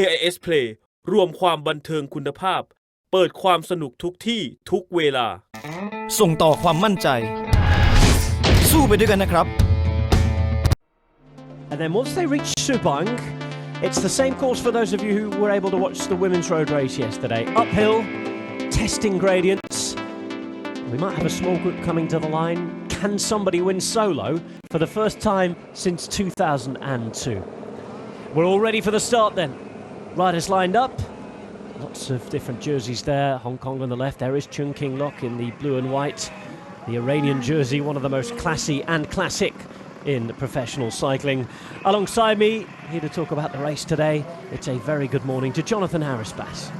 AIS Play รวมความบันเทิงคุณภาพเปิดความสนุกทุกที่ทุกเวลาส่งต่อความมั่นใจสู้ไปด้วยกันนะครับ And then once they reach Subang, it's the same course for those of you who were able to watch the women's road race yesterday. Uphill, testing gradients. We might have a small group coming to the line. Can somebody win solo for the first time since 2002? We're all ready for the start then. Riders lined up. Lots of different jerseys there. Hong Kong on the left. There is Chung King Lok in the blue and white. The Iranian jersey, one of the most classy and classic in professional cycling. Alongside me, here to talk about the race today, it's a very good morning to Jonathan Harris-Bass.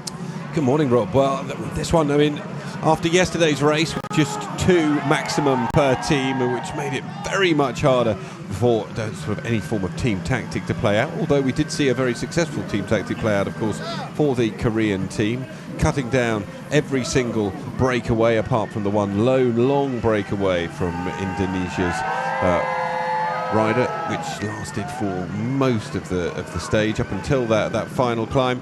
Good morning, Rob. Well, this one, I mean, after yesterday's race, just 2 maximum per team, which made it very much harder for sort of any form of team tactic to play out. Although we did see a very successful team tactic play out, of course, for the Korean team, cutting down every single breakaway apart from the one lone long breakaway from Indonesia's rider, which lasted for most of the stage up until that final climb,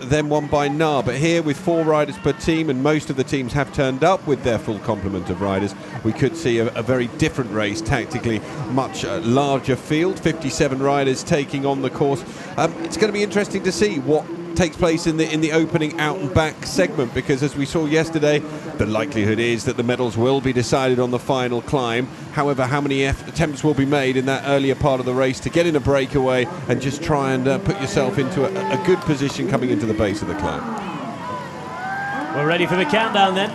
then won by Na. But here, with 4 riders per team, and most of the teams have turned up with their full complement of riders, we could see a very different race tactically, much larger field, 57 riders taking on the course. It's going to be interesting to see what takes place in the opening out and back segment, because as we saw yesterday, the likelihood is that the medals will be decided on the final climb. However, how many attempts will be made in that earlier part of the race to get in a breakaway and just try and put yourself into a good position coming into the base of the climb. We're ready for the countdown then.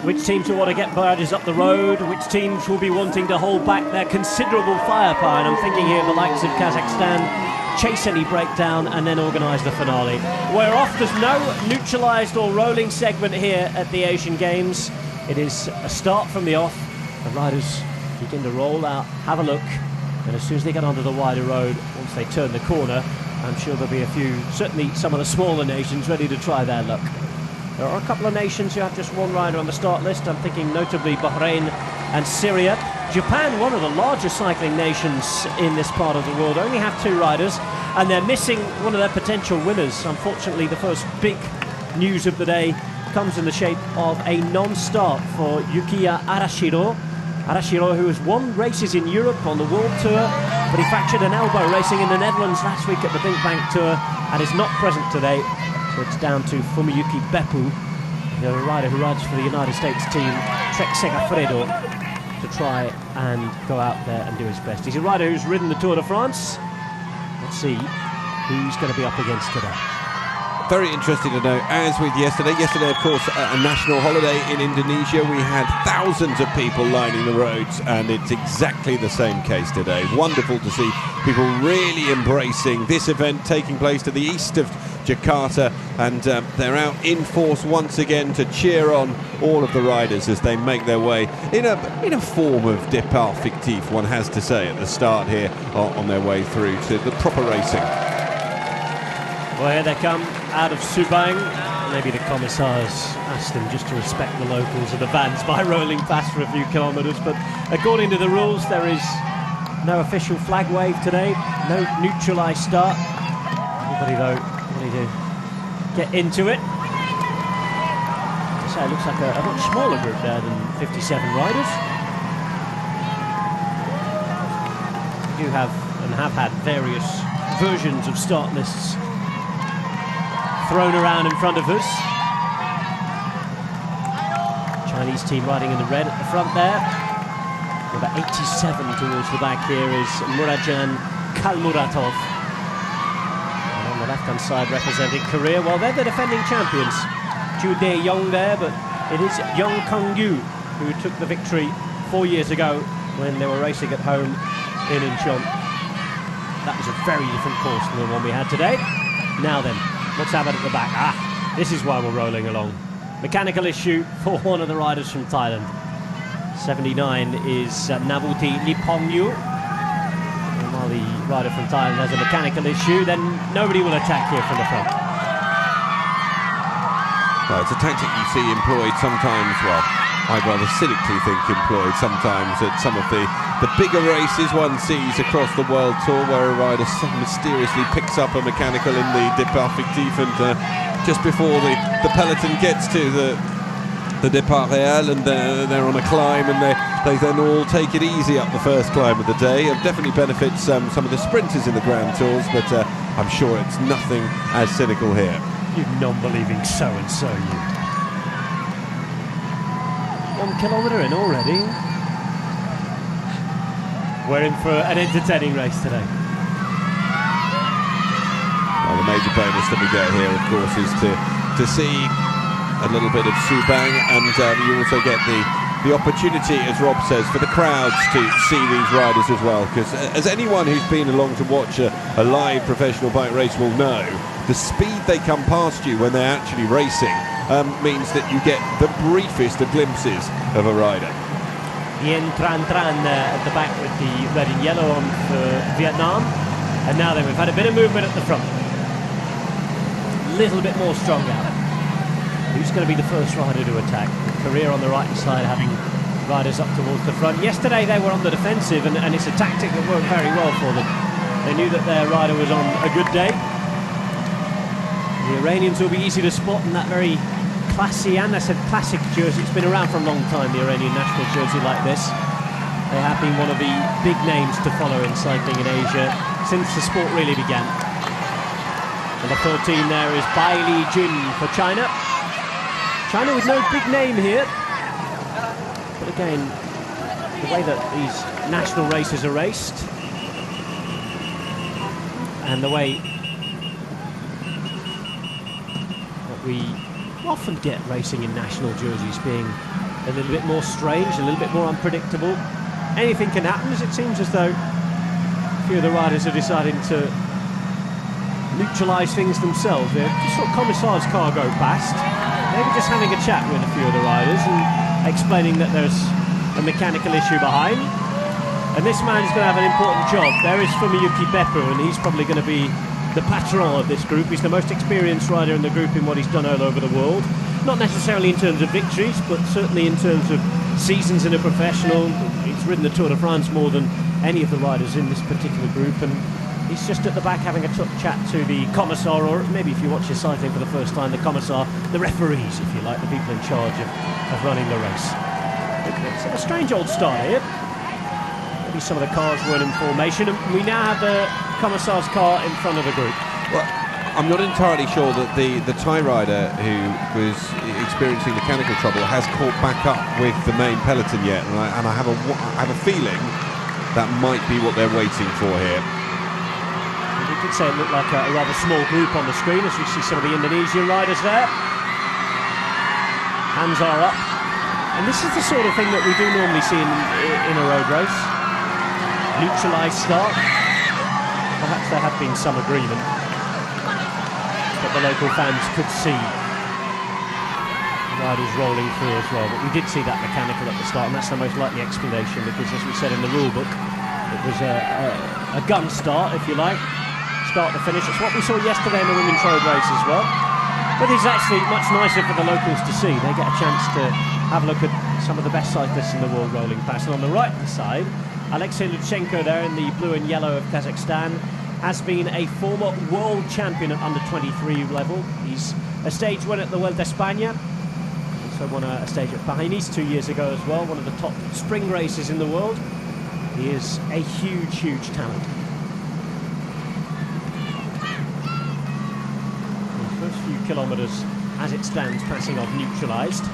Which teams will want to get riders up the road? Which teams will be wanting to hold back their considerable firepower? And I'm thinking here of the likes of Kazakhstan, chase any breakdown and then organise the finale. We're off. There's no neutralised or rolling segment here at the Asian Games. It is a start from the off. The riders begin to roll out, have a look, and as soon as they get onto the wider road, once they turn the corner, I'm sure there'll be a few, certainly some of the smaller nations, ready to try their luck. There are a couple of nations who have just one rider on the start list. I'm thinking notably Bahrain and Syria. Japan, one of the largest cycling nations in this part of the world, only have 2 riders, and they're missing one of their potential winners. Unfortunately, the first big news of the day comes in the shape of a non-start for Yukiya Arashiro. Arashiro, who has won races in Europe on the World Tour, but he fractured an elbow racing in the Netherlands last week at the Big Bank Tour and is not present today. So it's down to Fumiyuki Beppu, the rider who rides for the United States team, Trek Segafredo, to try and go out there and do his best. He's a rider who's ridden the Tour de France. Let's see who's going to be up against today. Very interesting to know, as with yesterday, of course, a national holiday in Indonesia. We had thousands of people lining the roads, and it's exactly the same case today. Wonderful to see people really embracing this event taking place to the east of Jakarta, and they're out in force once again to cheer on all of the riders as they make their way in a form of départ fictif, one has to say, at the start here on their way through to the proper racing. Well, here they come out of Subang. Maybe the commissars asked them just to respect the locals of the vans by rolling past for a few kilometres, but according to the rules, there is no official flag wave today, no neutralised start. Everybody, though, ready to get into it. So it looks like a much smaller group there than 57 riders. We do have and have had various versions of start lists thrown around in front of us. Chinese team riding in the red at the front there. Number 87 towards the back here is Murajan Kalmuratov. And on the left-hand side representing Korea, well, they're the defending champions. Ju Dae-yong there, but it is Young Kung-yu who took the victory 4 years ago when they were racing at home in Incheon. That was a very different course than the one we had today. Now then, let's have it at the back. This is why we're rolling along. Mechanical issue for one of the riders from Thailand. 79 is Navuti Lipongyu. And while the rider from Thailand has a mechanical issue, then nobody will attack here from the front. Well, it's a tactic you see employed sometimes, well, I rather cynically think employed sometimes at some of the bigger races one sees across the World Tour, where a rider mysteriously picks up a mechanical in the départ fictif and just before the peloton gets to the départ réel, and they're on a climb, and they then all take it easy up the first climb of the day. It definitely benefits some of the sprinters in the Grand Tours, but I'm sure it's nothing as cynical here. You non-believing so-and-so, you. 1 kilometre in already. We're in for an entertaining race today. Well, the major bonus that we get here, of course, is to see a little bit of Subang, and you also get the opportunity, as Rob says, for the crowds to see these riders as well, because as anyone who's been along to watch a live professional bike race will know, the speed they come past you when they're actually racing means that you get the briefest of glimpses of a rider. Yen Tran Tran at the back with the red and yellow on for Vietnam, and now then we've had a bit of movement at the front. A little bit more strong out. Who's going to be the first rider to attack? Career on the right-hand side, having riders up towards the front. Yesterday they were on the defensive, and it's a tactic that worked very well for them. They knew that their rider was on a good day. The Iranians will be easy to spot in that very classy, and I said classic jersey. It's been around for a long time, the Iranian national jersey like this. They have been one of the big names to follow in cycling in Asia since the sport really began. Number 14 there is Bai Li Jun for China. China with no big name here, but again, the way that these national races are raced, and the way that we often get racing in national jerseys being a little bit more strange, a little bit more unpredictable. Anything can happen, as it seems as though a few of the riders are deciding to neutralise things themselves. Just saw Commissar's car go past, maybe just having a chat with a few of the riders and explaining that there's a mechanical issue behind. And this man's going to have an important job. There is Fumiyuki Beppu, and he's probably going to be the patron of this group. He's the most experienced rider in the group in what he's done all over the world. Not necessarily in terms of victories, but certainly in terms of seasons in a professional. He's ridden the Tour de France more than any of the riders in this particular group, and he's just at the back having a chat to the commissar, or maybe if you watch your cycling for the first time, the commissar, the referees, if you like, the people in charge of running the race. It's a strange old start here. Maybe some of the cars weren't in formation, and we now have the commissar's car in front of the group. Well, I'm not entirely sure that the Thai rider who was experiencing mechanical trouble has caught back up with the main peloton yet, and I have a feeling that might be what they're waiting for here. We could say it looked like a rather small group on the screen as we see some of the Indonesian riders there. Hands are up, and this is the sort of thing that we do normally see in a road race. Neutralised start. Perhaps there had been some agreement, but the local fans could see riders rolling through as well. But we did see that mechanical at the start, and that's the most likely explanation, because as we said in the rule book, it was a gun start, if you like, start to finish. It's what we saw yesterday in the women's road race as well. But it's actually much nicer for the locals to see. They get a chance to have a look at some of the best cyclists in the world rolling past. And on the right-hand side, Alexei Lutsenko there in the blue and yellow of Kazakhstan has been a former world champion at under 23 level. He's a stage winner at the Vuelta a España. Also won a stage at Paris 2 years ago as well, one of the top spring races in the world. He is a huge, huge talent. The first few kilometres, as it stands, passing off neutralised.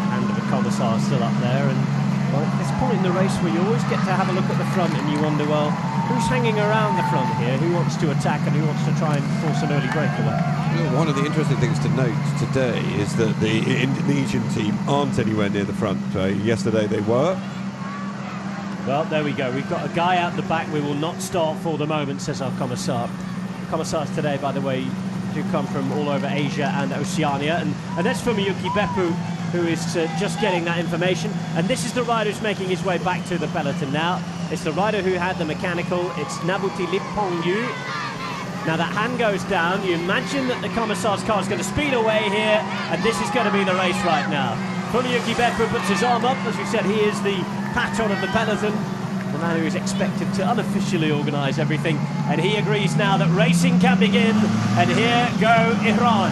Hand of the commissar still up there, and well, at this point in the race where you always get to have a look at the front and you wonder, well, who's hanging around the front here? Who wants to attack and who wants to try and force an early breakaway? Well, one of the interesting things to note today is that the Indonesian team aren't anywhere near the front. Yesterday they were. Well, there we go. We've got a guy out the back. We will not start for the moment, says our commissar. Commissars today, by the way, do come from all over Asia and Oceania, and that's Fumiyuki Beppu, who is just getting that information. And this is the rider who's making his way back to the peloton now. It's the rider who had the mechanical. It's Nabuti Lipongyu. Now that hand goes down, you imagine that the Commissar's car is going to speed away here, and this is going to be the race right now. Funayuki Beppu puts his arm up. As we said, he is the patron of the peloton, the man who is expected to unofficially organise everything, and he agrees now that racing can begin, and here go Iran.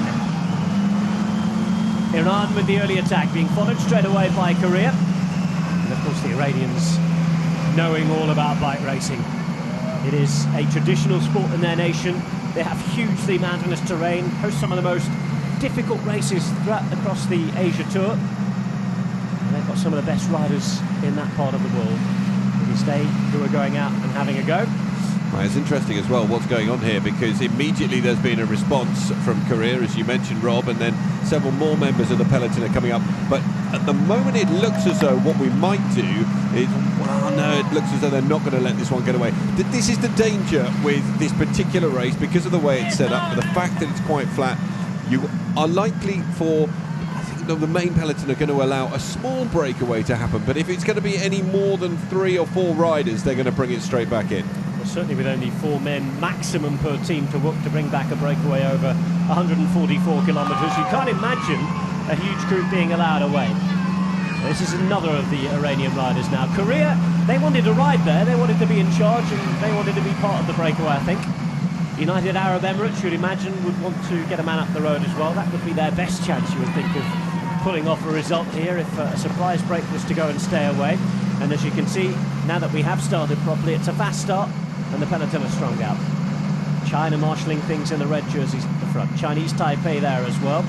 Iran with the early attack, being followed straight away by Korea, and of course the Iranians knowing all about bike racing. It is a traditional sport in their nation. They have hugely mountainous terrain, host some of the most difficult races across the Asia Tour. And they've got some of the best riders in that part of the world to this day who are going out and having a go. Right, it's interesting as well what's going on here, because immediately there's been a response from Korea, as you mentioned, Rob, and then several more members of the peloton are coming up. But at the moment it looks as though what we might do is, well, no, it looks as though they're not going to let this one get away. This is the danger with this particular race, because of the way it's set up, for the fact that it's quite flat. You are likely for, I think the main peloton are going to allow a small breakaway to happen, but if it's going to be any more than 3 or 4 riders, they're going to bring it straight back in. Well, certainly with only 4 men maximum per team to work to bring back a breakaway over 144 kilometres, you can't imagine a huge group being allowed away. This is another of the Iranian riders now. Korea, they wanted to ride there, they wanted to be in charge, and they wanted to be part of the breakaway, I think. United Arab Emirates, you'd imagine, would want to get a man up the road as well. That would be their best chance, you would think, of pulling off a result here if a surprise break was to go and stay away. And as you can see, now that we have started properly, it's a fast start, and the peloton are strung out. China marshalling things in the red jerseys at the front. Chinese Taipei there as well.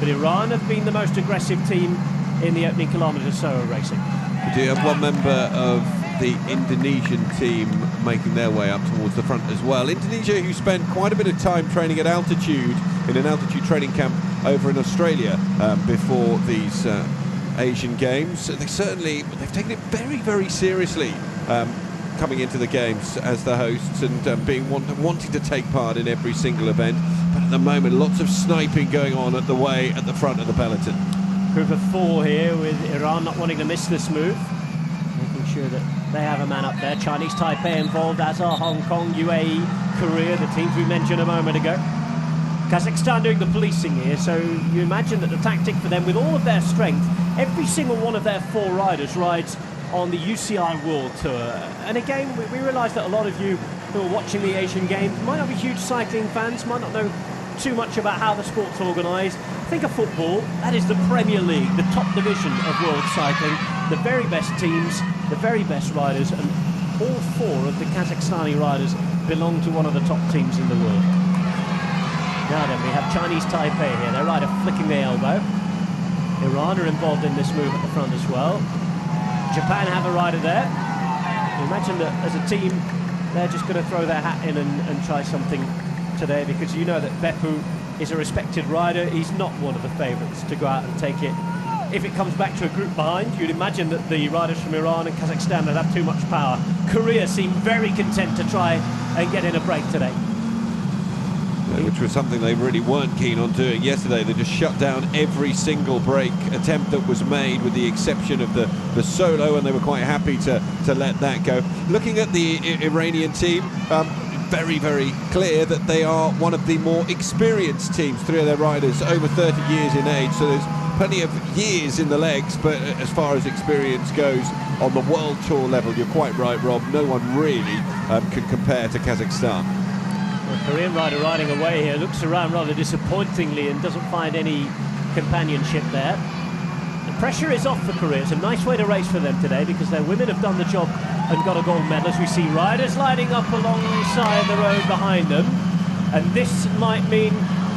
But Iran have been the most aggressive team in the opening kilometre or so of racing. We do have one member of the Indonesian team making their way up towards the front as well. Indonesia, who spent quite a bit of time training at altitude in an altitude training camp over in Australia before these Asian Games. They've taken it very, very seriously coming into the Games as the hosts, and being wanting to take part in every single event. But at the moment, lots of sniping going on at the front of the peloton. Group of 4 here, with Iran not wanting to miss this move, making sure that they have a man up there. Chinese Taipei involved, as are Hong Kong, UAE, Korea, the teams we mentioned a moment ago. Kazakhstan doing the policing here, so you imagine that the tactic for them, with all of their strength, every single one of their 4 riders rides on the UCI World Tour. And again, we realise that a lot of you who are watching the Asian Games might not be huge cycling fans, might not know too much about how the sport's organised. Think of football, that is the Premier League, the top division of world cycling, the very best teams, the very best riders, and all 4 of the Kazakhstani riders belong to one of the top teams in the world. Now then, we have Chinese Taipei here, their rider flicking the elbow. Iran are involved in this move at the front as well. Japan have a rider there. You imagine that as a team, they're just going to throw their hat in and try something today, because you know that Beppu is a respected rider. He's not one of the favourites to go out and take it. If it comes back to a group behind, you'd imagine that the riders from Iran and Kazakhstan would have too much power. Korea seem very content to try and get in a break today, Which was something they really weren't keen on doing yesterday. They just shut down every single break attempt that was made, with the exception of the solo, and they were quite happy to let that go. Looking at the Iranian team, very, very clear that they are one of the more experienced teams. 3 of their riders over 30 years in age, so there's plenty of years in the legs. But as far as experience goes on the World Tour level, you're quite right, Rob, no one really can compare to Kazakhstan. The Korean rider riding away here looks around rather disappointingly and doesn't find any companionship there. The pressure is off for Korea. It's a nice way to race for them today, because their women have done the job and got a gold medal, as we see riders lining up alongside the road behind them. And this might mean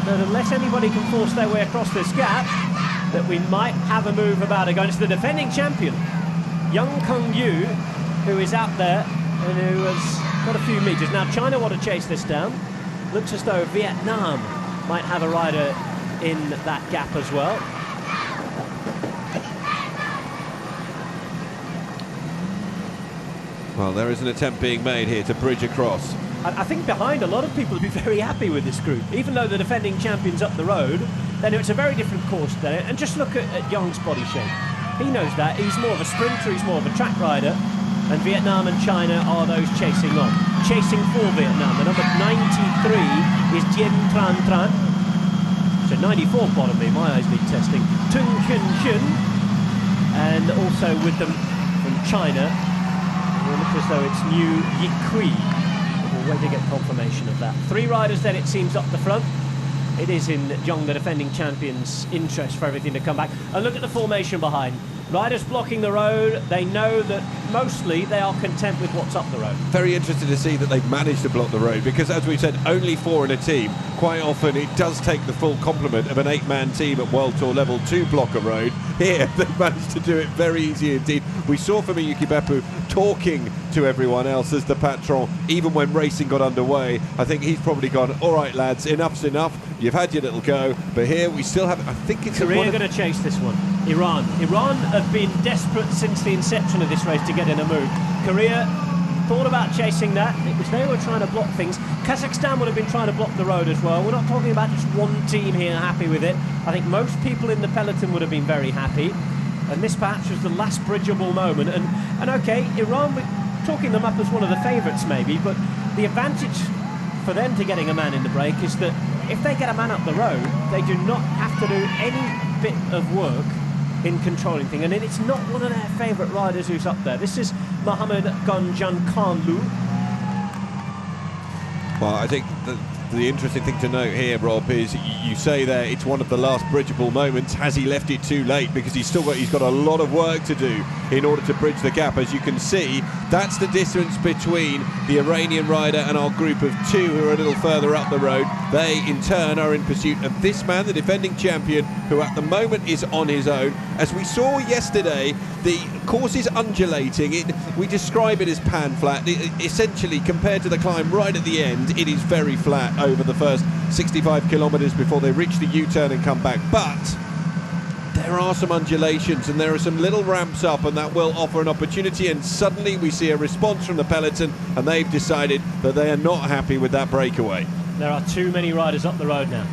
that unless anybody can force their way across this gap, that we might have a move about against the defending champion, Young Kung Yu, who is out there and who has got a few metres. Now China want to chase this down. Looks as though Vietnam might have a rider in that gap as well. Well, there is an attempt being made here to bridge across. I think behind, a lot of people would be very happy with this group. Even though the defending champion's up the road, then it's a very different course today. And just look at Young's body shape. He knows that. He's more of a sprinter, he's more of a track rider. and Vietnam and China are those chasing on. Chasing for Vietnam, the number 93 is Dien Tran Tran. So 94, pardon me, my eyes need testing. Tung Kyun Kyun, and also with them from China, it looks as though it's New Yi Kui. We'll wait to get confirmation of that. 3 riders then, it seems, up the front. It is in Zhong, the defending champion's interest for everything to come back. And look at the formation behind. Riders blocking the road. They know that mostly they are content with what's up the road. Very interested to see that they've managed to block the road, because as we said, only 4 in a team. Quite often it does take the full complement of an 8-man team at World Tour level to block a road. Here they've managed to do it very easy indeed. We saw Fumiyuki Beppu talking to everyone else as the patron, even when racing got underway. I think he's probably gone, all right lads, enough's enough, you've had your little go, but here we still have, I think it's Korea going to chase this one. Iran have been desperate since the inception of this race to get in a move. Korea thought about chasing that. It was they were trying to block things. Kazakhstan would have been trying to block the road as well. We're not talking about just one team here happy with it. I think most people in the peloton would have been very happy, and this perhaps was the last bridgeable moment. And okay, Iran, we're talking them up as one of the favourites maybe, but the advantage for them to getting a man in the break is that if they get a man up the road, they do not have to do any bit of work in controlling things, and it's not one of their favourite riders who's up there. This is Mohammed Gonjan Khanlu. Well, I think the interesting thing to note here, Rob, is you say there it's one of the last bridgeable moments. Has he left it too late? Because he's got a lot of work to do in order to bridge the gap. As you can see, that's the distance between the Iranian rider and our group of 2 who are a little further up the road. They, in turn, are in pursuit of this man, the defending champion, who at the moment is on his own. As we saw yesterday, the course is undulating. We describe it as pan flat. Essentially, compared to the climb right at the end, it is very flat over the first 65 kilometres before they reach the U-turn and come back. But there are some undulations and there are some little ramps up, and that will offer an opportunity, and suddenly we see a response from the peloton, and they've decided that they are not happy with that breakaway. There are too many riders up the road now.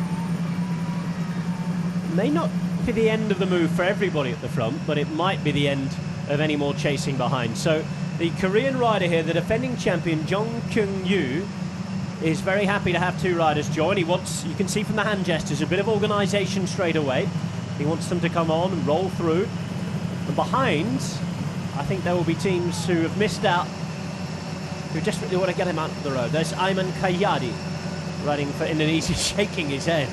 May not be the end of the move for everybody at the front, but it might be the end of any more chasing behind. So the Korean rider here, the defending champion Jong Kyung-yu, is very happy to have 2 riders join. He wants, you can see from the hand gestures, a bit of organisation straight away. He wants them to come on and roll through. And behind, I think there will be teams who have missed out, who desperately want to get him out of the road. There's Ayman Kayyadi riding for Indonesia, shaking his head.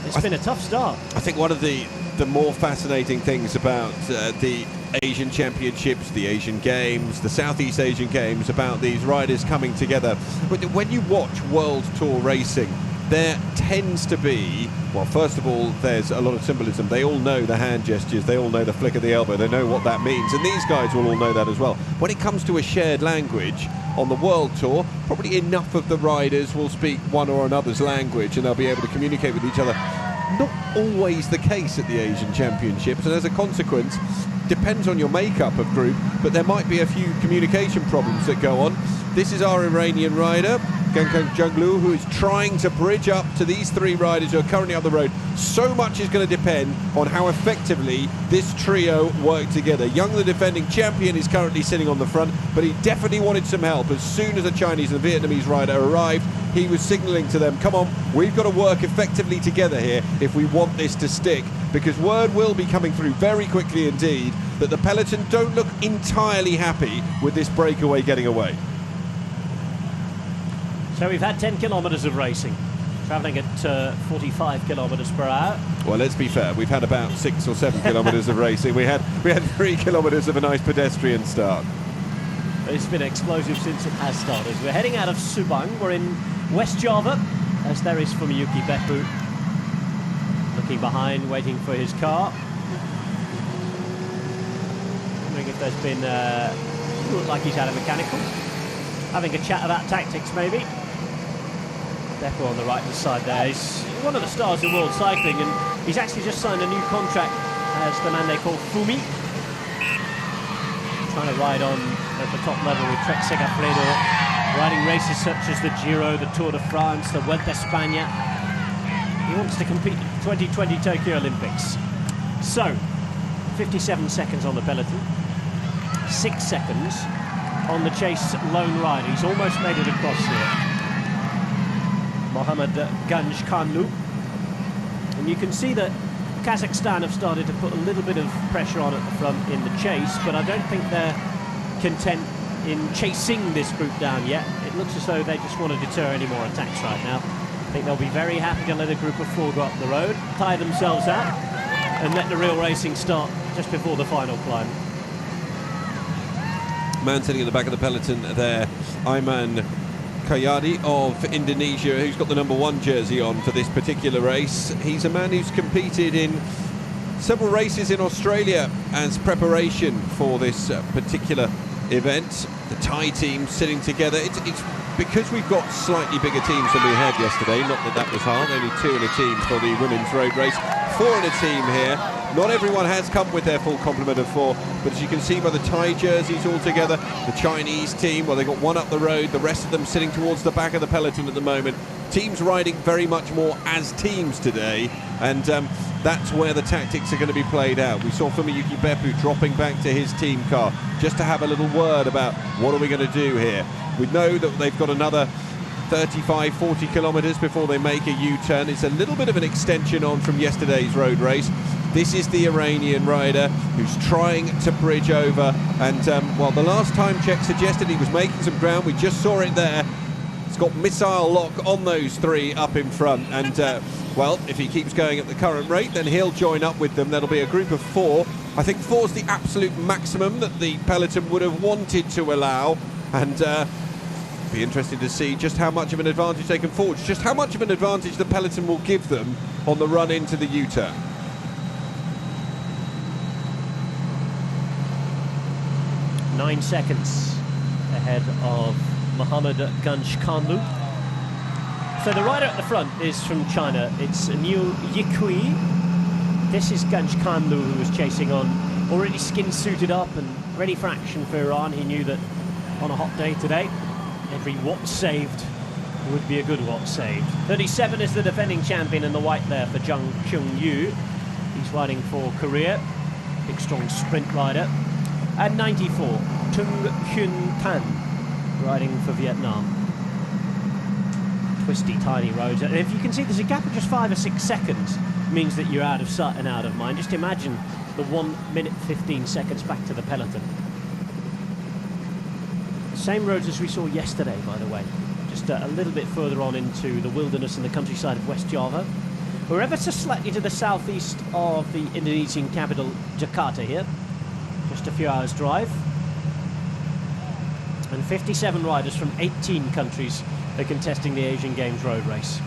It's been a tough start. I think one of the more fascinating things about the Asian Championships, the Asian Games, the Southeast Asian Games, about these riders coming together. When you watch World Tour racing, there tends to be, well, first of all, there's a lot of symbolism. They all know the hand gestures, they all know the flick of the elbow, they know what that means, and these guys will all know that as well. When it comes to a shared language on the World Tour, probably enough of the riders will speak one or another's language and they'll be able to communicate with each other. Not always the case at the Asian Championships, and as a consequence, depends on your makeup of group, but there might be a few communication problems that go on. This is our Iranian rider, Gankang Junglu, who is trying to bridge up to these 3 riders who are currently up the road. So much is going to depend on how effectively this trio work together. Young, the defending champion, is currently sitting on the front, but he definitely wanted some help. As soon as a Chinese and Vietnamese rider arrived, he was signalling to them, come on, we've got to work effectively together here if we want this to stick, because word will be coming through very quickly indeed that the peloton don't look entirely happy with this breakaway getting away. So we've had 10 kilometres of racing, travelling at 45 kilometres per hour. Well, let's be fair, we've had about 6 or 7 kilometres of racing. We had 3 kilometres of a nice pedestrian start. It's been explosive since it has started. We're heading out of Subang. We're in West Java, as there is Fumiyuki Beppu, looking behind, waiting for his car. Wondering if there's been, looked like he's had a mechanical. Having a chat about tactics, maybe. Beppu on the right-hand side there. He's one of the stars of world cycling, and he's actually just signed a new contract as the man they call Fumi. Trying to ride on at the top level with Trek Segafredo, riding races such as the Giro, the Tour de France, the Vuelta a España. He wants to compete at the 2020 Tokyo Olympics. So, 57 seconds on the peloton. 6 seconds on the chase lone rider. He's almost made it across here. Mohammad Ganjkanlu. And you can see that Kazakhstan have started to put a little bit of pressure on at the front in the chase, but I don't think they're content in chasing this group down yet. It looks as though they just want to deter any more attacks right now. I think they'll be very happy to let a group of 4 go up the road, tie themselves out, and let the real racing start just before the final climb. Man sitting in the back of the peloton there, Ayman Kayadi of Indonesia, who's got the number 1 jersey on for this particular race. He's a man who's competed in several races in Australia as preparation for this particular event. The Thai team sitting together. It's because we've got slightly bigger teams than we had yesterday. Not that that was hard. Only 2 in a team for the women's road race. 4 in a team here. Not everyone has come with their full complement of 4, but as you can see by the Thai jerseys all together, the Chinese team, well, they got 1 up the road, the rest of them sitting towards the back of the peloton at the moment. Teams riding very much more as teams today, and that's where the tactics are going to be played out. We saw Fumayuki Beppu dropping back to his team car just to have a little word about what are we going to do here. We know that they've got another 35-40 kilometres before they make a U-turn. It's a little bit of an extension on from yesterday's road race. This is the Iranian rider who's trying to bridge over, and well, the last time check suggested he was making some ground. We just saw it there. He's got missile lock on those 3 up in front, and well, if he keeps going at the current rate, then he'll join up with them. That'll be a group of 4. I think 4's the absolute maximum that the peloton would have wanted to allow, and be interesting to see just how much of an advantage they can forge, just how much of an advantage the peloton will give them on the run into the U-turn. 9 seconds ahead of Mohammad Ganjkanlu. So the rider at the front is from China. It's Niu Yikui. This is Ganjkanlu, who was chasing on, already skin-suited up and ready for action for Iran. He knew that on a hot day today, every watt saved would be a good watt saved. 37 is the defending champion in the white there for Jung Kyung Yu. He's riding for Korea. Big, strong sprint rider. And 94, Tung Hyun Tan, riding for Vietnam. Twisty, tiny roads. And if you can see, there's a gap of just 5 or 6 seconds, means that you're out of sight and out of mind. Just imagine the 1 minute 15 seconds back to the peloton. Same roads as we saw yesterday, by the way. Just a little bit further on into the wilderness and the countryside of West Java. We're ever so slightly to the southeast of the Indonesian capital, Jakarta here. Just a few hours drive. And 57 riders from 18 countries are contesting the Asian Games road race.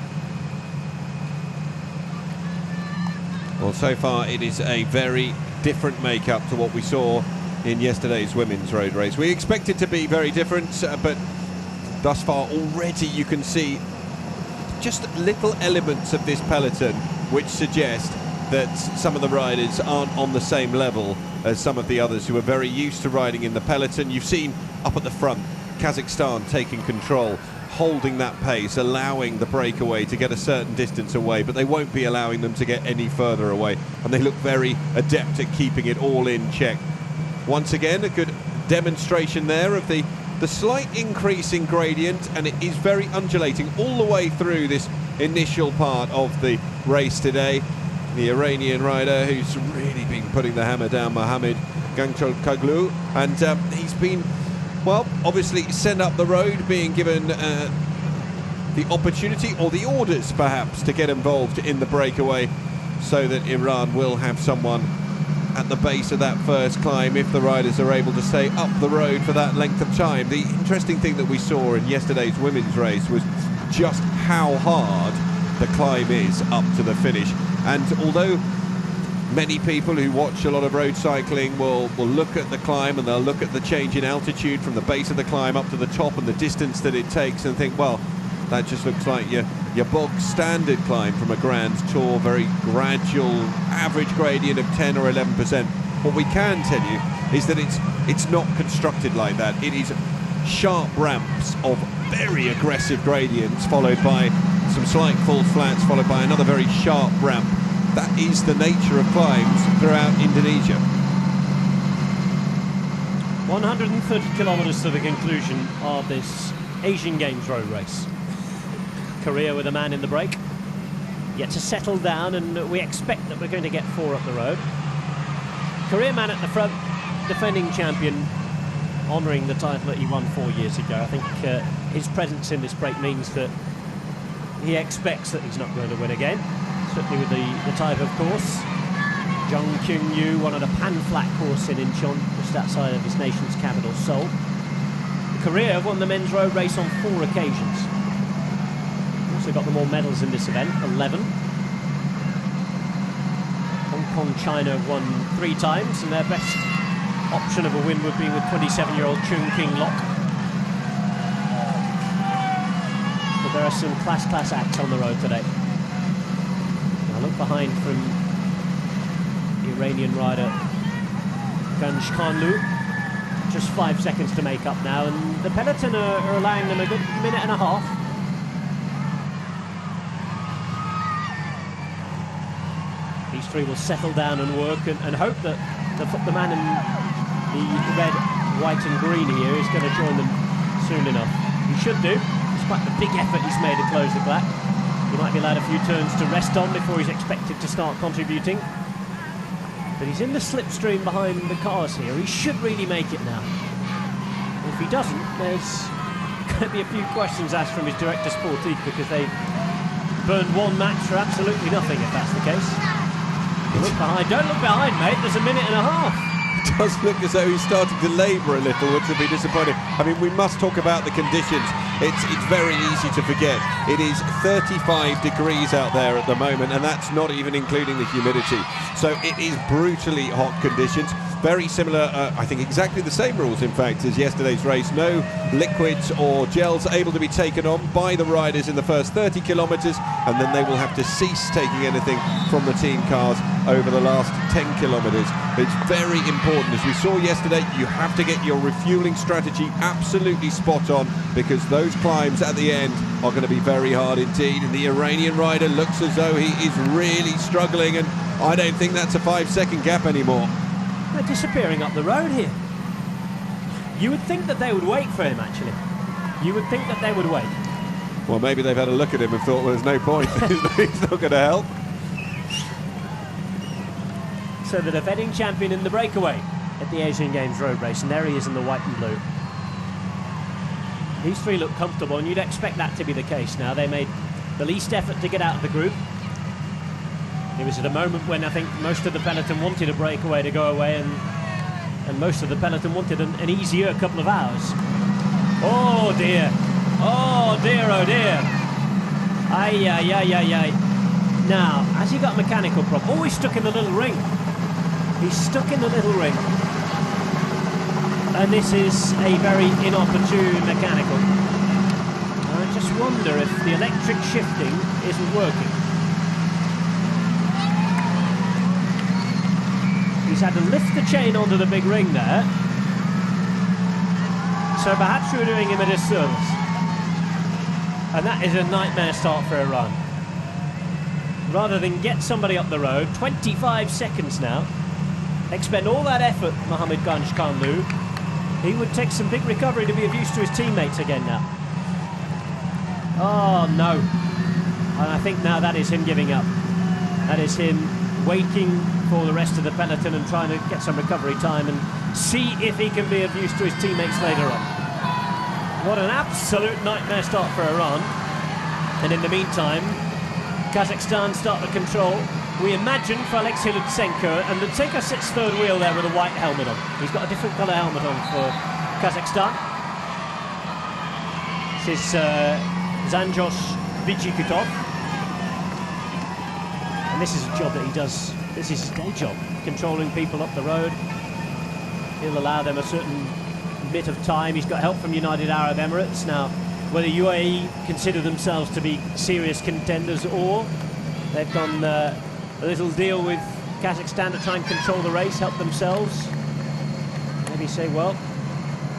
Well, so far it is a very different makeup to what we saw in yesterday's women's road race. We expect it to be very different, but thus far already you can see just little elements of this peloton which suggest that some of the riders aren't on the same level as some of the others who are very used to riding in the peloton. You've seen up at the front Kazakhstan taking control, holding that pace, allowing the breakaway to get a certain distance away, but they won't be allowing them to get any further away, and they look very adept at keeping it all in check. Once again, a good demonstration there of the slight increase in gradient, and it is very undulating all the way through this initial part of the race today. The Iranian rider who's really been putting the hammer down, Mohammad Ganjkanlu, and he's been, well, obviously sent up the road, being given the opportunity or the orders perhaps to get involved in the breakaway, so that Iran will have someone at the base of that first climb if the riders are able to stay up the road for that length of time. The interesting thing that we saw in yesterday's women's race was just how hard the climb is up to the finish. And although many people who watch a lot of road cycling will look at the climb and they'll look at the change in altitude from the base of the climb up to the top and the distance that it takes and think, well, that just looks like your bog standard climb from a Grand Tour, very gradual average gradient of 10 or 11%. What we can tell you is that it's not constructed like that. It is sharp ramps of very aggressive gradients, followed by some slight false flats, followed by another very sharp ramp. That is the nature of climbs throughout Indonesia. 130 kilometres to the conclusion of this Asian Games road race. Korea with a man in the break. Yet to settle down, and we expect that we're going to get 4 up the road. Korea man at the front, defending champion, honouring the title that he won 4 years ago. I think his presence in this break means that he expects that he's not going to win again, certainly with the type of course. Jung Kyung-yu won at a pan-flat course in Incheon, just outside of his nation's capital, Seoul. Korea have won the men's road race on 4 occasions. Also got them all medals in this event, 11. Hong Kong, China have won 3 times, and their best option of a win would be with 27-year-old Chung King-lok. But there are some class acts on the road today. Now look behind from the Iranian rider Ganj Khanlu. Just 5 seconds to make up now, and the peloton are allowing them a good minute and a half. These 3 will settle down and work and hope that the man in the red, white and green here is going to join them soon enough. He should do, despite the big effort he's made to close the gap. He might be allowed a few turns to rest on before he's expected to start contributing. But he's in the slipstream behind the cars here. He should really make it now. If he doesn't, there's going to be a few questions asked from his director sportif, because they burned 1 match for absolutely nothing, if that's the case. Look behind. Don't look behind, mate. There's a minute and a half. It does look as though he's starting to labour a little, which would be disappointing. I mean, we must talk about the conditions. It's very easy to forget. It is 35 degrees out there at the moment, and that's not even including the humidity. So it is brutally hot conditions. Very similar, I think exactly the same rules, in fact, as yesterday's race. No liquids or gels able to be taken on by the riders in the first 30 kilometres, and then they will have to cease taking anything from the team cars over the last 10 kilometres. It's very important. As we saw yesterday, you have to get your refuelling strategy absolutely spot on, because those climbs at the end are going to be very hard indeed. And the Iranian rider looks as though he is really struggling, and I don't think that's a 5-second gap anymore. They're disappearing up the road here. You would think that they would wait for him, actually. You would think that they would wait. Well, maybe they've had a look at him and thought, well, there's no point. He's not going to help. So the defending champion in the breakaway at the Asian Games road race, and there he is in the white and blue. These 3 look comfortable, and you'd expect that to be the case now. They made the least effort to get out of the group. It was at a moment when I think most of the peloton wanted a breakaway to go away, and most of the peloton wanted an easier couple of hours. Oh dear. Oh dear, oh dear. Ay, ay, ay, ay, ay. Now, has he got a mechanical problem? Oh, he's stuck in the little ring. He's stuck in the little ring. And this is a very inopportune mechanical. I just wonder if the electric shifting isn't working. He's had to lift the chain onto the big ring there. So perhaps we were doing him a disservice. And that is a nightmare start for Iran. Rather than get somebody up the road, 25 seconds now, expend all that effort, Mohammed Ganj Khanlu, he would take some big recovery to be of use to his teammates again now. Oh no. And I think now that is him giving up. That is him waiting for the rest of the peloton and trying to get some recovery time and see if he can be of use to his teammates later on. What an absolute nightmare start for Iran. And in the meantime, Kazakhstan start to control. We imagine for Alexei Lutsenko, and Lutsenko sits 3rd wheel there with a white helmet on. He's got a different colour helmet on for Kazakhstan. This is Zanjosh Vichikutov. And this is a job that he does, this is his day job, controlling people up the road. He'll allow them a certain bit of time. He's got help from United Arab Emirates. Now, whether UAE consider themselves to be serious contenders or they've gone a little deal with Kazakhstan to try and control the race, help themselves. Maybe say, well,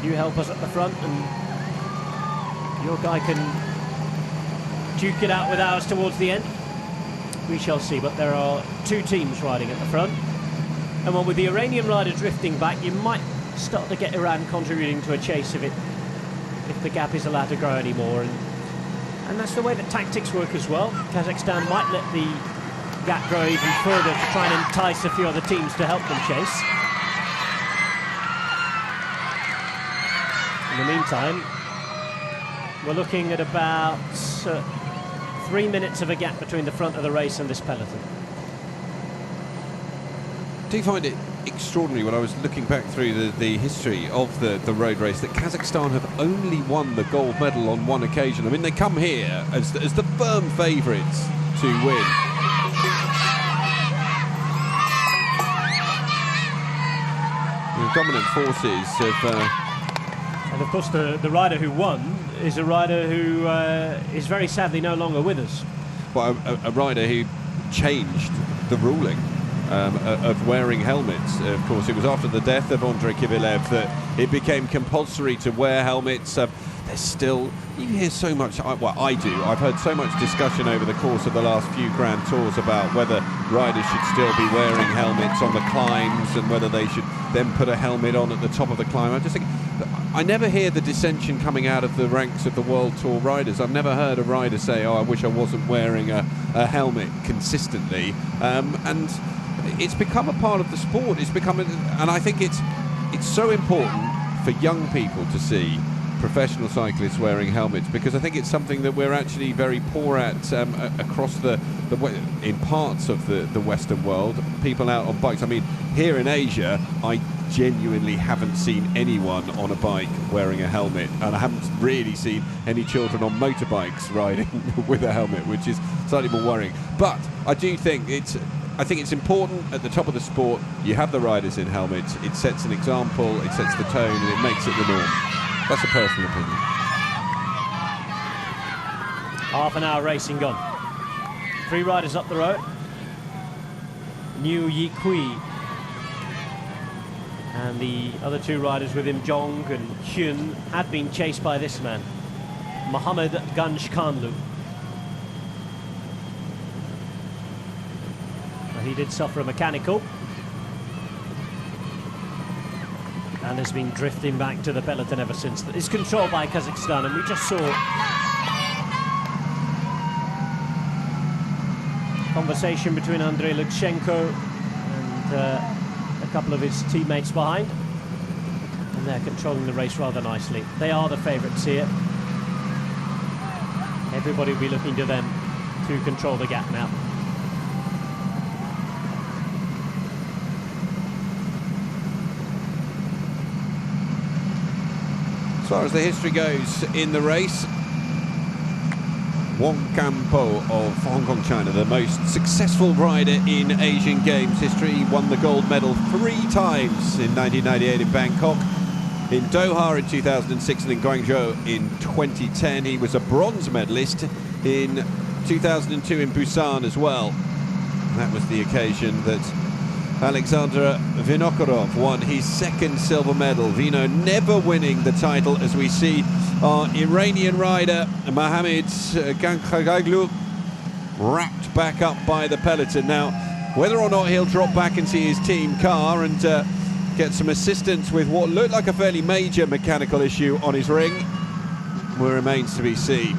you help us at the front and your guy can duke it out with ours towards the end. We shall see, but there are 2 teams riding at the front. And well, with the Iranian rider drifting back, you might start to get Iran contributing to a chase if the gap is allowed to grow anymore, and that's the way that tactics work as well. Kazakhstan might let the gap grow even further to try and entice a few other teams to help them chase. In the meantime, we're looking at about 3 minutes of a gap between the front of the race and this peloton. Do you find it extraordinary when I was looking back through the history of the road race that Kazakhstan have only won the gold medal on one occasion? I mean, they come here as the firm favourites to win. The dominant forces have... And of course the rider who won is a rider who is very sadly no longer with us. Well, a rider who changed the ruling of wearing helmets. Of course, it was after the death of Andrei Kivilev that it became compulsory to wear helmets. There's still, you hear so much, well, I do, I've heard so much discussion over the course of the last few Grand Tours about whether riders should still be wearing helmets on the climbs and whether they should then put a helmet on at the top of the climb. I just think, I never hear the dissension coming out of the ranks of the World Tour riders. I've never heard a rider say, oh, I wish I wasn't wearing a helmet consistently. And it's become a part of the sport. It's become, and I think it's so important for young people to see professional cyclists wearing helmets, because I think it's something that we're actually very poor at across in parts of the Western world. People out on bikes. I mean, here in Asia, I genuinely haven't seen anyone on a bike wearing a helmet, and I haven't really seen any children on motorbikes riding with a helmet, which is slightly more worrying. But I do think it's important at the top of the sport. You have the riders in helmets. It sets an example, it sets the tone, and it makes it the norm. That's a personal opinion. Half an hour racing gone. 3 riders up the road. Niu Yikui and the other 2 riders with him, Jong and Hyun, had been chased by this man, Mohammed Ganjkanlu. He did suffer a mechanical and has been drifting back to the peloton ever since. It's controlled by Kazakhstan, and we just saw conversation between Andrei Lukashenko and a couple of his teammates behind, and they're controlling the race rather nicely. They are the favourites here. Everybody will be looking to them to control the gap now. As far as the history goes in the race, Wang Campo of Hong Kong, China, the most successful rider in Asian Games history. He won the gold medal 3 times in 1998 in Bangkok, in Doha in 2006 and in Guangzhou in 2010. He was a bronze medalist in 2002 in Busan as well. That was the occasion that Alexander Vinokurov won his 2nd silver medal. Vino never winning the title, as we see our Iranian rider Mohammed Ganjkanlu wrapped back up by the peloton. Now, whether or not he'll drop back into his team car and get some assistance with what looked like a fairly major mechanical issue on his ring remains to be seen.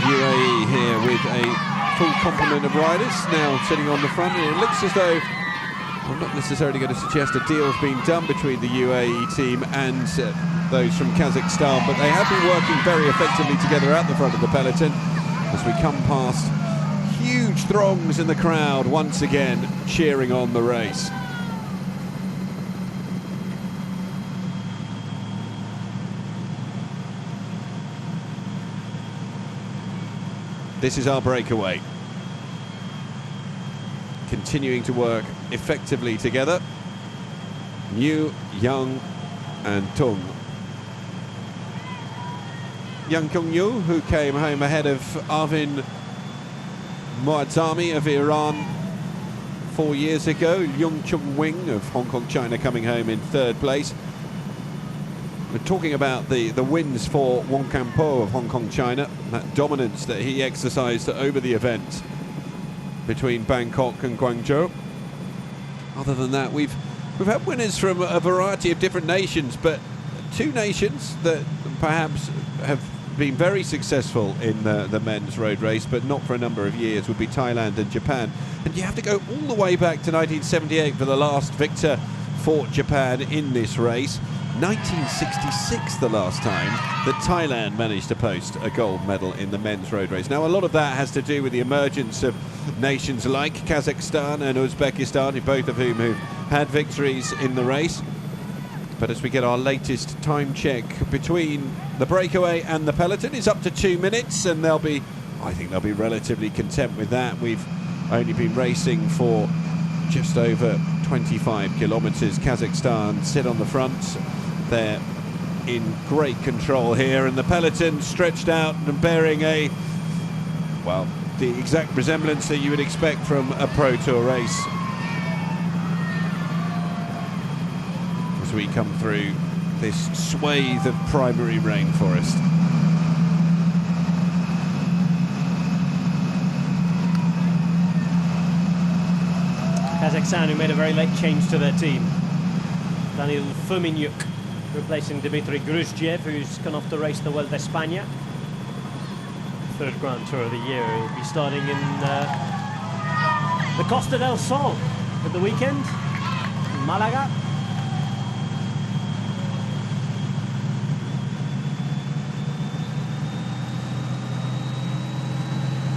UAE here with a full complement of riders now sitting on the front. It looks as though, I'm not necessarily going to suggest a deal's been done between the UAE team and those from Kazakhstan, but they have been working very effectively together at the front of the peloton as we come past huge throngs in the crowd once again cheering on the race. This is our breakaway. Continuing to work effectively together. Niu, Yang and Tung. Yang Kyung-yu, who came home ahead of Arvin Moazzami of Iran 4 years ago. Yung Chung-wing of Hong Kong, China coming home in 3rd place. We're talking about the wins for Wang Campo of Hong Kong, China, that dominance that he exercised over the event. between Bangkok and Guangzhou. Other than that, we've had winners from a variety of different nations, but two nations that perhaps have been very successful in the men's road race, but not for a number of years, would be Thailand and Japan. And you have to go all the way back to 1978 for the last victor for Japan in this race. 1966 the last time that Thailand managed to post a gold medal in the men's road race. Now, a lot of that has to do with the emergence of nations like Kazakhstan and Uzbekistan, both of whom have had victories in the race. But as we get our latest time check between the breakaway and the peloton, is up to 2 minutes, and I think they'll be relatively content with that. We've only been racing for just over 25 kilometres. Kazakhstan sit on the front. They're in great control here, and the peloton stretched out and bearing the exact resemblance that you would expect from a Pro Tour race. As we come through this swathe of primary rainforest. Kazakhstan, who made a very late change to their team. Daniel Fuminyuk replacing Dmitry Gruzhiev, who's gone off to race the Vuelta a España. Third Grand Tour of the year. He'll be starting in the Costa del Sol at the weekend, Malaga.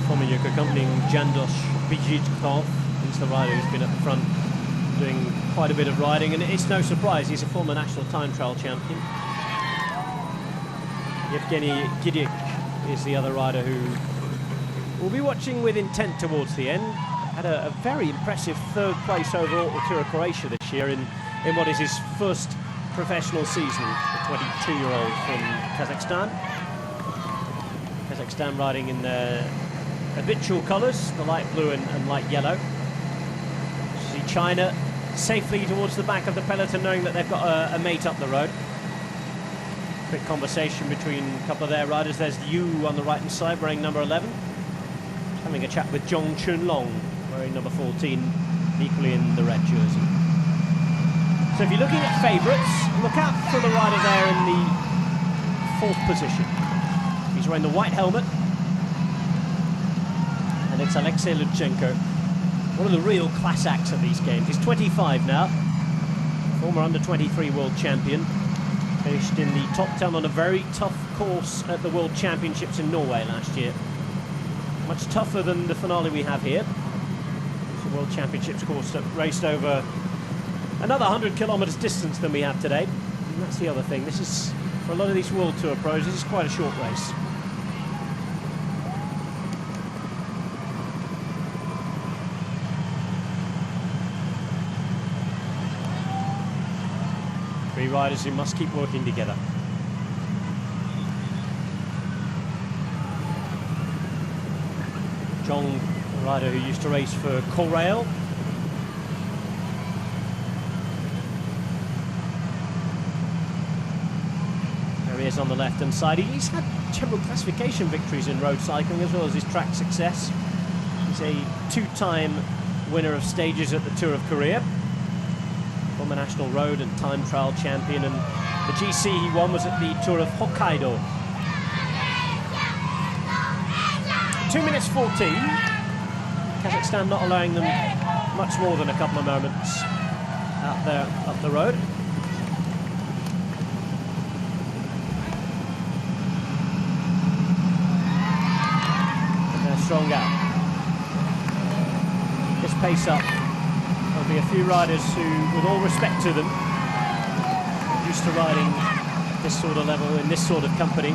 Fuminyuk accompanying Jandos Bijidkov. He's the rider who's been at the front doing quite a bit of riding, and it's no surprise, he's a former national time trial champion. Yevgeny Gidyuk is the other rider who we'll be watching with intent towards the end. Had a very impressive third place overall at the Tour of Croatia this year in what is his first professional season, the 22-year-old from Kazakhstan. Kazakhstan riding in their habitual colours, the light blue and light yellow. See China safely towards the back of the peloton, knowing that they've got a mate up the road. Quick conversation between a couple of their riders. There's Yu on the right-hand side, wearing number 11. Having a chat with Zhong Chunlong, wearing number 14, equally in the red jersey. So if you're looking at favourites, look out for the rider there in the 4th position. He's wearing the white helmet, and it's Alexei Lutsenko, one of the real class acts at these games. He's 25 now, former under-23 world champion, finished in the top 10 on a very tough course at the World Championships in Norway last year. Much tougher than the finale we have here. It's a World Championships course that raced over another 100 kilometres distance than we have today. And that's the other thing. This is, for a lot of these World Tour pros, this is quite a short race. Three riders who must keep working together. Zhong, a rider who used to race for Korail. There he is on the left-hand side. He's had general classification victories in road cycling as well as his track success. He's a 2-time winner of stages at the Tour of Korea. Former national road and time trial champion, and the GC he won was at the Tour of Hokkaido. 2 minutes 14. Kazakhstan not allowing them much more than a couple of moments out there up the road. And they're strong out. This pace up. There'll be a few riders who, with all respect to them, are used to riding this sort of level in this sort of company.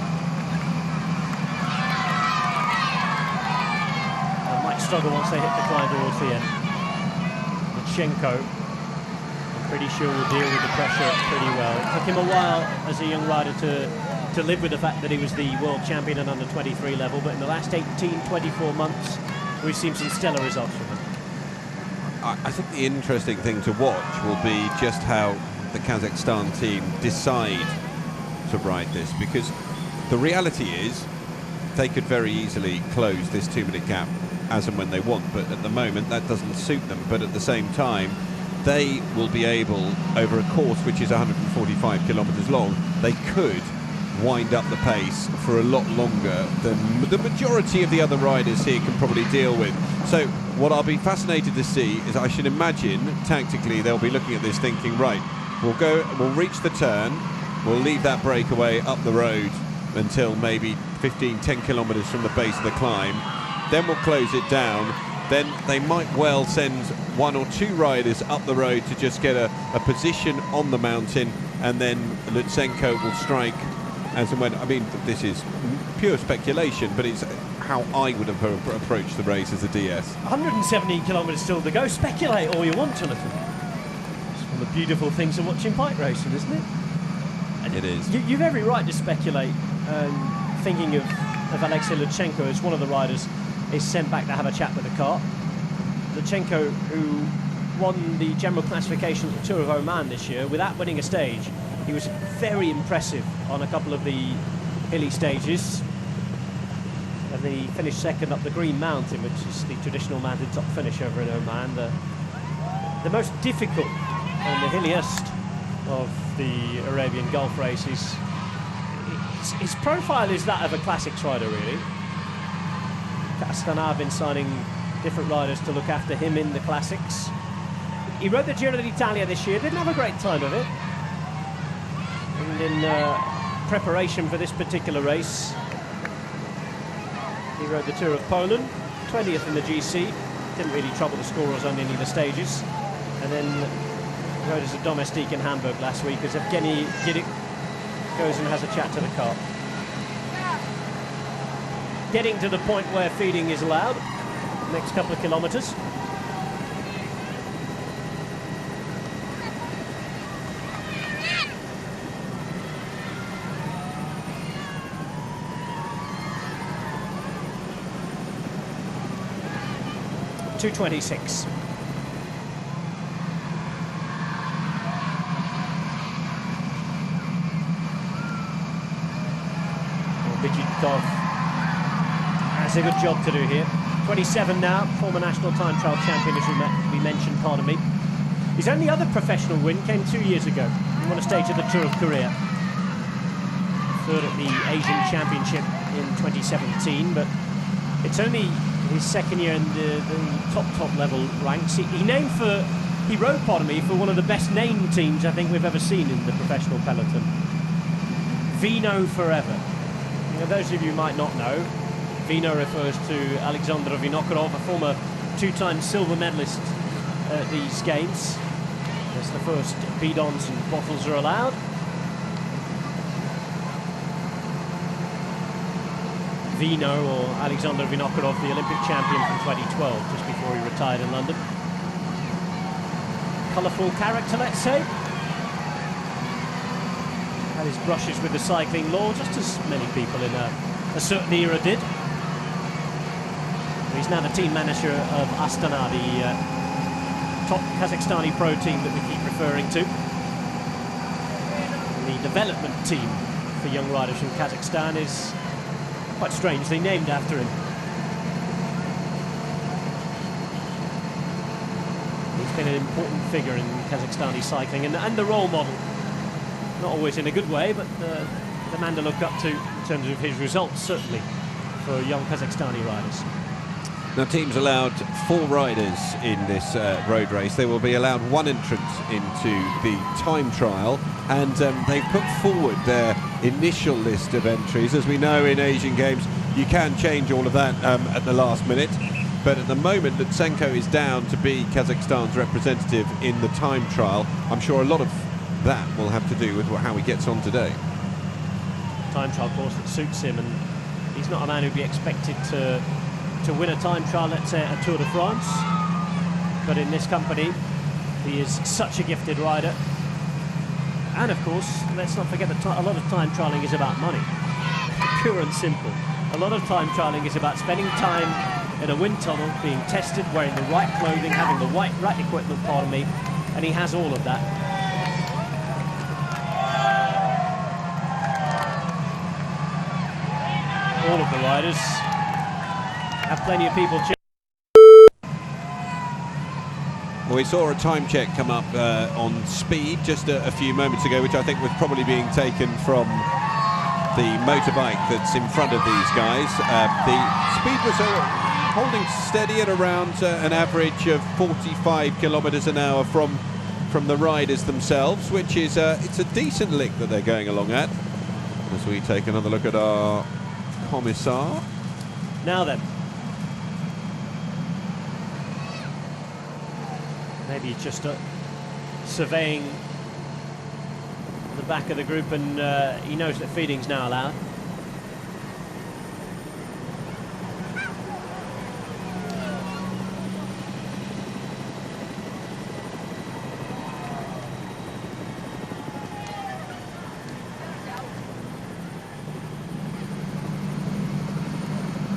They might struggle once they hit the climb towards the end. Lutsenko, I'm pretty sure, will deal with the pressure pretty well. It took him a while as a young rider to live with the fact that he was the world champion at under 23 level, but in the last 18-24 months, we've seen some stellar results from him. I think the interesting thing to watch will be just how the Kazakhstan team decide to ride this, because the reality is they could very easily close this 2-minute gap as and when they want, but at the moment that doesn't suit them. But at the same time, they will be able, over a course which is 145 kilometres long, they could wind up the pace for a lot longer than the majority of the other riders here can probably deal with. So what I'll be fascinated to see is, I should imagine tactically they'll be looking at this thinking, right, we'll reach the turn, we'll leave that breakaway up the road until maybe 10 kilometres from the base of the climb, then we'll close it down. Then they might well send one or two riders up the road to just get a position on the mountain, and then Lutsenko will strike as and when. I mean, this is pure speculation, but it's how I would have approached the race as a DS. 117 kilometres still to go. Speculate all you want, Jonathan. It's one of the beautiful things of watching bike racing, isn't it? And it is. You've every right to speculate. Thinking of Alexei Lutsenko as one of the riders is sent back to have a chat with the car. Lutsenko, who won the general classification at the Tour of Oman this year without winning a stage. He was very impressive on a couple of the hilly stages. And then he finished second up the Green Mountain, which is the traditional mountain top finish over in Oman. The most difficult and the hilliest of the Arabian Gulf races. His profile is that of a classics rider, really. Astana have been signing different riders to look after him in the classics. He rode the Giro d'Italia this year, didn't have a great time of it. And in preparation for this particular race, he rode the Tour of Poland, 20th in the GC, didn't really trouble the scorers on any of the stages. And then rode as a domestique in Hamburg last week as Evgeny Gidik goes and has a chat to the car. Getting to the point where feeding is allowed, next couple of kilometres. .226. Bidjikov has a good job to do here. 27 now, former national time trial champion, as we mentioned, pardon me. His only other professional win came 2 years ago. He won a stage at the Tour of Korea. Third at the Asian Championship in 2017, but it's only his second year in the top level ranks. He rode, for one of the best named teams I think we've ever seen in the professional peloton. Vino forever. Now, those of you who might not know, Vino refers to Alexander Vinokurov, a former two-time silver medalist at these games. That's the first bidons and bottles are allowed. Vino, or Alexander Vinokurov, the Olympic champion from 2012, just before he retired in London. Colourful character, let's say. Had his brushes with the cycling law, just as many people in a certain era did. He's now the team manager of Astana, the top Kazakhstani pro team that we keep referring to. The development team for young riders from Kazakhstan is quite strangely named after him. He's been an important figure in Kazakhstani cycling and the role model. Not always in a good way, but the man to look up to in terms of his results, certainly, for young Kazakhstani riders. Now, teams allowed 4 riders in this road race. They will be allowed 1 entrant into the time trial, and they've put forward their initial list of entries. As we know, in Asian Games, you can change all of that at the last minute. But at the moment, Lutsenko is down to be Kazakhstan's representative in the time trial. I'm sure a lot of that will have to do with how he gets on today. Time trial course that suits him, and he's not a man who'd be expected to win a time trial, let's say, at a Tour de France. But in this company, he is such a gifted rider. And of course, let's not forget that a lot of time trialing is about money. Pure and simple. A lot of time trialing is about spending time in a wind tunnel, being tested, wearing the right clothing, having the right equipment, pardon me, and he has all of that. All of the riders have plenty of people Well, we saw a time check come up on speed just a few moments ago, which I think was probably being taken from the motorbike that's in front of these guys. The speed was holding steady at around an average of 45 kilometres an hour from the riders themselves, which is it's a decent lick that they're going along at. As we take another look at our commissar. Now then, maybe just surveying the back of the group, and he knows that feeding's now allowed.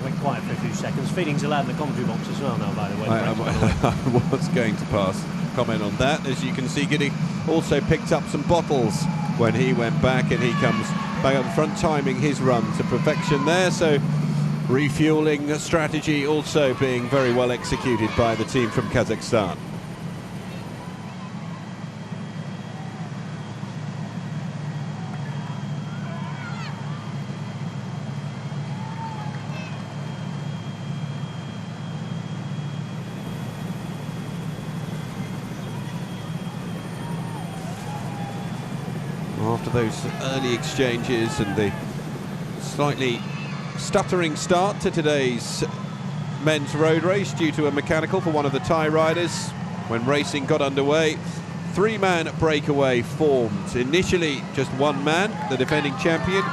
Went quiet for a few seconds. Feeding's allowed in the commentary box as well now, by the way. I was going to comment on that. As you can see, Giddy also picked up some bottles when he went back, and he comes back up front, timing his run to perfection there. So refueling strategy also being very well executed by the team from Kazakhstan. After those early exchanges and the slightly stuttering start to today's men's road race due to a mechanical for one of the Thai riders, when racing got underway, three-man breakaway formed. Initially just one man, the defending champion,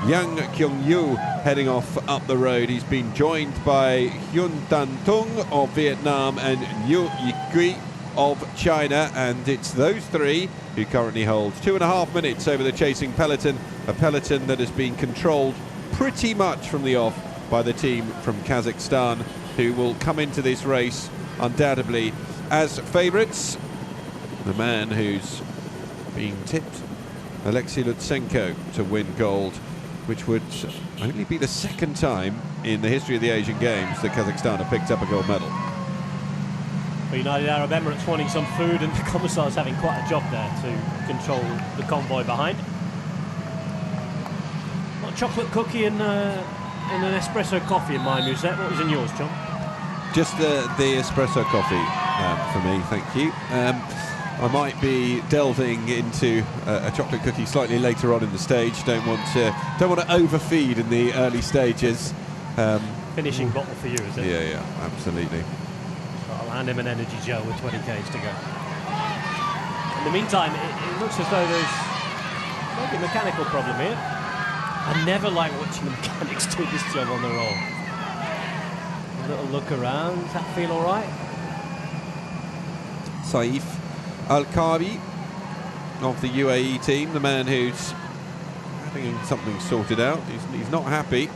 Yang Kyung-yu, heading off up the road. He's been joined by Hyun Tan Tung of Vietnam and Yu Yikui of China, and it's those three who currently hold 2.5 minutes over the chasing peloton, a peloton that has been controlled pretty much from the off by the team from Kazakhstan, who will come into this race undoubtedly as favourites. The man who's being tipped, Alexei Lutsenko, to win gold, which would only be the second time in the history of the Asian Games that Kazakhstan have picked up a gold medal. United Arab Emirates wanting some food, and the commissar's having quite a job there to control the convoy behind. Got a chocolate cookie and an espresso coffee in my musette. What was in yours, John? Just the espresso coffee for me, thank you. I might be delving into a chocolate cookie slightly later on in the stage. Don't want to overfeed in the early stages. Finishing bottle for you, is it? Yeah, absolutely. I'll hand him an energy gel with 20 k's to go. In the meantime, it looks as though there's maybe a mechanical problem here. I never like watching the mechanics do this job on their own. A little look around. Does that feel all right? Saif Al-Kabi of the UAE team, the man who's having something sorted out. He's not happy.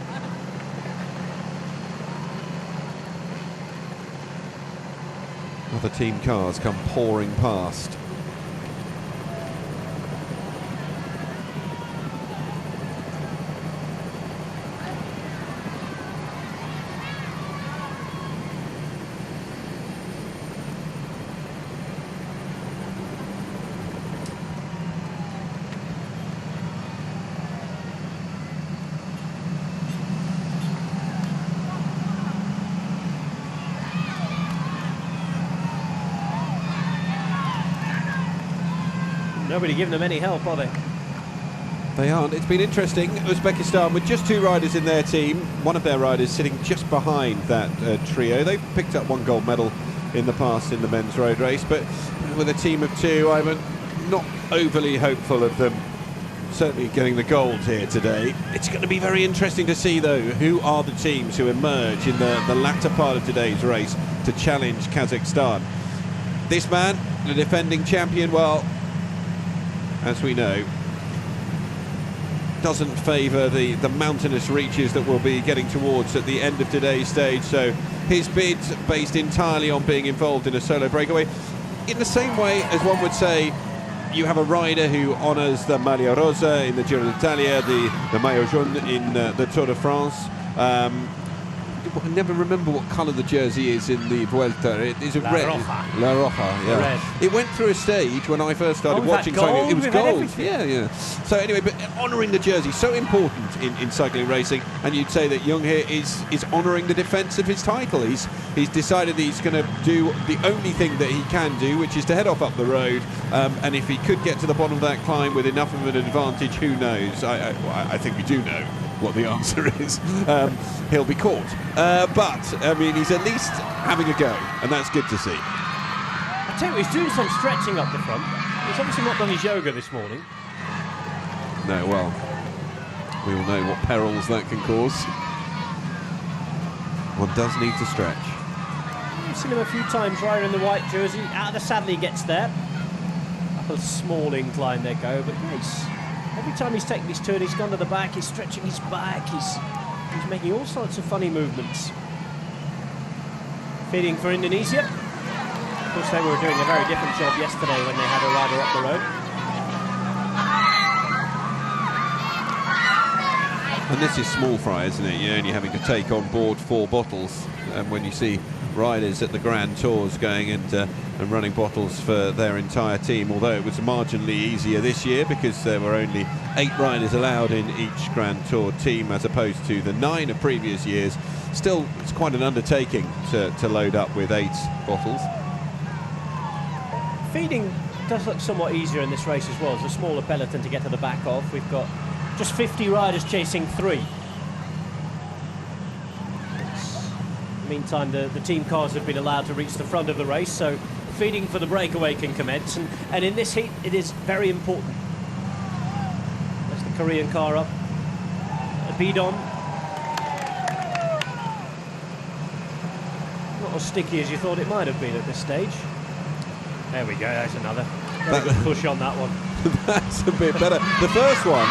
Other team cars come pouring past. Nobody giving them any help, are they? They aren't. It's been interesting. Uzbekistan with just two riders in their team, one of their riders sitting just behind that trio. They've picked up one gold medal in the past in the men's road race, but with a team of two, I'm not overly hopeful of them certainly getting the gold here today. It's going to be very interesting to see, though, who are the teams who emerge in the latter part of today's race to challenge Kazakhstan. This man, the defending champion, well, as we know, doesn't favour the mountainous reaches that we'll be getting towards at the end of today's stage. So his bid based entirely on being involved in a solo breakaway. In the same way as one would say you have a rider who honours the Maglia Rosa in the Giro d'Italia, the Maillot Jaune in the Tour de France. I never remember what colour the jersey is in the Vuelta. Is it La red? Roja. La Roja, yeah. Red. It went through a stage when I first started we've had watching gold, cycling. It was we've had gold. everything. Yeah. So anyway, but honouring the jersey, so important in cycling racing. And you'd say that Young here is honouring the defence of his title. He's decided that he's going to do the only thing that he can do, which is to head off up the road. And if he could get to the bottom of that climb with enough of an advantage, who knows? I think we do know what the answer is. He'll be caught. But, I mean, he's at least having a go, and that's good to see. I tell you, he's doing some stretching up the front. He's obviously not done his yoga this morning. No, well, we all know what perils that can cause. One does need to stretch. I've seen him a few times riding in the white jersey. Out of the saddle he gets there. Up a small incline they go, but yeah, every time he's taken his turn, he's gone to the back, he's stretching his back, he's making all sorts of funny movements. Feeding for Indonesia. Of course, they were doing a very different job yesterday when they had a rider up the road. And this is small fry, isn't it? You're only having to take on board 4 bottles. And when you see riders at the Grand Tours going and running bottles for their entire team, although it was marginally easier this year because there were only 8 riders allowed in each Grand Tour team as opposed to the 9 of previous years. Still, it's quite an undertaking to load up with 8 bottles. Feeding does look somewhat easier in this race as well. It's a smaller peloton to get to the back of. We've got just 50 riders chasing 3. Meantime, the team cars have been allowed to reach the front of the race, so feeding for the breakaway can commence. And in this heat, it is very important. There's the Korean car up. A bidon. Not as sticky as you thought it might have been at this stage. There we go, there's another. Very good push on that one. That's a bit better. The first one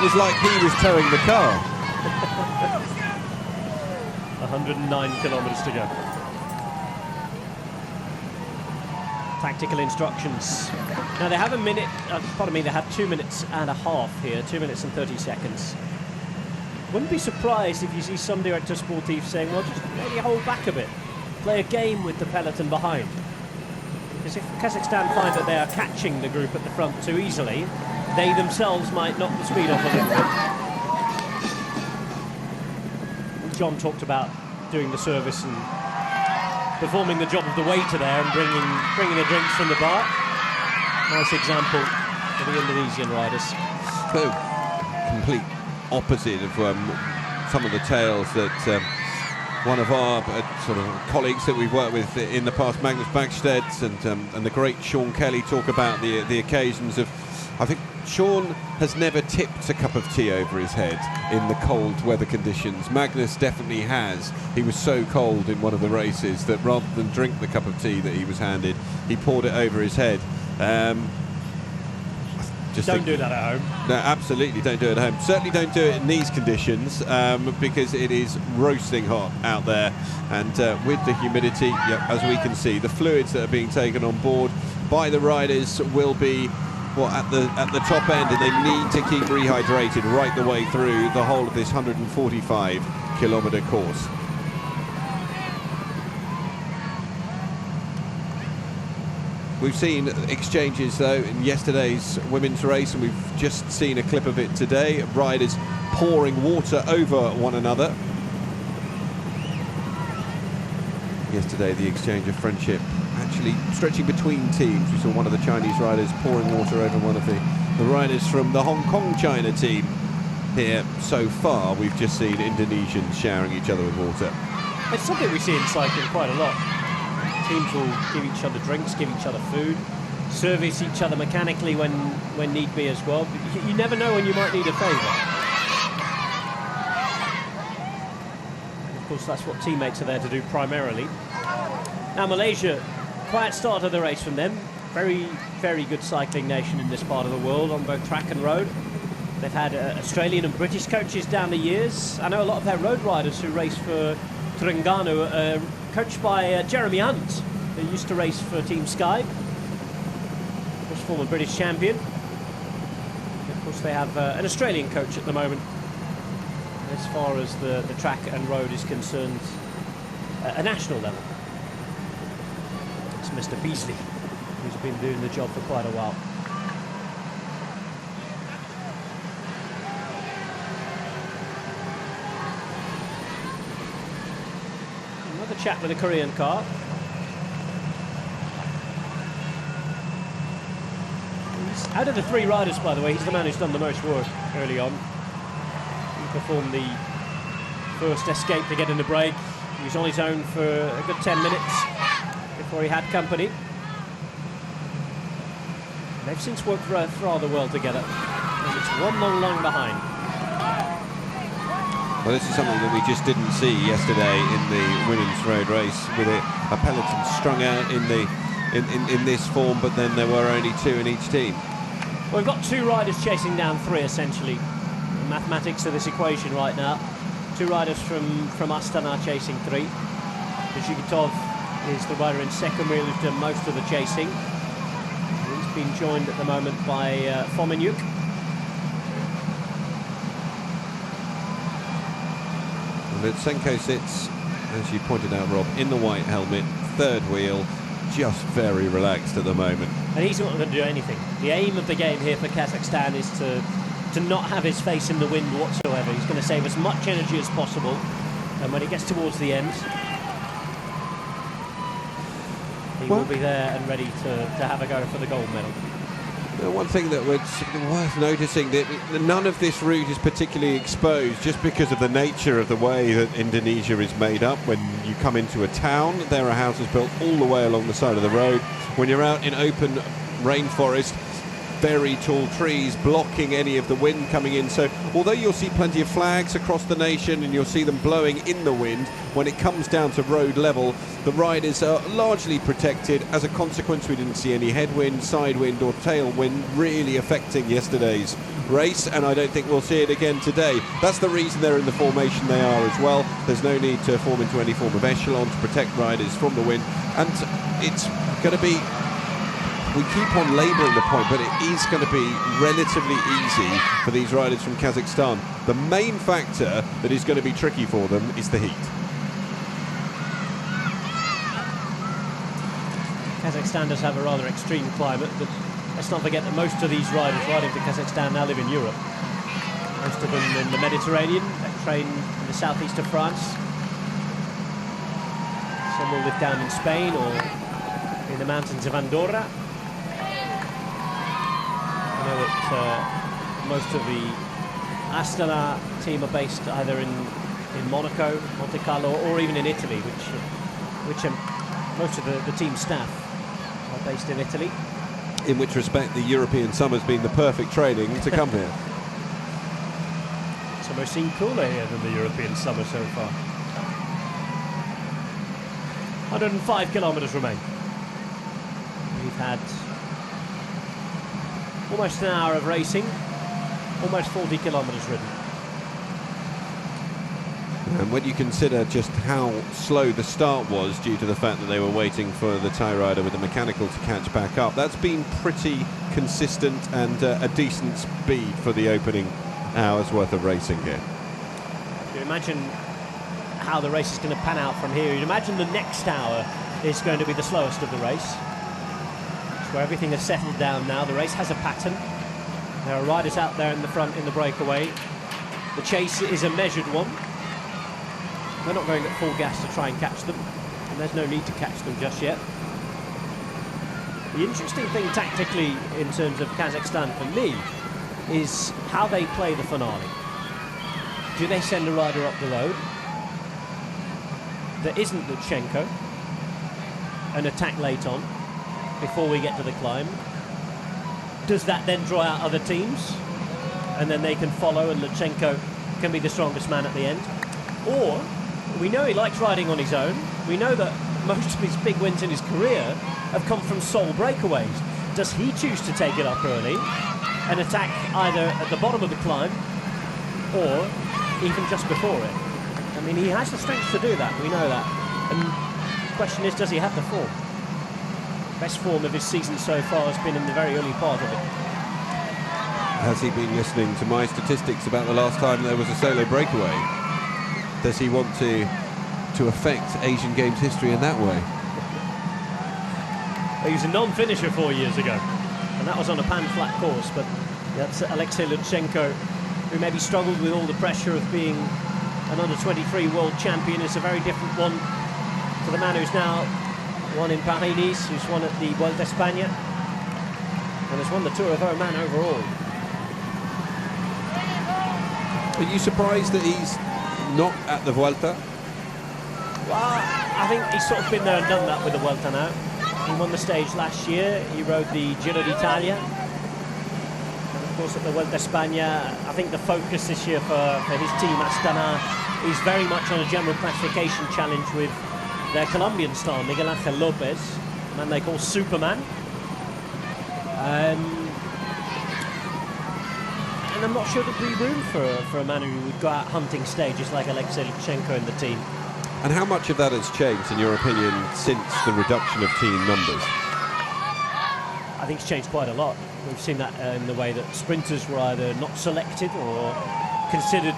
was like he was towing the car. 109 kilometres to go. Tactical instructions. Now they have a minute, they have 2 minutes and a half here, 2 minutes and 30 seconds. Wouldn't be surprised if you see some director sportif saying, well, just maybe hold back a bit, play a game with the peloton behind. Because if Kazakhstan find that they are catching the group at the front too easily, they themselves might knock the speed off a little bit. John talked about doing the service and performing the job of the waiter there and bringing the drinks from the bar. Nice example for the Indonesian riders. So, complete opposite of some of the tales that one of our sort of colleagues that we've worked with in the past, Magnus Backstedt and the great Sean Kelly, talk about the occasions of, I think Sean has never tipped a cup of tea over his head in the cold weather conditions. Magnus definitely has. He was so cold in one of the races that rather than drink the cup of tea that he was handed, he poured it over his head. Don't do that at home. No, absolutely don't do it at home. Certainly don't do it in these conditions because it is roasting hot out there. And with the humidity, as we can see, the fluids that are being taken on board by the riders will be at the top end, and they need to keep rehydrated right the way through the whole of this 145-kilometre course. We've seen exchanges though in yesterday's women's race, and we've just seen a clip of it today, riders pouring water over one another. Yesterday the exchange of friendship actually stretching between teams. We saw one of the Chinese riders pouring water over one of the riders from the Hong Kong China team. Here so far we've just seen Indonesians showering each other with water. It's something we see in cycling quite a lot. Teams will give each other drinks, give each other food, service each other mechanically when need be as well. But you never know when you might need a favour. Of course, that's what teammates are there to do primarily. Now Malaysia, quiet start of the race from them. Very, very good cycling nation in this part of the world on both track and road. They've had Australian and British coaches down the years. I know a lot of their road riders who race for Terengganu are coached by Jeremy Hunt, who used to race for Team Sky. Of course, former British champion. And of course, they have an Australian coach at the moment. as far as the track and road is concerned at a national level. It's Mr. Beasley, who's been doing the job for quite a while. Another chat with a Korean car. Out of the three riders, by the way, he's the man who's done the most work early on. He performed the first escape to get in the break. He was on his own for a good 10 minutes before he had company. They've since worked rather well together, and it's one long line behind. Well, this is something that we just didn't see yesterday in the women's road race, with a peloton strung out in this form, but then there were only two in each team. Well, we've got two riders chasing down three, essentially. The mathematics of this equation right now. Two riders from Astana chasing three. Zhigitov is the rider in second wheel who's done most of the chasing. He's been joined at the moment by Fomenyuk. And Lutsenko sits, as you pointed out, Rob, in the white helmet, third wheel, just very relaxed at the moment. And he's not going to do anything. The aim of the game here for Kazakhstan is to not have his face in the wind whatsoever. He's going to save as much energy as possible, and when he gets towards the end, he will be there and ready to have a go for the gold medal. One thing that was worth noticing, that none of this route is particularly exposed, just because of the nature of the way that Indonesia is made up. When you come into a town, there are houses built all the way along the side of the road. When you're out in open rainforest, very tall trees blocking any of the wind coming in. So although you'll see plenty of flags across the nation and you'll see them blowing in the wind, when it comes down to road level, the riders are largely protected. As a consequence, we didn't see any headwind, sidewind or tailwind really affecting yesterday's race, and I don't think we'll see it again today. That's the reason they're in the formation they are as well. There's no need to form into any form of echelon to protect riders from the wind, and it's going to be, we keep on labelling the point, but it is going to be relatively easy for these riders from Kazakhstan. The main factor that is going to be tricky for them is the heat. Kazakhstan does have a rather extreme climate, but let's not forget that most of these riders riding for Kazakhstan now live in Europe. Most of them in the Mediterranean, they train in the southeast of France. Some will live down in Spain or in the mountains of Andorra. I know that most of the Astana team are based either in Monaco, Monte Carlo, or even in Italy, which most of the team staff are based in Italy. In which respect the European summer's been the perfect training to come here. It's almost seemed cooler here than the European summer so far. 105 kilometres remain. We've had almost an hour of racing, almost 40 kilometres ridden. And when you consider just how slow the start was due to the fact that they were waiting for the Thai rider with the mechanical to catch back up, that's been pretty consistent and a decent speed for the opening hour's worth of racing here. You imagine how the race is going to pan out from here. You'd imagine the next hour is going to be the slowest of the race. It's where everything has settled down now. The race has a pattern. There are riders out there in the front in the breakaway. The chase is a measured one. They're not going at full gas to try and catch them, and there's no need to catch them just yet. The interesting thing tactically in terms of Kazakhstan for me is how they play the finale. Do they send a rider up the road that isn't Lutsenko and attack late on before we get to the climb? Does that then draw out other teams and then they can follow and Lutsenko can be the strongest man at the end? Or we know he likes riding on his own. We know that most of his big wins in his career have come from sole breakaways. Does he choose to take it up early and attack either at the bottom of the climb or even just before it? I mean, he has the strength to do that, we know that. And the question is, does he have the form? Best form of his season so far has been in the very early part of it. Has he been listening to my statistics about the last time there was a solo breakaway? Does he want to affect Asian Games history in that way? He was a non-finisher 4 years ago, and that was on a pan-flat course, but that's Alexei Lutsenko, who maybe struggled with all the pressure of being an under-23 world champion. It's a very different one to the man who's now won in Paris-Nice, who's won at the Vuelta a España, and has won the Tour of Oman overall. Are you surprised that he's not at the Vuelta? Well, I think he's sort of been there and done that with the Vuelta now. He won the stage last year, he rode the Giro d'Italia, and of course at the Vuelta a España. I think the focus this year for his team Astana is very much on a general classification challenge with their Colombian star Miguel Angel Lopez, a man they call Superman. And I'm not sure there'd be room for a man who would go out hunting stages like Alexei Lutsenko in the team. And how much of that has changed, in your opinion, since the reduction of team numbers? I think it's changed quite a lot. We've seen that in the way that sprinters were either not selected or considered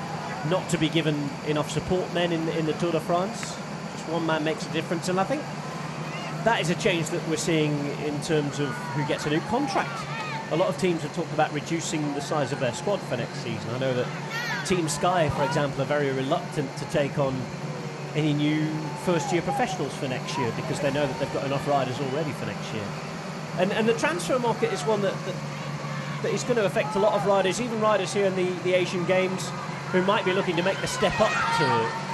not to be given enough support men in the Tour de France. Just one man makes a difference, and I think that is a change that we're seeing in terms of who gets a new contract. A lot of teams have talked about reducing the size of their squad for next season. I know that Team Sky, for example, are very reluctant to take on any new first-year professionals for next year because they know that they've got enough riders already for next year. And the transfer market is one that is going to affect a lot of riders, even riders here in the Asian Games who might be looking to make the step up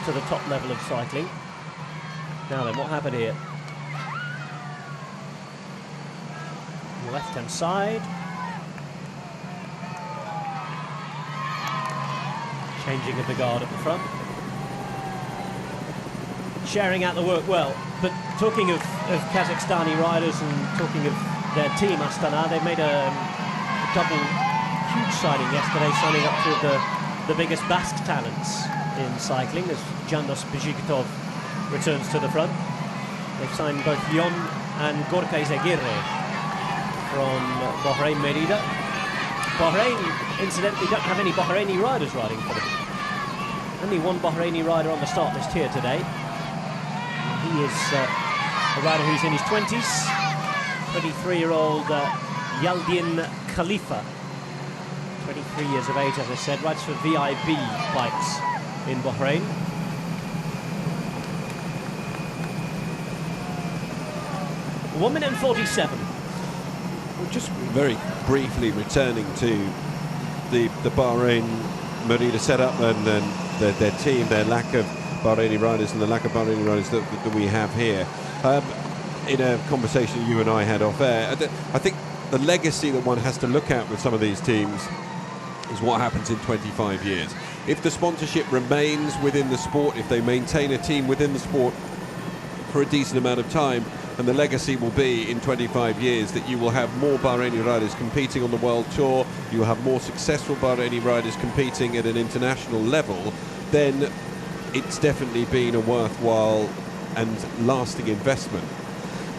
to the top level of cycling. Now then, what happened here? On the left-hand side. Changing of the guard at the front. Sharing out the work well, but talking of Kazakhstani riders and talking of their team Astana, they made a double huge signing yesterday, signing up two of the biggest Basque talents in cycling as Jandos Bijikitov returns to the front. They've signed both Yon and Gorka Izaguirre from Bahrain Merida. Bahrain, incidentally, don't have any Bahraini riders riding for them. Only one Bahraini rider on the start list here today. He is a rider who's in his 20s, 23-year-old Yaldin Khalifa, 23 years of age, as I said, rides for VIB bikes in Bahrain. One minute and 47. Well, just very briefly returning to the Bahrain Merida setup and their team, their lack of Bahraini riders and the lack of Bahraini riders that we have here. In a conversation you and I had off air, I think the legacy that one has to look at with some of these teams is what happens in 25 years. If the sponsorship remains within the sport, if they maintain a team within the sport for a decent amount of time, and the legacy will be in 25 years that you will have more Bahraini riders competing on the World Tour, you will have more successful Bahraini riders competing at an international level, then it's definitely been a worthwhile and lasting investment.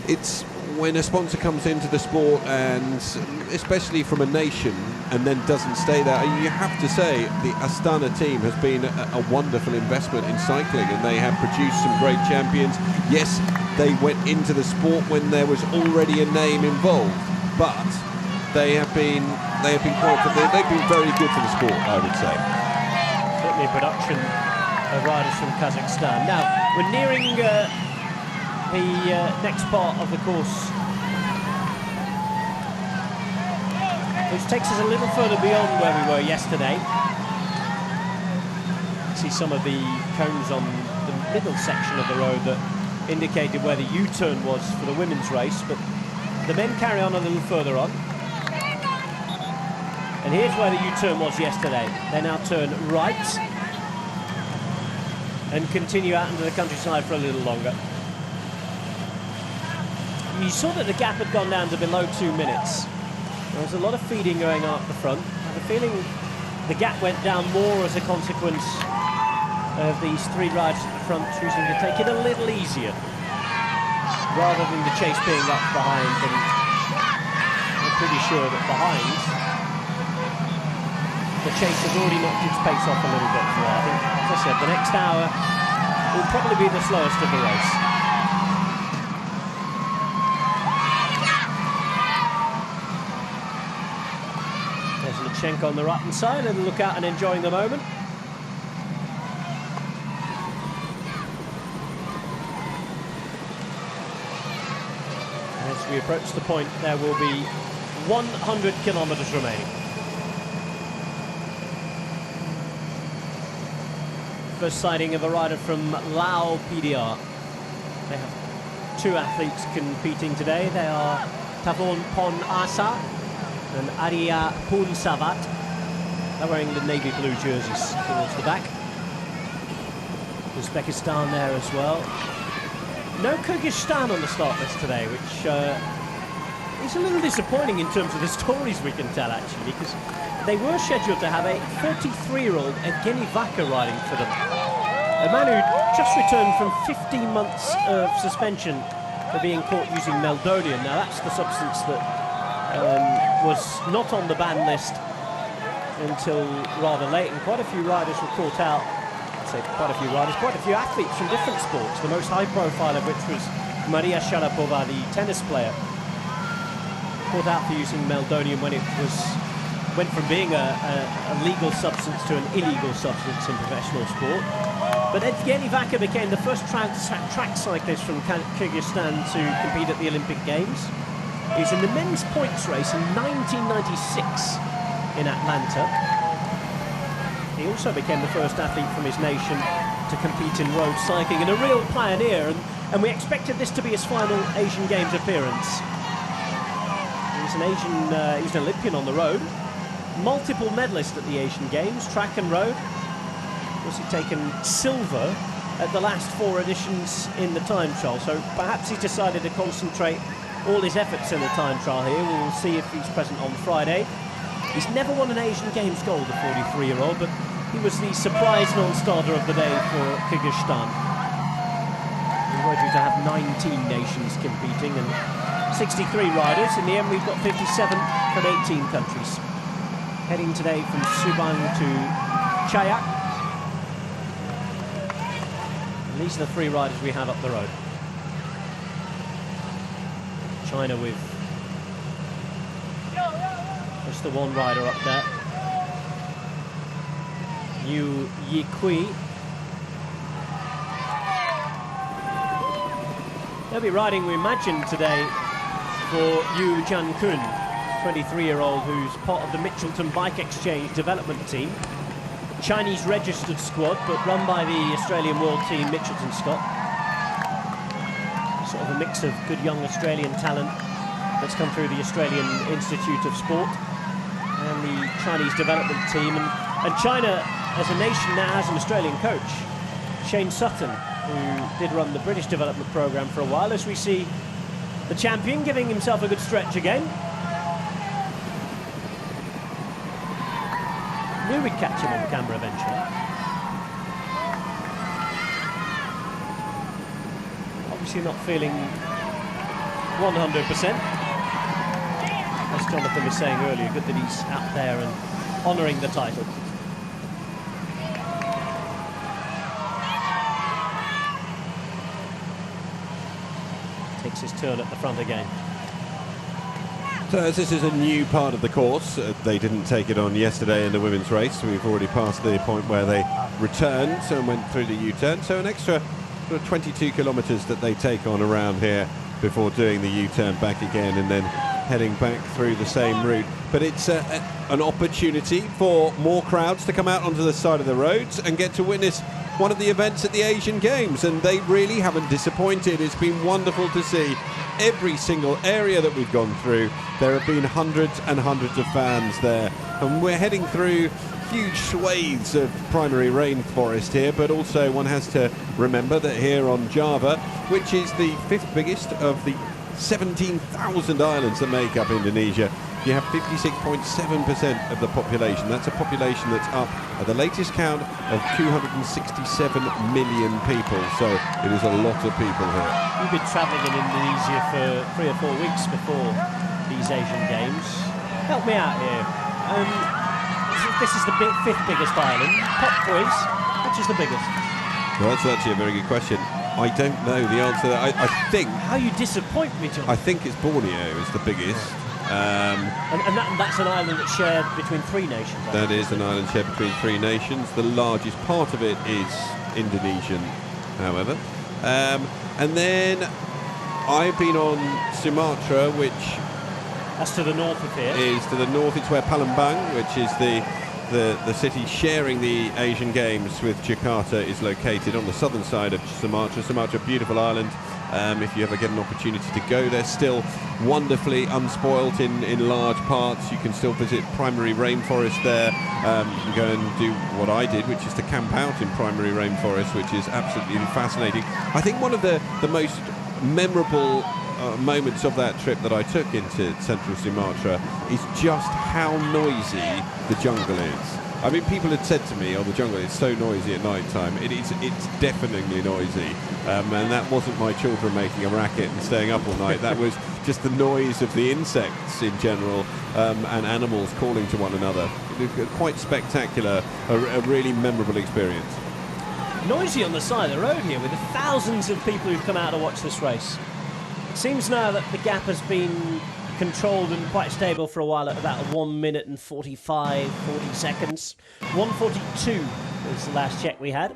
It's when a sponsor comes into the sport, and especially from a nation, and then doesn't stay there, you have to say the Astana team has been a wonderful investment in cycling, and they have produced some great champions. Yes, they went into the sport when there was already a name involved, but they've been very good for the sport, I would say. Certainly production of riders from Kazakhstan. Now, we're nearing the next part of the course, which takes us a little further beyond where we were yesterday. See some of the cones on the middle section of the road that indicated where the U-turn was for the women's race, but the men carry on a little further on. And here's where the U-turn was yesterday. They now turn right and continue out into the countryside for a little longer. You saw that the gap had gone down to below 2 minutes. There was a lot of feeding going on up the front. I have a feeling the gap went down more as a consequence of these three riders at the front choosing to take it a little easier rather than the chase being up behind. And I'm pretty sure that behind chase has already knocked its pace off a little bit. I think, as I said, the next hour will probably be the slowest of the race. There's Lutsenko on the right-hand side, and look out and enjoying the moment. As we approach the point, there will be 100 kilometres remaining. First sighting of a rider from Lao PDR. They have two athletes competing today. They are Tavon Pon Asa and Arya Punsavat. They're wearing the navy blue jerseys towards the back. Uzbekistan there as well. No Kyrgyzstan on the start list today, which is a little disappointing in terms of the stories we can tell, actually, because they were scheduled to have a 43-year-old Evgeny Vaka riding for them. A man who just returned from 15 months of suspension for being caught using meldonium. Now, that's the substance that was not on the ban list until rather late, and quite a few riders were caught out. I'd say quite a few riders, quite a few athletes from different sports, the most high profile of which was Maria Sharapova, the tennis player, caught out for using meldonium when it went from being a legal substance to an illegal substance in professional sport. But Evgeny Vaka became the first track cyclist from Kyrgyzstan to compete at the Olympic Games. He's in the men's points race in 1996 in Atlanta. He also became the first athlete from his nation to compete in road cycling, and a real pioneer, and we expected this to be his final Asian Games appearance. He's an Olympian on the road, multiple medalist at the Asian Games, track and road. Was he taken silver at the last 4 editions in the time trial, so perhaps he decided to concentrate all his efforts in the time trial here. We'll see if he's present on Friday. He's never won an Asian Games gold, the 43-year-old, but he was the surprise non-starter of the day for Kyrgyzstan. We were due to have 19 nations competing and 63 riders. In the end, we've got 57 from 18 countries. Heading today from Subang to Chayak. And these are the 3 riders we have up the road. China with just the 1 rider up there. Yu Yikui. They'll be riding, we imagine, today for Yu Jiankun, 23-year-old who's part of the Mitchelton Bike Exchange development team. Chinese registered squad, but run by the Australian World Team Mitchelton Scott. Sort of a mix of good young Australian talent that's come through the Australian Institute of Sport and the Chinese development team. And China, as a nation, now has an Australian coach, Shane Sutton, who did run the British development programme for a while, as we see the champion giving himself a good stretch again. Knew we'd catch him on camera eventually. Obviously not feeling 100%. As Jonathan was saying earlier, good that he's out there and honouring the title. Takes his turn at the front again. So as this is a new part of the course, they didn't take it on yesterday in the women's race. We've already passed the point where they returned and went through the U-turn. So an extra sort of 22 kilometres that they take on around here before doing the U-turn back again and then heading back through the same route. But it's an opportunity for more crowds to come out onto the side of the roads and get to witness one of the events at the Asian Games, and they really haven't disappointed. It's been wonderful to see every single area that we've gone through. There have been hundreds and hundreds of fans there, and we're heading through huge swathes of primary rainforest here, but also one has to remember that here on Java, which is the 5th biggest of the 17,000 islands that make up Indonesia, you have 56.7% of the population. That's a population that's up at the latest count of 267 million people. So it is a lot of people here. We've been travelling in Indonesia for 3 or 4 weeks before these Asian Games. Help me out here. this is the fifth biggest island. Pop quiz, which is the biggest? Well, that's actually a very good question. I don't know the answer to that. I think... How you disappoint me, John. I think it's Borneo is the biggest. And that's an island that's shared between 3 nations. That is an island shared between 3 nations. The largest part of it is Indonesian, however. And then I've been on Sumatra, which... That's to the north of here. Is to the north. It's where Palembang, which is the city sharing the Asian Games with Jakarta, is located on the southern side of Sumatra. Sumatra, beautiful island. If you ever get an opportunity to go there, still wonderfully unspoilt in large parts. You can still visit primary rainforest there. You can go and do what I did, which is to camp out in primary rainforest, which is absolutely fascinating. I think one of the most memorable moments of that trip that I took into central Sumatra is just how noisy the jungle is. I mean, people had said to me, oh, the jungle is so noisy at night time. It's deafeningly noisy. And that wasn't my children making a racket and staying up all night. That was just the noise of the insects in general, and animals calling to one another. Quite spectacular, a really memorable experience. Noisy on the side of the road here with the thousands of people who've come out to watch this race. It seems now that the gap has been controlled and quite stable for a while at about 1 minute and 40 seconds. 1:42 was the last check we had.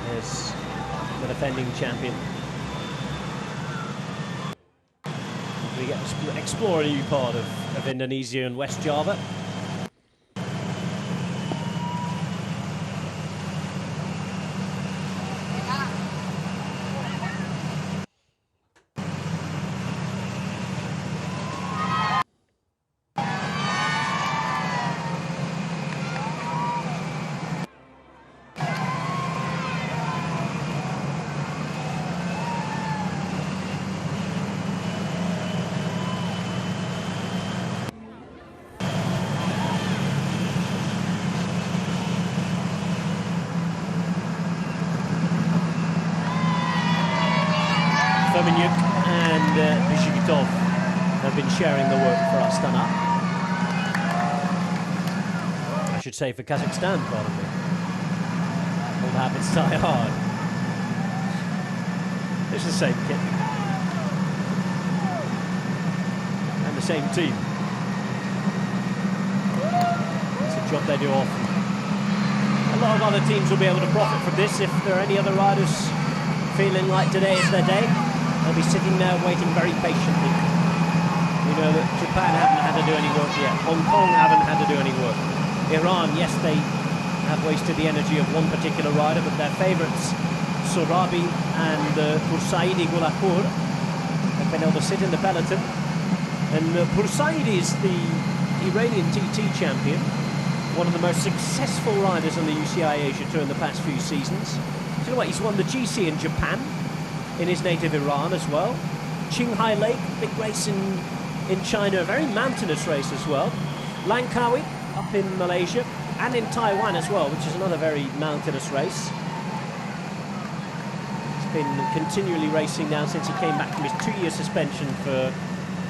There's the defending champion. We get to explore a new part of Indonesia and West Java. Ferminyuk and Bishigitov have been sharing the work for Astana. I should say for Kazakhstan, probably. Old habits die hard. It's the same kit. And the same team. It's a job they do often. A lot of other teams will be able to profit from this if there are any other riders feeling like today is their day. They'll be sitting there waiting very patiently. We know that Japan haven't had to do any work yet. Hong Kong haven't had to do any work. Iran, yes, they have wasted the energy of one particular rider, but their favourites, Sorabi and Bursaidi Gulapur, have been able to sit in the peloton. And Bursaidi is the Iranian TT champion, one of the most successful riders on the UCI Asia Tour in the past few seasons. Do you know what? He's won the GC in Japan, in his native Iran as well. Qinghai Lake, big race in China, a very mountainous race as well. Langkawi up in Malaysia and in Taiwan as well, which is another very mountainous race. He's been continually racing now since he came back from his 2-year suspension for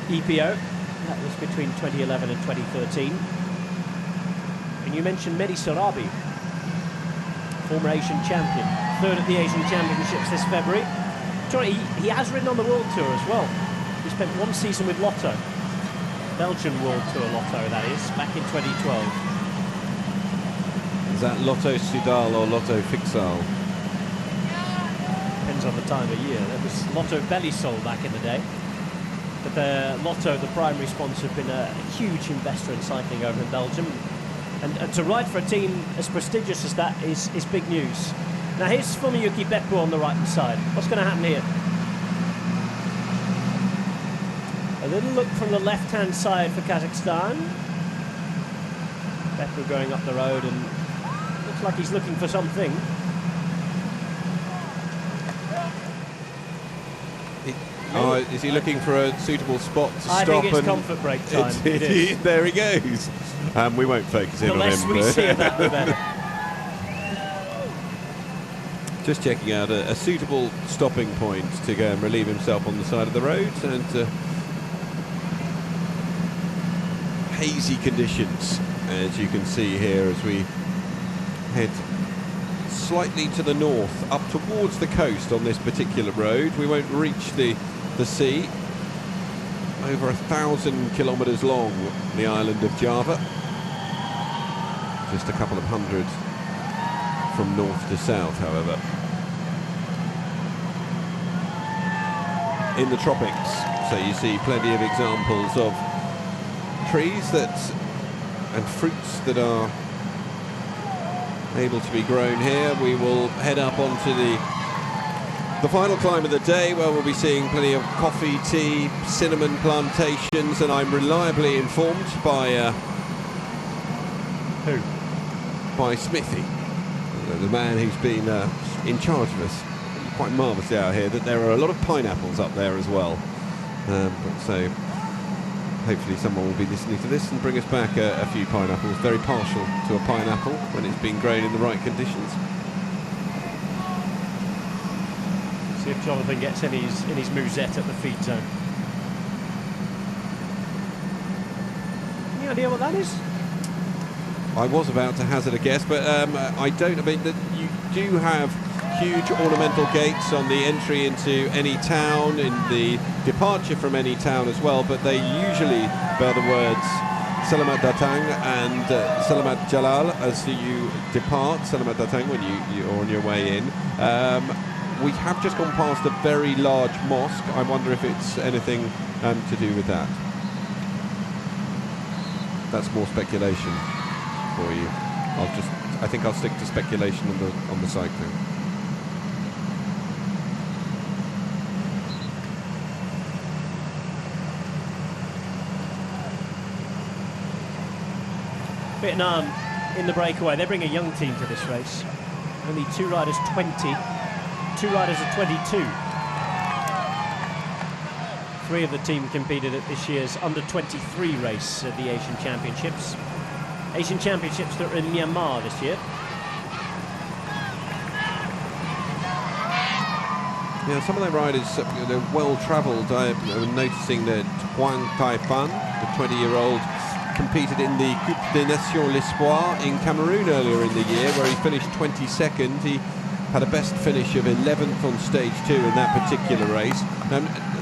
EPO. That was between 2011 and 2013. And you mentioned Mehdi Sorabi, former Asian champion, 3rd at the Asian Championships this February. He has ridden on the World Tour as well. He spent 1 season with Lotto. Belgian World Tour Lotto, that is, back in 2012. Is that Lotto Sudal or Lotto Fixal? Depends on the time of year. That was Lotto Belisol back in the day. But Lotto, the primary sponsor, have been a huge investor in cycling over in Belgium. And to ride for a team as prestigious as that is big news. Now here's Fumiyuki Beppu on the right-hand side. What's going to happen here? A little look from the left-hand side for Kazakhstan. Beppu going up the road and looks like he's looking for something. Is he looking for a suitable spot to stop? I think it's and comfort break time. It is. There he goes. We won't focus in the on him. less we see of that, the better. Just checking out a suitable stopping point to go and relieve himself on the side of the road, and hazy conditions, as you can see here, as we head slightly to the north up towards the coast on this particular road. We won't reach the sea. Over 1,000 kilometres long, the island of Java, just a couple of hundred from north to south, however. In the tropics, so you see plenty of examples of trees and fruits that are able to be grown here. We will head up onto the final climb of the day, where we'll be seeing plenty of coffee, tea, cinnamon plantations, and I'm reliably informed by by Smithy, the man who's been in charge of us quite marvellously out here, that there are a lot of pineapples up there as well. So hopefully someone will be listening to this and bring us back a few pineapples. Very partial to a pineapple when it's been grown in the right conditions. See if Jonathan gets in his musette at the feed zone. Any idea what that is? I was about to hazard a guess, but I don't. I mean, you do have huge ornamental gates on the entry into any town, in the departure from any town as well, but they usually bear the words Selamat Datang and Selamat Jalal as you depart. Selamat Datang when you're on your way in. We have just gone past a very large mosque. I wonder if it's anything to do with that. That's more speculation for you. I think I'll stick to speculation on the cycling. Vietnam in the breakaway. They bring a young team to this race. Only 2 riders 20, 2 riders are 22. 3 of the team competed at this year's under-23 race at the Asian Championships. Asian Championships that are in Myanmar this year. Yeah, some of their riders, they're well-travelled. I'm noticing that Huang Taifan, the 20-year-old, competed in the Coupe des Nations L'Espoir in Cameroon earlier in the year, where he finished 22nd. He had a best finish of 11th on stage 2 in that particular race.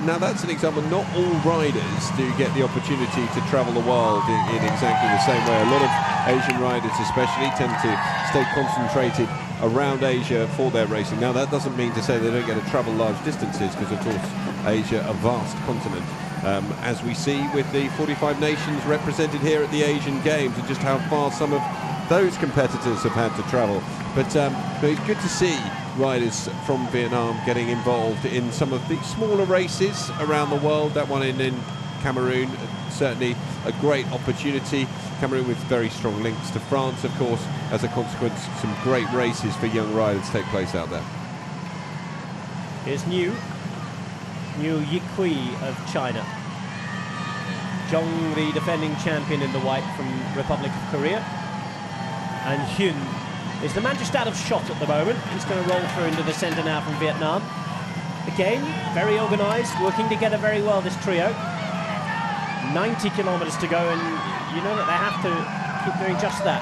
Now that's an example. Not all riders do get the opportunity to travel the world in exactly the same way. A lot of Asian riders especially tend to stay concentrated around Asia for their racing. Now that doesn't mean to say they don't get to travel large distances, because of course Asia, a vast continent, as we see with the 45 nations represented here at the Asian Games, and just how far some of those competitors have had to travel. But it's good to see riders from Vietnam getting involved in some of the smaller races around the world. That one in Cameroon, certainly a great opportunity. Cameroon with very strong links to France, of course. As a consequence, some great races for young riders take place out there. Here's Niu Yikui of China. Zhong, the defending champion in the white from Republic of Korea. And Hyun is the man just out of shot at the moment. He's going to roll through into the centre now from Vietnam. Again, very organised, working together very well, this trio. 90 kilometres to go, and you know that they have to keep doing just that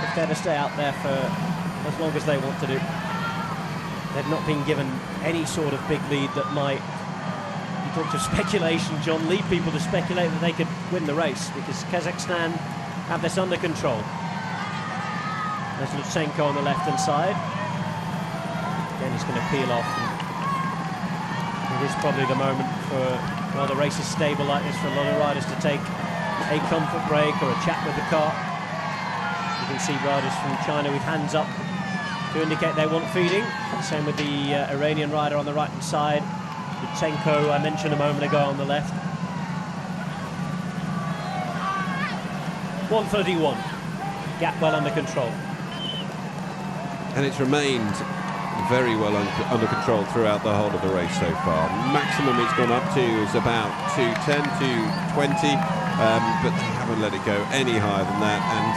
if they're to stay out there for as long as they want to do. They've not been given any sort of big lead that might, you talk of speculation, John, lead people to speculate that they could win the race, because Kazakhstan have this under control. There's Lutsenko on the left-hand side. Again, he's going to peel off. It is probably the moment for, well, the race is stable like this, for a lot of riders to take a comfort break or a chat with the car. You can see riders from China with hands up to indicate they want feeding. Same with the Iranian rider on the right-hand side. Lutsenko, I mentioned a moment ago, on the left. 1:31. Gap well under control. And it's remained very well under control throughout the whole of the race so far. Maximum it's gone up to is about 2:10, 2:20, but they haven't let it go any higher than that. And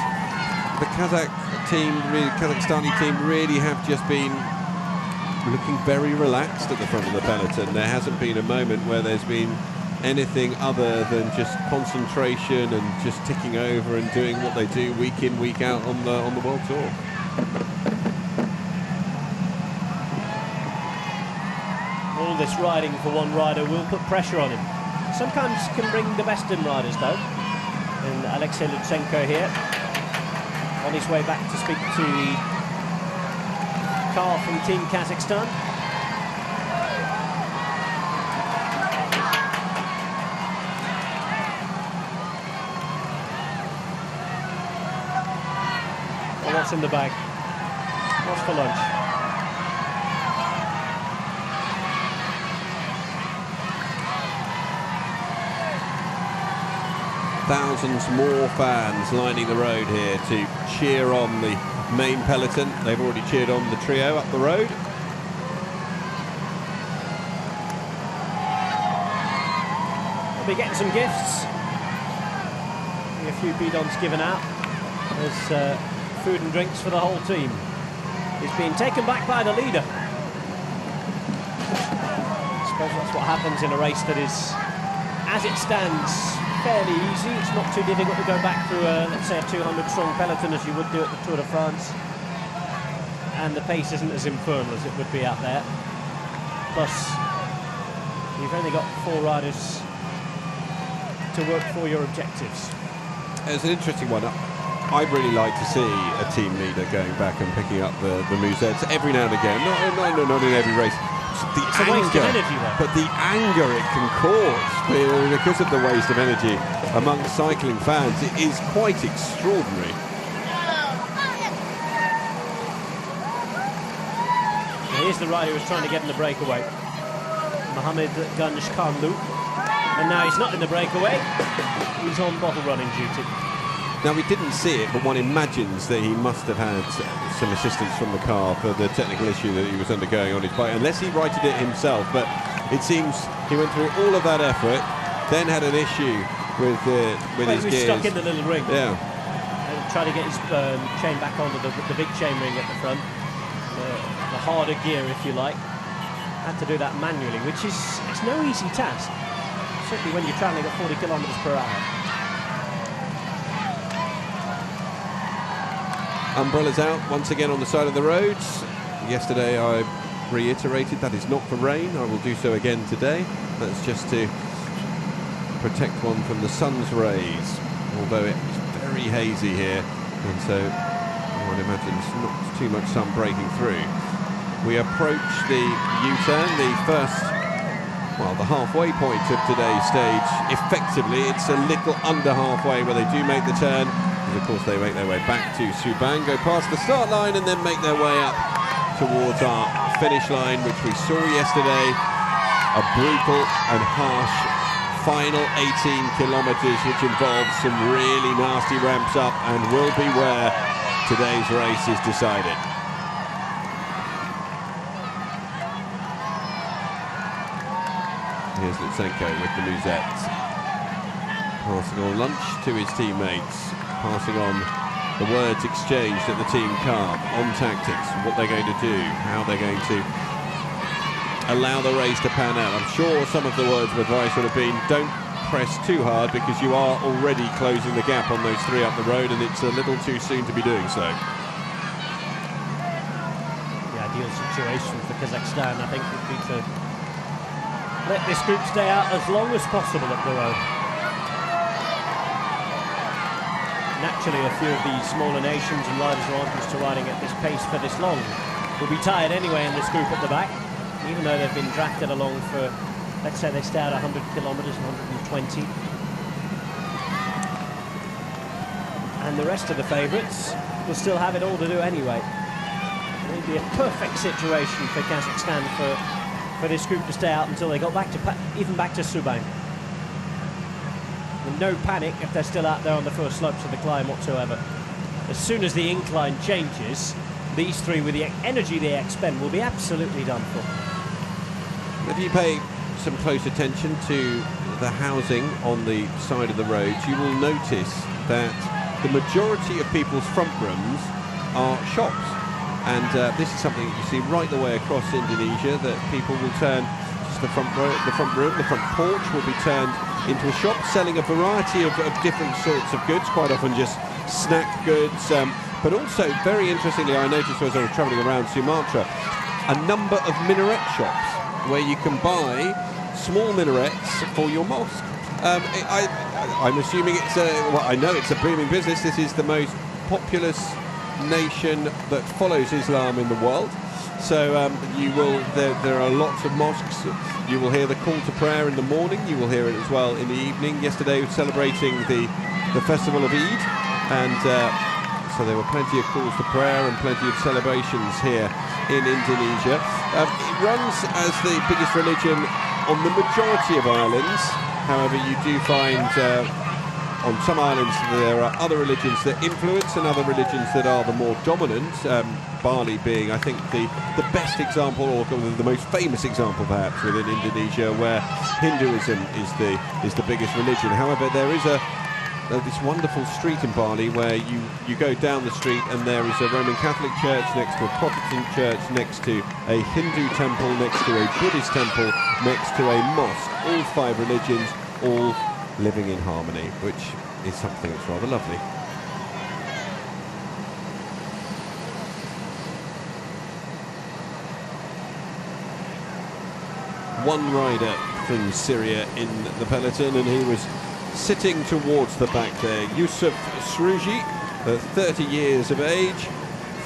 the Kazakhstani team really have just been looking very relaxed at the front of the peloton. There hasn't been a moment where there's been anything other than just concentration and just ticking over and doing what they do week in, week out on the World Tour. All this riding for one rider will put pressure on him. Sometimes can bring the best in riders though. And Alexei Lutsenko here, on his way back to speak to the car from Team Kazakhstan. Well, what's in the bag? What's for lunch? Thousands more fans lining the road here to cheer on the main peloton. They've already cheered on the trio up the road. We'll be getting some gifts. A few bidons given out. There's food and drinks for the whole team. It's being taken back by the leader. I suppose that's what happens in a race that is, as it stands, fairly easy. It's not too difficult to go back through let's say a 200-strong peloton as you would do at the Tour de France. And the pace isn't as infernal as it would be out there. Plus, you've only got 4 riders to work for your objectives. It's an interesting one. I'd really like to see a team leader going back and picking up the musettes every now and again. Not in every race. It's a waste of energy though. But the anger it can cause because of the waste of energy among cycling fans, it is quite extraordinary. Here's the rider who was trying to get in the breakaway, Mohamed Ganj Khanlu, and now he's not in the breakaway, he's on bottle running duty. Now, we didn't see it, but one imagines that he must have had some assistance from the car for the technical issue that he was undergoing on his bike, unless he righted it himself. But it seems he went through all of that effort, then had an issue with his gears. He was stuck in the little ring. Yeah. And tried to get his chain back onto the big chain ring at the front. The harder gear, if you like. Had to do that manually, which is it's no easy task. Certainly when you're travelling at 40 kilometres per hour. Umbrellas out once again on the side of the roads. Yesterday I reiterated that is not for rain. I will do so again today. That's just to protect one from the sun's rays, although it's very hazy here, and so I would imagine it's not too much sun breaking through. We approach the U-turn, the halfway point of today's stage. Effectively, it's a little under halfway where they do make the turn. Of course, they make their way back to Subang, go past the start line and then make their way up towards our finish line, which we saw yesterday. A brutal and harsh final 18 kilometres, which involves some really nasty ramps up and will be where today's race is decided. Here's Lutsenko with the musette, passing on lunch to his teammates. Passing on the words exchanged at the team car on tactics, what they're going to do, how they're going to allow the race to pan out. I'm sure some of the words of advice would have been, don't press too hard because you are already closing the gap on those 3 up the road and it's a little too soon to be doing so. The ideal situation for Kazakhstan, I think, would be to let this group stay out as long as possible up the road. Naturally, a few of these smaller nations and riders who aren't used to riding at this pace for this long will be tired anyway in this group at the back, even though they've been drafted along for, let's say they stay out 100 kilometres, 120. And the rest of the favourites will still have it all to do anyway. Maybe a perfect situation for Kazakhstan for this group to stay out until they got back to even back to Subang. And no panic if they're still out there on the first slopes of the climb whatsoever. As soon as the incline changes, these 3 with the energy they expend will be absolutely done for. If you pay some close attention to the housing on the side of the roads, you will notice that the majority of people's front rooms are shops. And this is something that you see right the way across Indonesia, that people will turn just the front porch will be turned into a shop selling a variety of different sorts of goods, quite often just snack goods, but also, very interestingly, I noticed as I was travelling around Sumatra, a number of minaret shops where you can buy small minarets for your mosque. I'm assuming it's I know it's a booming business. This is the most populous nation that follows Islam in the world. So there are lots of mosques. You will hear the call to prayer in the morning. You will hear it as well in the evening. Yesterday was celebrating the festival of Eid, and so there were plenty of calls to prayer and plenty of celebrations here in Indonesia. It runs as the biggest religion on the majority of islands. However, you do find on some islands there are other religions that influence and other religions that are the more dominant. Bali being, I think, the best example, or the most famous example perhaps within Indonesia, where Hinduism is the biggest religion. However, there is this wonderful street in Bali where you go down the street and there is a Roman Catholic church next to a Protestant church, next to a Hindu temple, next to a Buddhist temple, next to a mosque. All 5 religions, all living in harmony, which is something that's rather lovely. One rider from Syria in the peloton, and he was sitting towards the back there. Yusuf Sruji, 30 years of age,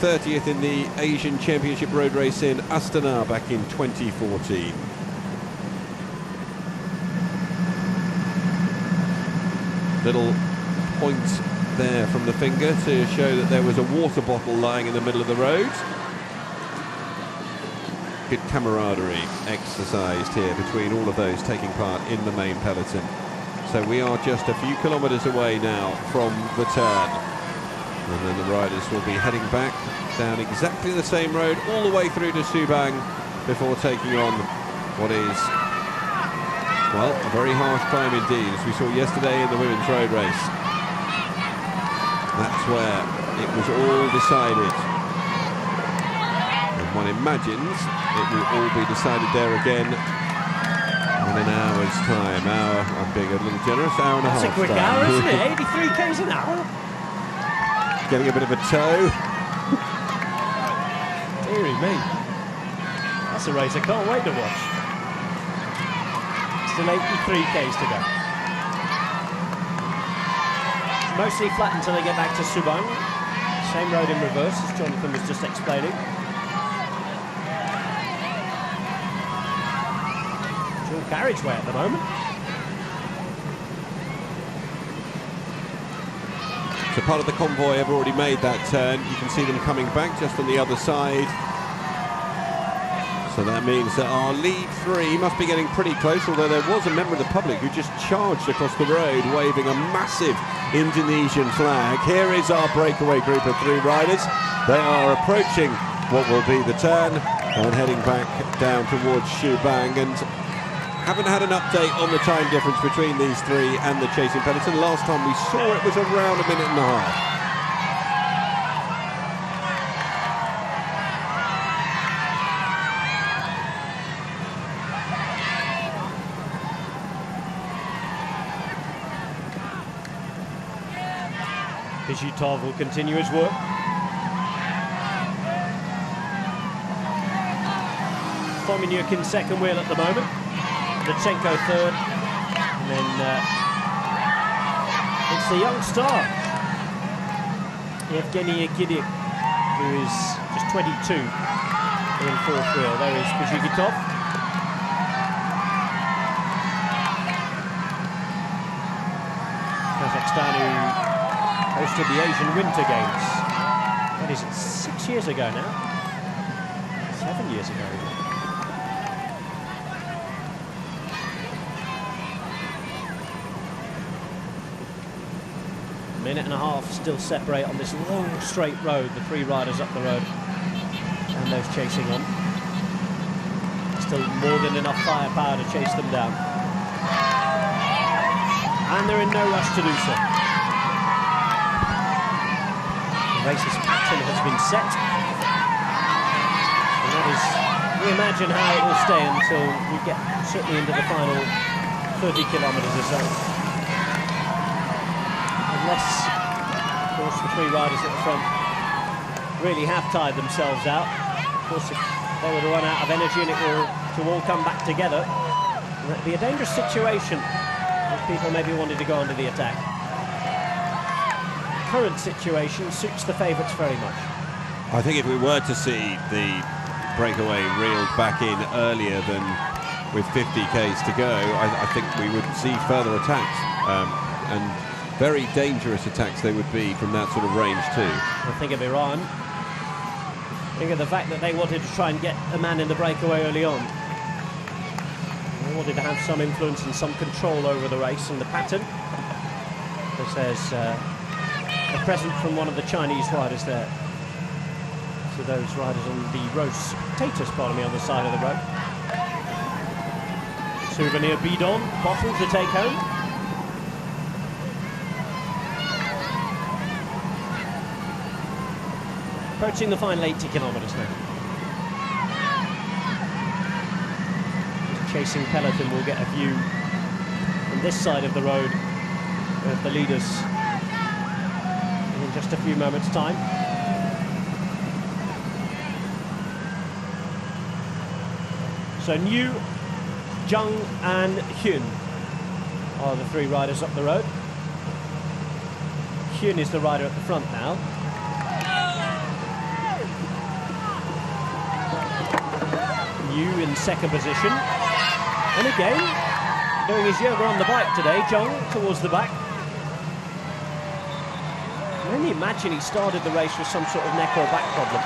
30th in the Asian Championship road race in Astana back in 2014. Little point there from the finger to show that there was a water bottle lying in the middle of the road. Good camaraderie exercised here between all of those taking part in the main peloton. So we are just a few kilometres away now from the turn, and then the riders will be heading back down exactly the same road all the way through to Subang before taking on what is, well, a very harsh climb indeed, as we saw yesterday in the women's road race. That's where it was all decided, and one imagines it will all be decided there again in an hour's time. I'm being a little generous, hour and a half. That's a quick hour, isn't it? 83 k's an hour. Getting a bit of a toe. Deary me. That's a race I can't wait to watch. Still 83 k's to go. Mostly flat until they get back to Subang. Same road in reverse, as Jonathan was just explaining. Dual carriageway at the moment. So part of the convoy have already made that turn. You can see them coming back just on the other side. So that means that our lead 3 must be getting pretty close, although there was a member of the public who just charged across the road waving a massive Indonesian flag. Here is our breakaway group of 3 riders. They are approaching what will be the turn and heading back down towards Subang, and haven't had an update on the time difference between these 3 and the chasing peloton. Last time we saw it was around a minute and a half. Vizhitov will continue his work. Fominyuk in second wheel at the moment. Lutsenko third. And then it's the young star, Evgeny Gidik, who is just 22 in fourth wheel. There is Vizhitov. Kazakhstan, who hosted the Asian Winter Games. That is 6 years ago now. 7 years ago. A minute and a half still separate on this long straight road, the 3 riders up the road and those chasing on. Still more than enough firepower to chase them down. And they're in no rush to do so. The race's pattern has been set. because we imagine how it will stay until we get certainly into the final 30 kilometres or so. Unless, of course, the three riders at the front really have tired themselves out. Of course, if they were to run out of energy and it were to all come back together, that'd be a dangerous situation if people maybe wanted to go under the attack. Current situation suits the favourites very much. I think if we were to see the breakaway reeled back in earlier than with 50 k's to go, I think we would see further attacks, and very dangerous attacks they would be from that sort of range too. I think of Iran. Think of the fact that they wanted to try and get a man in the breakaway early on. They wanted to have some influence and some control over the race and the pattern. There's a present from one of the Chinese riders there. So those riders on the roast potatoes, pardon me, on the side of the road. Souvenir bidon, bottle to take home. Approaching the final 80 kilometres now. Chasing peloton will get a view on this side of the road of the leaders in just a few moments' time. So New, Zhang and Hyun are the three riders up the road. Hyun is the rider at the front now. New in second position. And again, doing his yoga on the bike today, Zhang towards the back. I can only imagine he started the race with some sort of neck or back problem.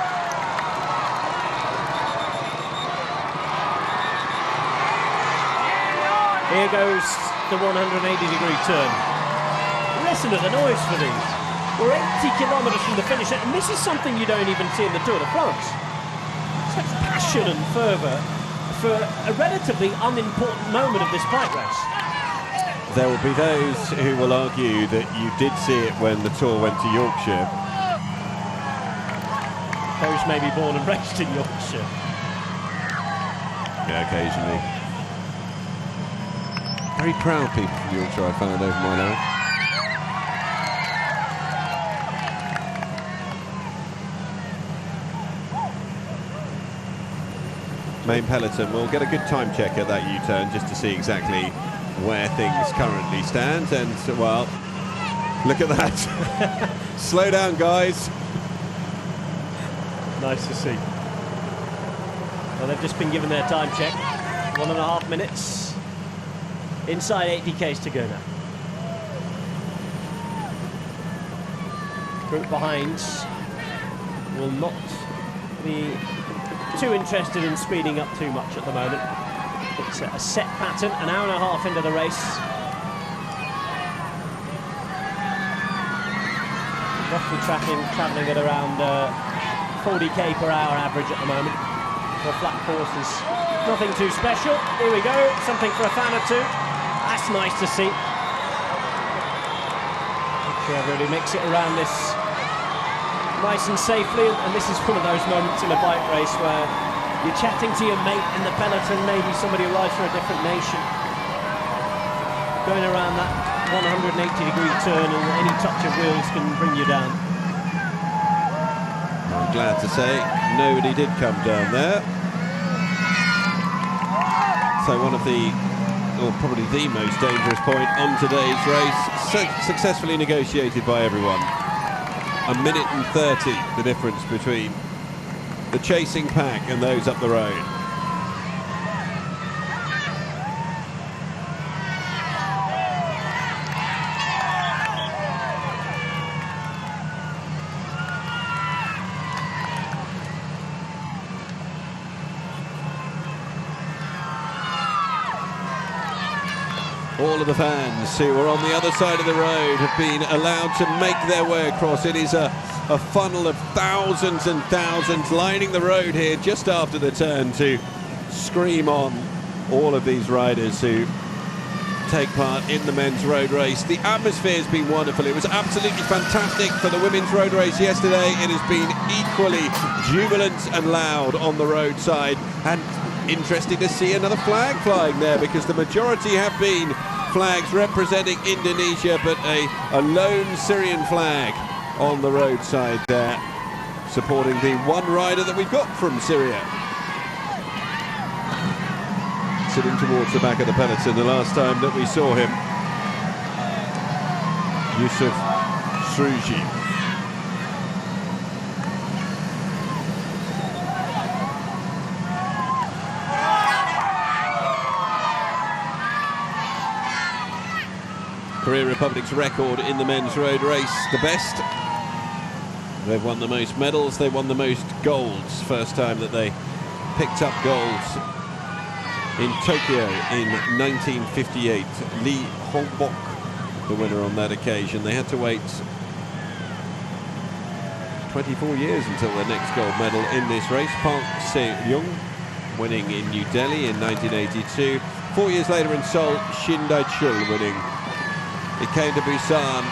Here goes the 180-degree turn. Listen to the noise for these. We're 80 kilometres from the finish, and this is something you don't even see in the Tour de France. Such passion and fervour for a relatively unimportant moment of this bike race. There will be those who will argue that you did see it when the Tour went to Yorkshire. Those may be born and raised in Yorkshire. Yeah, occasionally. Very proud people from Yorkshire I found over my life. Main peloton will get a good time check at that U-turn just to see exactly where things currently stand, and well, look at that. Slow down, guys. Nice to see. Well, they've just been given their time check. 1.5 minutes. Inside 80 k's to go now. Group behind will not be too interested in speeding up too much at the moment. It's a set pattern, an hour and a half into the race. Roughly travelling at around 40k per hour average at the moment. For a flat course is nothing too special. Here we go, something for a fan or two. That's nice to see. Make sure everybody makes it around this nice and safely, and this is one of those moments in a bike race where you're chatting to your mate in the peloton, maybe somebody who rides for a different nation, going around that 180-degree turn, and any touch of wheels can bring you down. I'm glad to say nobody did come down there. So one of the, or probably the most dangerous point on today's race, successfully negotiated by everyone. 1 minute and 30, the difference between the chasing pack and those up the road. All of the fans who are on the other side of the road have been allowed to make their way across. It is a funnel of thousands and thousands lining the road here just after the turn to scream on all of these riders who take part in the men's road race. The atmosphere has been wonderful. It was absolutely fantastic for the women's road race yesterday. It has been equally jubilant and loud on the roadside, and interesting to see another flag flying there, because the majority have been flags representing Indonesia, but a lone Syrian flag on the roadside there, supporting the one rider that we've got from Syria. Sitting towards the back of the peloton the last time that we saw him, Yusuf Sruji. Korea Republic's record in the men's road race, the best. They've won the most medals, they won the most golds. First time that they picked up golds in Tokyo in 1958. Lee Hongbok, the winner on that occasion. They had to wait 24 years until their next gold medal in this race. Park Se-young winning in New Delhi in 1982. 4 years later in Seoul, Shin Dai-chul winning. It came to Busan.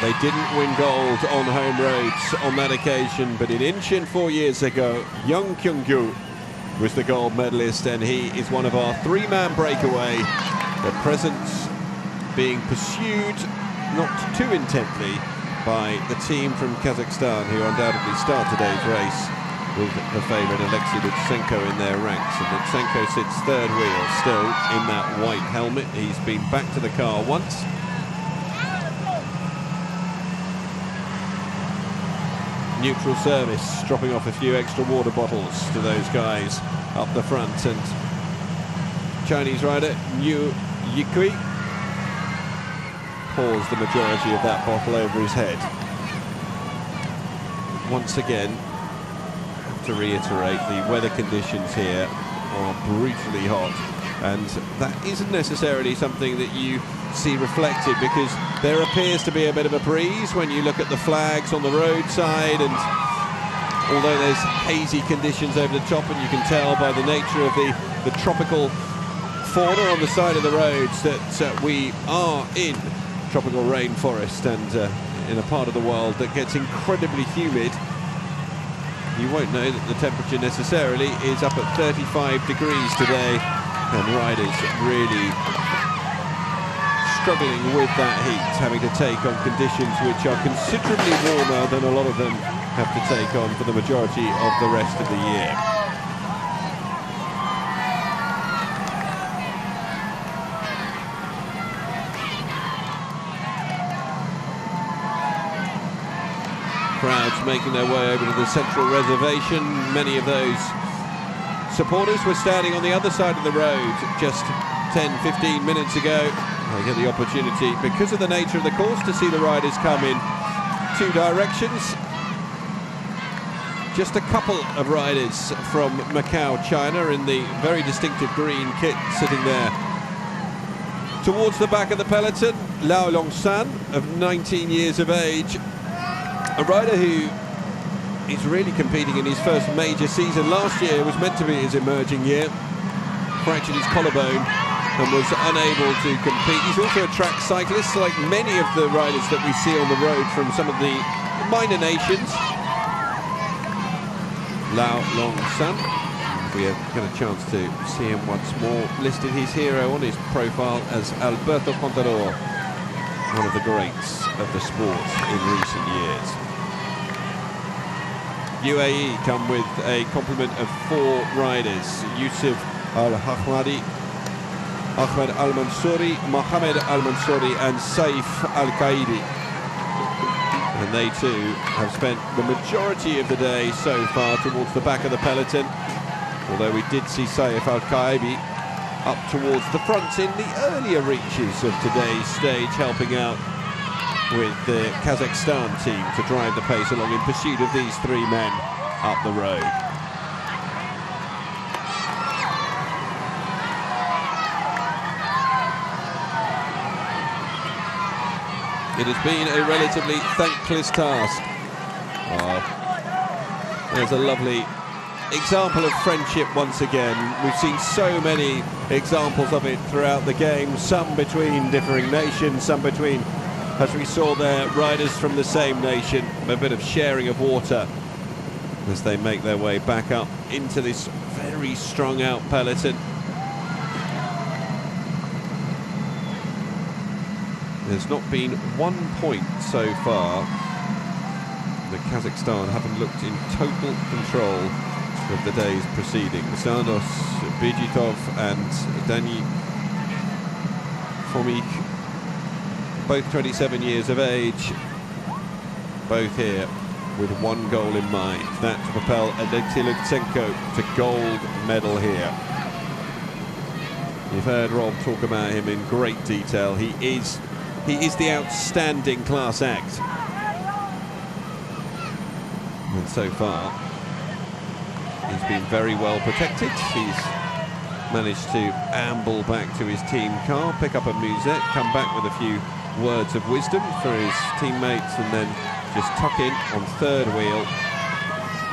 They didn't win gold on home roads on that occasion, but in Incheon 4 years ago, Young Kyung-gyu was the gold medalist, and he is one of our three-man breakaway. Their presence being pursued not too intently by the team from Kazakhstan, who undoubtedly start today's race with the favourite Alexei Lutsenko in their ranks. And Lutsenko sits third wheel still in that white helmet. He's been back to the car once. Neutral service, dropping off a few extra water bottles to those guys up the front, and Chinese rider Niu Yikui pours the majority of that bottle over his head. Once again, to reiterate, the weather conditions here are brutally hot, and that isn't necessarily something that you see reflected, because there appears to be a bit of a breeze when you look at the flags on the roadside, and although there's hazy conditions over the top, and you can tell by the nature of the tropical fauna on the side of the roads that we are in tropical rainforest, and in a part of the world that gets incredibly humid. You won't know that the temperature necessarily is up at 35 degrees today, and riders really struggling with that heat, having to take on conditions which are considerably warmer than a lot of them have to take on for the majority of the rest of the year. Crowds making their way over to the central reservation. Many of those supporters were standing on the other side of the road just 10-15 minutes ago. They get the opportunity, because of the nature of the course, to see the riders come in two directions. Just a couple of riders from Macau, China, in the very distinctive green kit sitting there. Towards the back of the peloton, Lao Longsan, of 19 years of age, a rider who is really competing in his first major season. Last year was meant to be his emerging year, fractured his collarbone and was unable to compete. He's also a track cyclist, like many of the riders that we see on the road from some of the minor nations. Lao Longsan, we have got a chance to see him once more. Listed his hero on his profile as Alberto Contador, one of the greats of the sport in recent years. UAE come with a complement of 4 riders: Yusuf Al-Ahmadi, Ahmed Al-Mansouri, Mohamed Al-Mansouri and Saif Al-Qaidi. And they too have spent the majority of the day so far towards the back of the peloton, although we did see Saif Al-Qaidi up towards the front in the earlier reaches of today's stage, helping out with the Kazakhstan team to drive the pace along in pursuit of these 3 men up the road. It has been a relatively thankless task. There's a lovely example of friendship once again. We've seen so many examples of it throughout the game, some between differing nations, some between, as we saw there, riders from the same nation, a bit of sharing of water as they make their way back up into this very strung out peloton. There's not been 1 point so far. The Kazakhstan haven't looked in total control of the day's proceedings. Sanos Bijitov and Dani Fomik, both 27 years of age, both here with 1 goal in mind, that to propel Alexei Lutsenko to gold medal here. You've heard Rob talk about him in great detail. He is the outstanding class act. And so far, he's been very well protected. He's managed to amble back to his team car, pick up a musette, come back with a few words of wisdom for his teammates, and then just tuck in on third wheel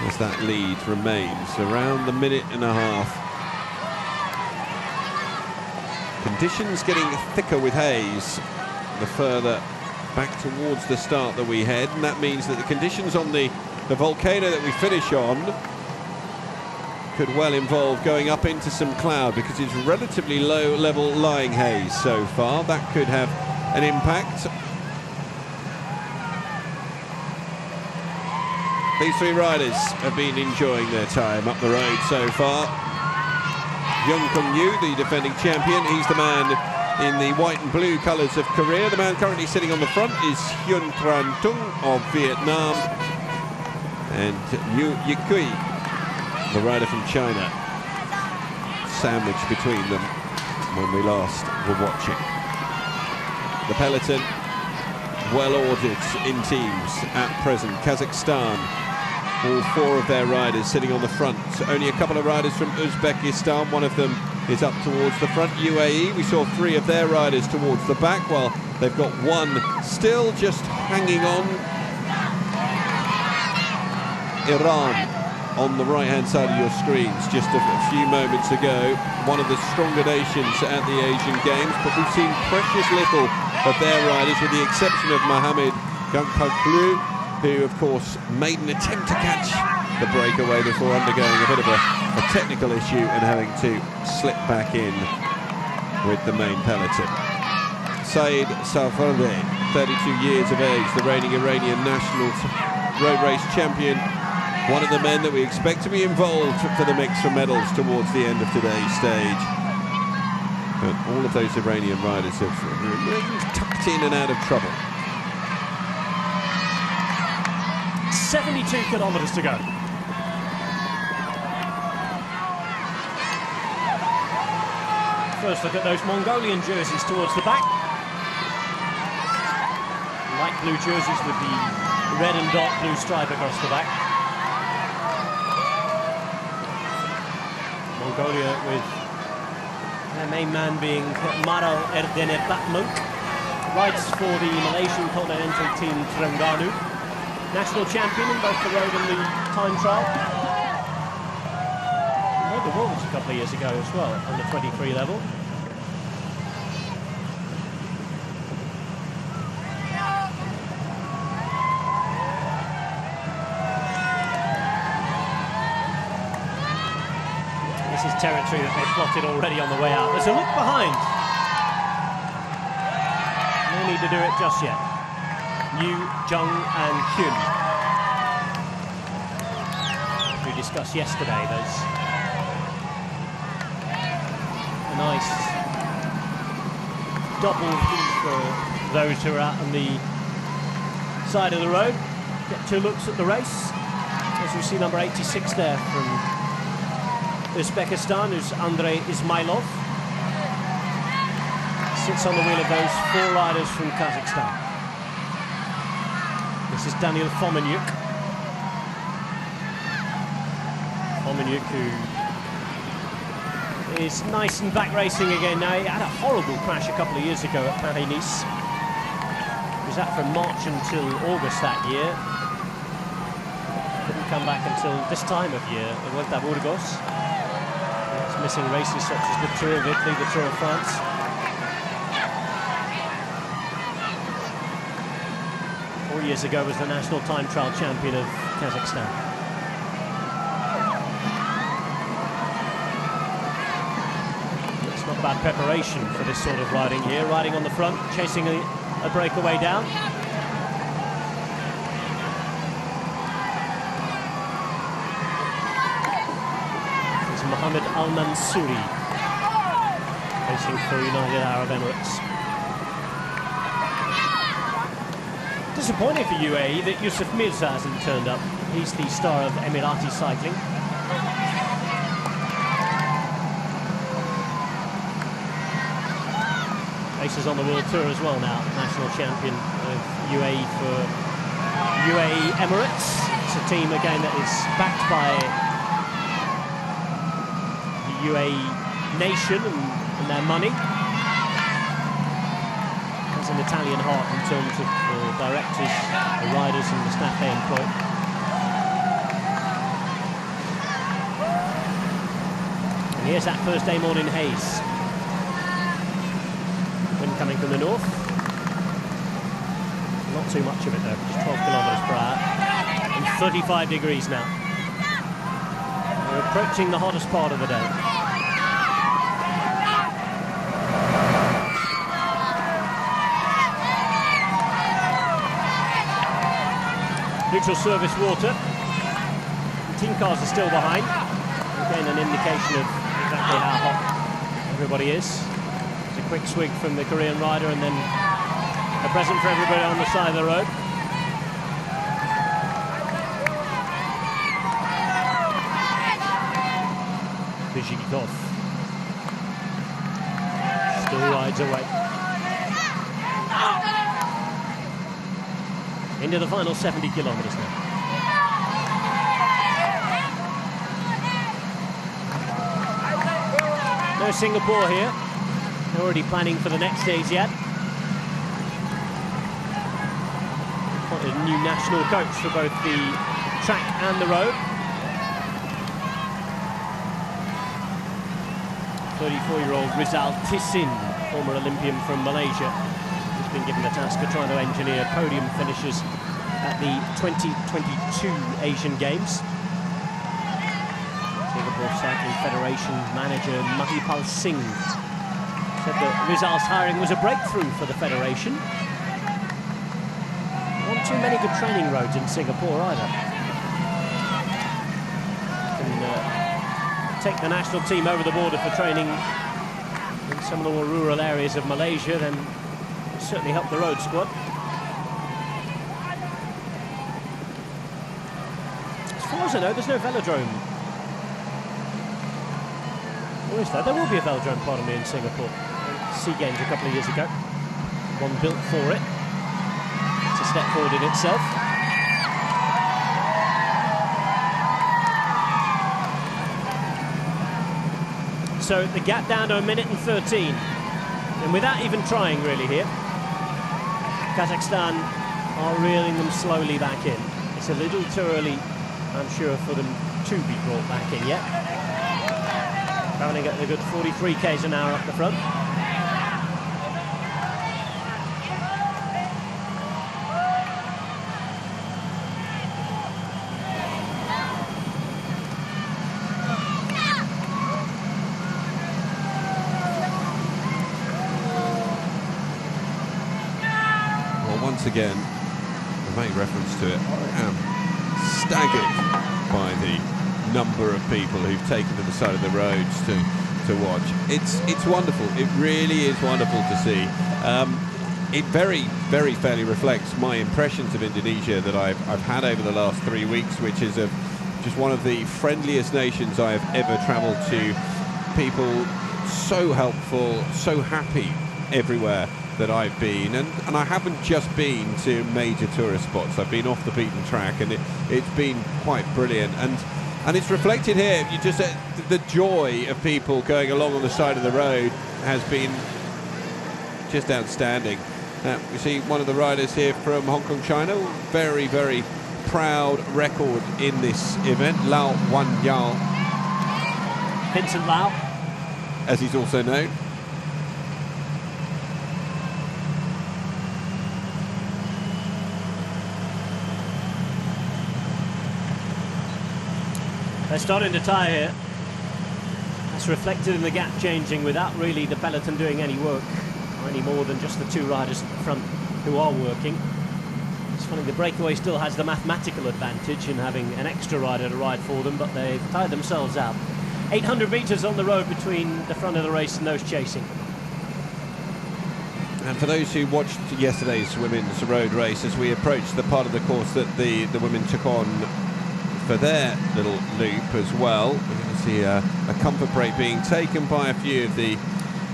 as that lead remains around the minute and a half. Conditions getting thicker with haze the further back towards the start that we head, and that means that the conditions on the volcano that we finish on could well involve going up into some cloud, because it's relatively low level lying haze so far. That could have an impact. These 3 riders have been enjoying their time up the road so far. Young Kung Yu, the defending champion, he's the man in the white and blue colours of Korea. The man currently sitting on the front is Hyun Tran Tung of Vietnam, and Yu Yikui, the rider from China, sandwiched between them when we last were watching. The peloton well ordered in teams at present. Kazakhstan, all 4 of their riders sitting on the front. Only a couple of riders from Uzbekistan, one of them is up towards the front. UAE, we saw 3 of their riders towards the back, while they've got 1 still just hanging on. Iran on the right hand side of your screens just a few moments ago, one of the stronger nations at the Asian Games, but we've seen precious little of their riders, with the exception of Mohamed Gangpaglu, who of course made an attempt to catch the breakaway before undergoing a bit of a technical issue and having to slip back in with the main peloton. Saeed Safareh, 32 years of age, the reigning Iranian national road race champion, one of the men that we expect to be involved for the mix for medals towards the end of today's stage. But all of those Iranian riders have remained tucked in and out of trouble. 72 kilometres to go. First look at those Mongolian jerseys towards the back. Light blue jerseys with the red and dark blue stripe across the back. Mongolia with their main man being Maral Erdene Batmunk. Rides for the Malaysian continental team Terengganu. National champion in both the road and the time trial. Made the Worlds a couple of years ago as well, on the 23 level. This is territory that they've plotted already on the way out. There's a look behind. No need to do it just yet. Yu, Jung and Hyun, we discussed yesterday. There's a nice double for those who are out on the side of the road. Get 2 looks at the race. As we see number 86 there from Uzbekistan, who's Andrei Ismailov. Sits on the wheel of those 4 riders from Kazakhstan. This is Daniel Fomenyuk. Fomenyuk, who is nice and back racing again now. He had a horrible crash a couple of years ago at Paris-Nice. He was out from March until August that year. Couldn't come back until this time of year, the Vuelta a Burgos. It's missing races such as the Tour of Italy, the Tour of France. Four years ago was the national time trial champion of Kazakhstan. It's not bad preparation for this sort of riding here, riding on the front, chasing a breakaway down. Mohammed Al Mansouri racing for United Arab Emirates. Disappointing for UAE that Yusuf Mirza hasn't turned up. He's the star of Emirati cycling. Races on the World Tour as well now. National champion of UAE for UAE Emirates. It's a team again that is backed by UAE nation and their money. Has an Italian heart in terms of the directors, the riders and the staff they employ. And here's that first day morning haze. Wind coming from the north. Not too much of it though, just 12 kilometres per hour and 35 degrees now. We're approaching the hottest part of the day. Neutral service water. Team cars are still behind. Again, an indication of exactly how hot everybody is. It's a quick swig from the Korean rider and then a present for everybody on the side of the road. Vizhikov still rides away. Into the final 70 kilometres now. No Singapore here. They're already planning for the next days yet. Appointed a new national coach for both the track and the road. 34-year-old Rizal Tissin, former Olympian from Malaysia, has been given the task of trying to engineer podium finishes at the 2022 Asian Games. Singapore Cycling Federation manager Mahipal Singh said that Rizal's hiring was a breakthrough for the federation. There aren't too many good training roads in Singapore either. Take the national team over the border for training in some of the more rural areas of Malaysia, then certainly help the road squad. As far as I know, there's no velodrome. Or is there? There will be a velodrome, pardon me, in Singapore. SEA Games a couple of years ago. One built for it. It's a step forward in itself. So the gap down to 1 minute and 13. And without even trying really here, Kazakhstan are reeling them slowly back in. It's a little too early, I'm sure, for them to be brought back in yet. Travelling at a good 43 k's an hour up the front. Once again, I make reference to it, I am staggered by the number of people who've taken to the side of the roads to watch. It's wonderful. It really is wonderful to see. It very fairly reflects my impressions of Indonesia that I've had over the last 3 weeks, which is of just one of the friendliest nations I have ever travelled to. People so helpful, so happy everywhere that I've been, and I haven't just been to major tourist spots. I've been off the beaten track, and it's been quite brilliant, and it's reflected here. You just the joy of people going along on the side of the road has been just outstanding. We see one of the riders here from Hong Kong, China, very proud record in this event. Lao Wan Yao, Vincent Lau. as he's also known. They're starting to tie here. That's reflected in the gap changing without really the peloton doing any work, or any more than just the two riders at the front who are working. It's funny, the breakaway still has the mathematical advantage in having an extra rider to ride for them, but they've tied themselves out. 800 metres on the road between the front of the race and those chasing. And for those who watched yesterday's women's road race, as we approached the part of the course that the women took on for their little loop as well, we're going to see a comfort break being taken by a few of the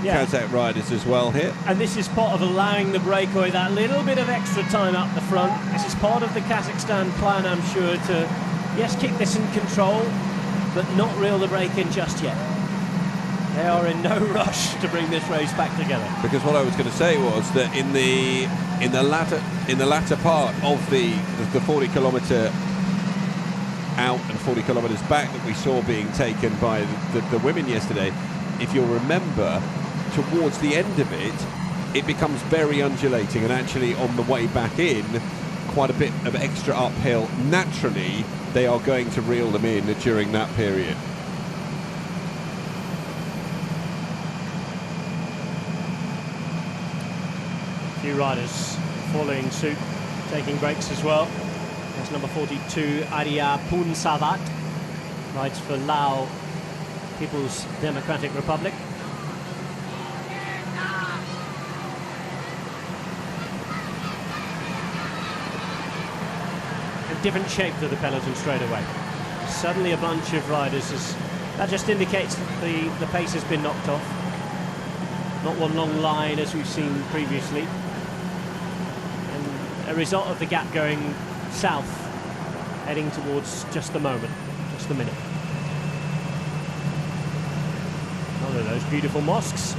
Kazakh riders as well here. And this is part of allowing the breakaway that little bit of extra time up the front. This is part of the Kazakhstan plan, I'm sure, to, yes, keep this in control, but not reel the break in just yet. They are in no rush to bring this race back together. Because what I was going to say was that in the latter part of the 40 kilometre out and 40 kilometres back that we saw being taken by the women yesterday, if you'll remember, towards the end of it, it becomes very undulating, and actually on the way back in, quite a bit of extra uphill. Naturally, they are going to reel them in during that period. A few riders following suit, taking breaks as well. There's number 42, Arya Punsavat, rides for Lao People's Democratic Republic. A different shape to the peloton straight away. Suddenly a bunch of riders, that just indicates that the pace has been knocked off. Not one long line as we've seen previously. And a result of the gap going south, heading towards just the moment, just the minute. One of those beautiful mosques.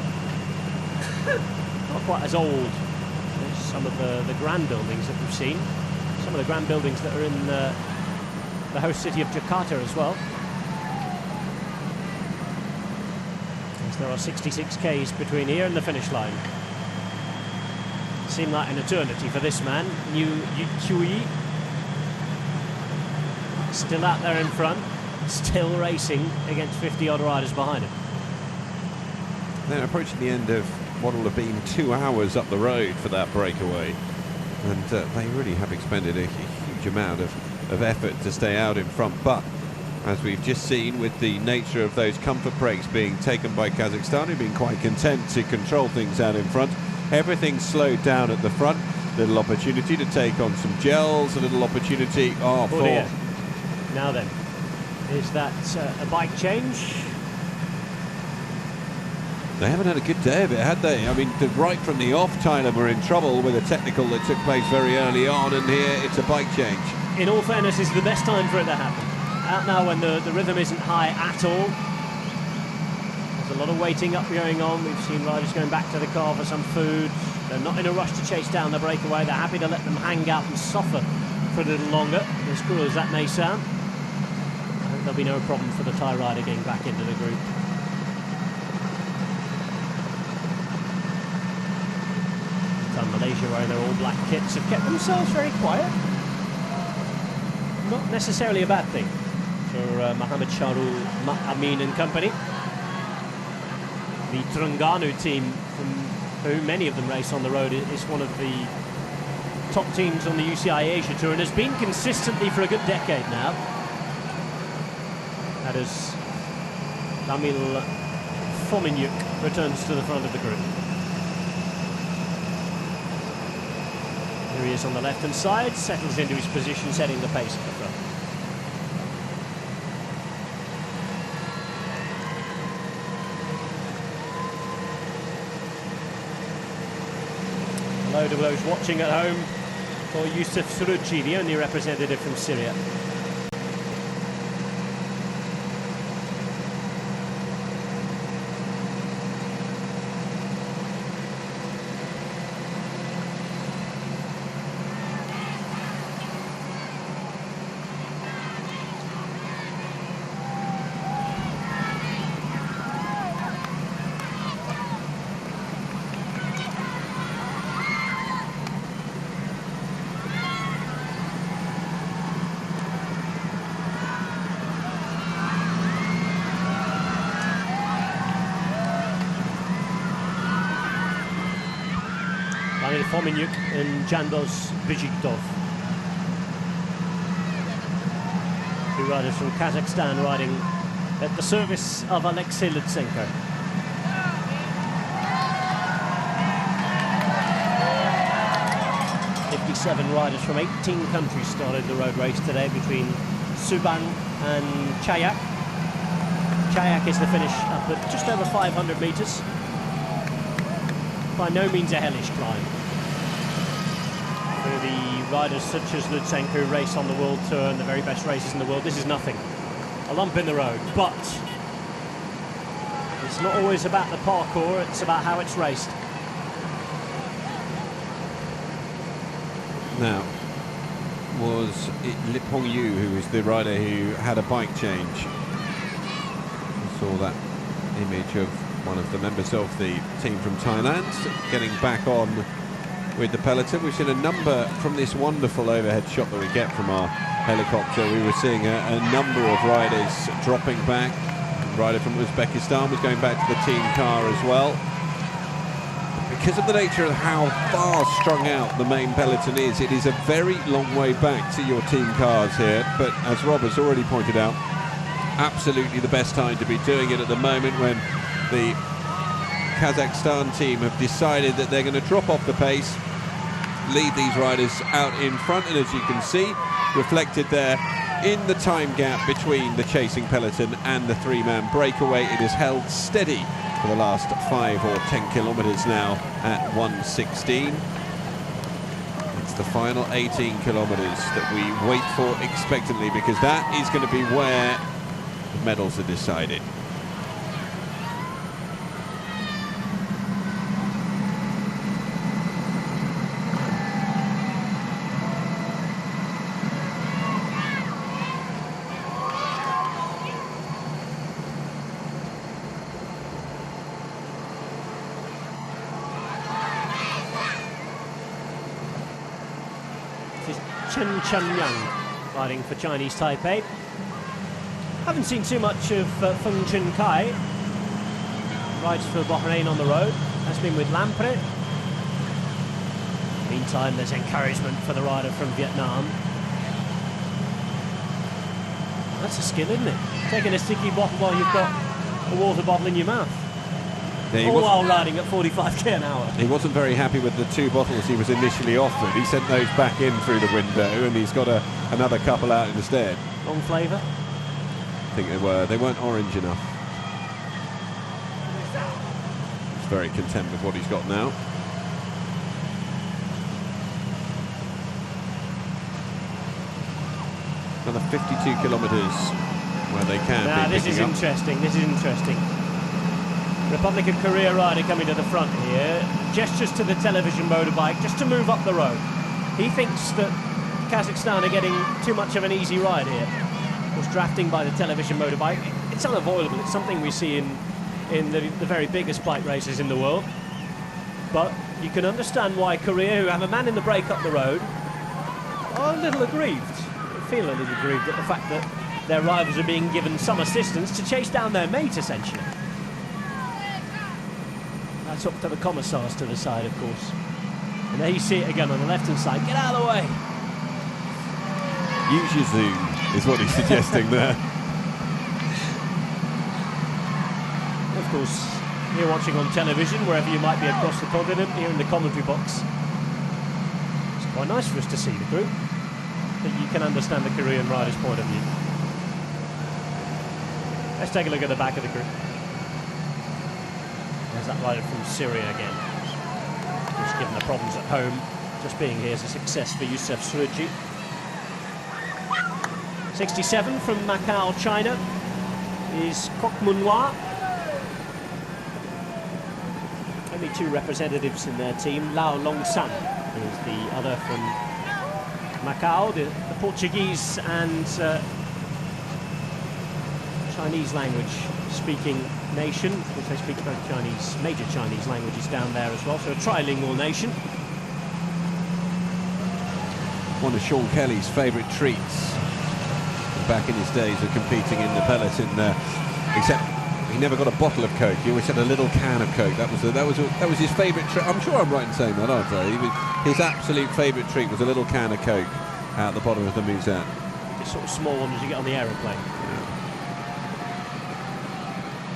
Not quite as old as some of the grand buildings that we've seen. Some of the grand buildings that are in the host city of Jakarta as well. As there are 66 Ks between here and the finish line. Seemed like an eternity for this man, New Yukui. Still out there in front, still racing against 50-odd riders behind him. They're approaching the end of what will have been 2 hours up the road for that breakaway, and they really have expended a huge amount of effort to stay out in front. But as we've just seen, with the nature of those comfort breaks being taken by Kazakhstan, who've been quite content to control things out in front, everything's slowed down at the front. Little opportunity to take on some gels, a little opportunity for... Now then, is that a bike change? They haven't had a good day of it, had they? I mean, right from the off, Tyler were in trouble with a technical that took place very early on, and here it's a bike change. In all fairness, this is the best time for it to happen. Out now when the rhythm isn't high at all. There's a lot of waiting up going on. We've seen riders going back to the car for some food. They're not in a rush to chase down the breakaway. They're happy to let them hang out and suffer for a little longer, as cruel as that may sound. I think there'll be no problem for the Thai rider getting back into the group. Malaysia, wearing their all-black kits, have kept themselves very quiet. Not necessarily a bad thing for Mohammed Shahrul Amin and company. The Terengganu team, from whom many of them race on the road, is one of the top teams on the UCI Asia Tour and has been consistently for a good decade now. That is Damil Fominyuk returns to the front of the group. Here he is on the left-hand side, settles into his position, setting the pace at the front. Hello to those watching at home for Yusuf Suruci, the only representative from Syria. Fominyuk and Jandos Bijigdov. Two riders from Kazakhstan riding at the service of Alexei Lutsenko. Seven riders from 18 countries started the road race today between Subang and Chayak. Chayak is the finish up at just over 500 metres. By no means a hellish climb. For the riders such as Lutsenko who race on the World Tour and the very best races in the world, this is nothing. A lump in the road, but it's not always about the parkour, it's about how it's raced. Now, was it Lip Hong Yu who was the rider who had a bike change? I saw that image of one of the members of the team from Thailand getting back on with the peloton. We've seen a number from this wonderful overhead shot that we get from our helicopter. We were seeing a number of riders dropping back. A rider from Uzbekistan was going back to the team car as well. Because of the nature of how far strung out the main peloton is, it is a very long way back to your team cars here. But as Rob has already pointed out, absolutely the best time to be doing it at the moment when the Kazakhstan team have decided that they're going to drop off the pace, lead these riders out in front, and as you can see, reflected there in the time gap between the chasing peloton and the three-man breakaway, it is held steady for the last 5 or 10 kilometres now at 1:16. It's the final 18 kilometres that we wait for expectantly, because that is going to be where the medals are decided. Chen Chunyang riding for Chinese Taipei. Haven't seen too much of Feng Chun Kai. Rides for Bahrain on the road. Has been with Lampre. Meantime, there's encouragement for the rider from Vietnam. That's a skill, isn't it? Taking a sticky bottle while you've got a water bottle in your mouth. Yeah, all while riding at 45k an hour. He wasn't very happy with the 2 bottles he was initially offered. He sent those back in through the window, and he's got another couple out instead. Wrong flavour? I think they were. They weren't orange enough. He's very content with what he's got now. Another 52 kilometres where they can now, be this is picking up. interesting. This is interesting. Republic of Korea rider coming to the front here, gestures to the television motorbike just to move up the road. He thinks that Kazakhstan are getting too much of an easy ride here. Was drafting by the television motorbike. It's unavoidable. It's something we see in the very biggest bike races in the world. But you can understand why Korea, who have a man in the break up the road, are a little aggrieved. They feel a little aggrieved at the fact that their rivals are being given some assistance to chase down their mate, essentially. That's up to the commissars to the side, of course. And there you see it again on the left-hand side. Get out of the way! Use your zoom, is what he's suggesting there. Of course, you're watching on television, wherever you might be across the continent, here in the commentary box. It's quite nice for us to see the group, that you can understand the Korean rider's point of view. Let's take a look at the back of the group. There's that rider from Syria again. Just given the problems at home, just being here is a success for Youssef Suruji. 67 from Macau, China, is Kok Munwa. Only 2 representatives in their team. Lao Longsan is the other from Macau, the Portuguese and Chinese language speaking nation. Of course, they speak both major Chinese languages down there as well, so a trilingual nation. One of Sean Kelly's favourite treats back in his days of competing in the peloton, except he never got a bottle of Coke. He always had a little can of Coke. That was his favourite treat. I'm sure I'm right in saying that, aren't I? His absolute favourite treat was a little can of Coke at the bottom of the musette. This sort of small one as you get on the aeroplane.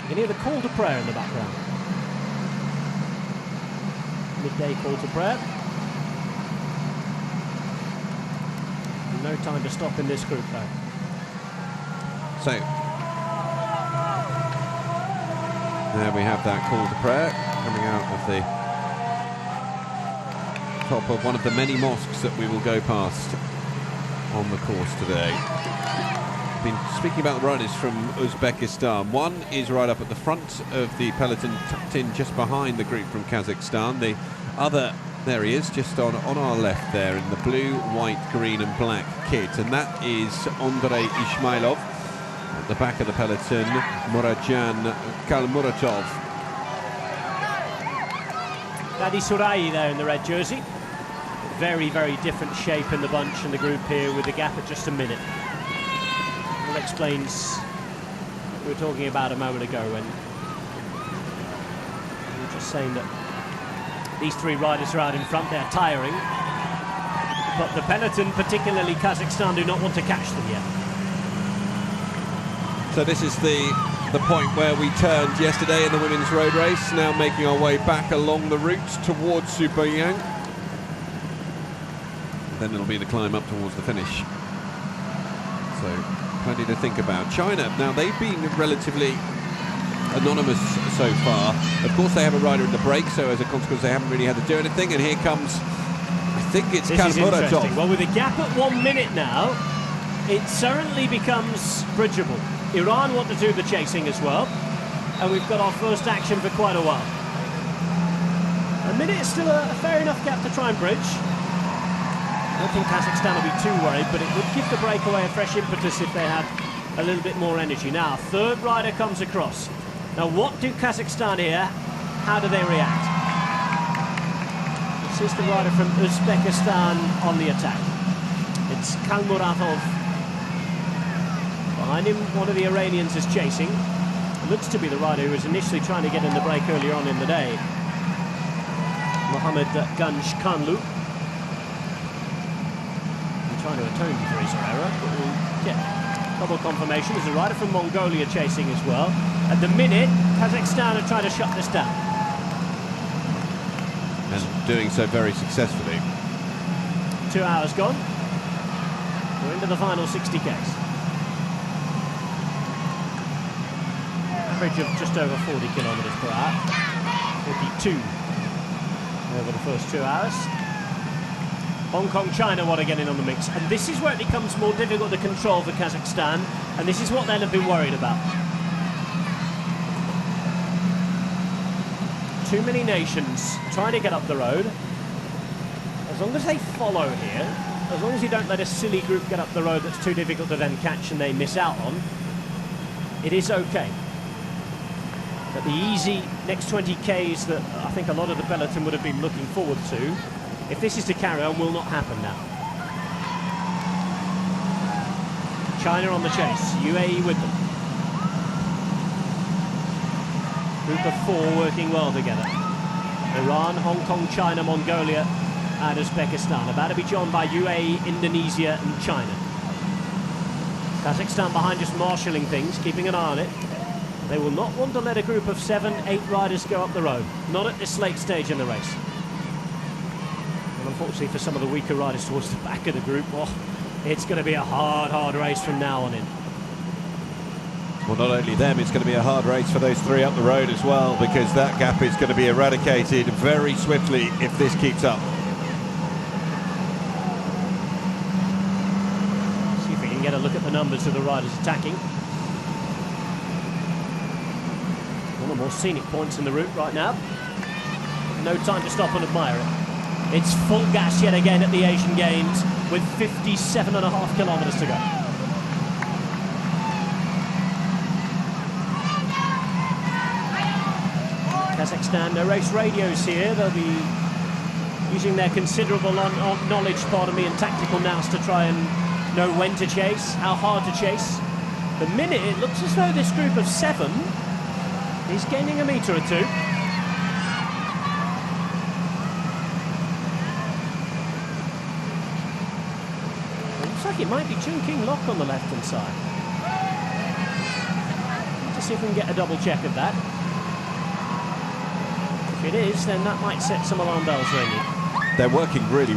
You can hear the call to prayer in the background. Midday call to prayer. No time to stop in this group though. So there we have that call to prayer coming out of the top of one of the many mosques that we will go past on the course today. Been speaking about the riders from Uzbekistan. One is right up at the front of the peloton, tucked in just behind the group from Kazakhstan. The other, there he is, just on our left there in the blue, white, green and black kit, and that is Andrei Ishmailov. At the back of the peloton, Muradjan Kalmuratov. Adi Surai there in the red jersey. Very, very different shape in the bunch and the group here with the gap at just a minute. That explains what we were talking about a moment ago when we were just saying that these three riders are out in front, they're tiring, but the peloton, particularly Kazakhstan, do not want to catch them yet. So this is the point where we turned yesterday in the women's road race, now making our way back along the route towards Superyang. Then it'll be the climb up towards the finish. So plenty to think about. China, now they've been relatively anonymous so far. Of course they have a rider in the break, so as a consequence they haven't really had to do anything, and here comes, I think it's Kalmuratov. Well, with a gap at 1 minute now, it certainly becomes bridgeable. Iran want to do the chasing as well, and we've got our first action for quite a while. A minute is still a fair enough gap to try and bridge. I don't think Kazakhstan will be too worried, but it would give the breakaway a fresh impetus if they had a little bit more energy. Now, third rider comes across. Now, what do Kazakhstan here? How do they react? This is the rider from Uzbekistan on the attack. It's Kalmuratov. Behind him, one of the Iranians is chasing. It looks to be the rider who was initially trying to get in the break earlier on in the day. Mohammed Ganj Kanlu. Trying to atone for his error, but we'll get double confirmation. There's a rider from Mongolia chasing as well. At the minute, Kazakhstan are trying to shut this down. And doing so very successfully. 2 hours gone. We're into the final 60 Ks. Average of just over 40 kilometres per hour. 42 over the first 2 hours. Hong Kong, China want to get in on the mix, and this is where it becomes more difficult to control for Kazakhstan, and this is what they'll have been worried about. Too many nations trying to get up the road. As long as they follow here, as long as you don't let a silly group get up the road that's too difficult to then catch and they miss out on, it is okay. But the easy next 20 Ks that I think a lot of the peloton would have been looking forward to, if this is to carry on, will not happen now. China on the chase, UAE with them. Group of four working well together. Iran, Hong Kong, China, Mongolia and Uzbekistan. About to be joined by UAE, Indonesia and China. Kazakhstan behind, just marshalling things, keeping an eye on it. They will not want to let a group of 7, 8 riders go up the road. Not at this late stage in the race. Unfortunately for some of the weaker riders towards the back of the group, well, it's going to be a hard race from now on in. Well, not only them, it's going to be a hard race for those three up the road as well, because that gap is going to be eradicated very swiftly if this keeps up. See if we can get a look at the numbers of the riders attacking. One of the more scenic points in the route right now. No time to stop and admire it. It's full gas yet again at the Asian Games with 57.5 kilometres to go. Kazakhstan, no race radios here. They'll be using their considerable knowledge, and tactical nous to try and know when to chase, how hard to chase. The minute, it looks as though this group of 7 He's gaining a metre or two. Looks like it might be Chun-King Lock on the left-hand side. Let's see if we can get a double check of that. If it is, then that might set some alarm bells ringing. They're working really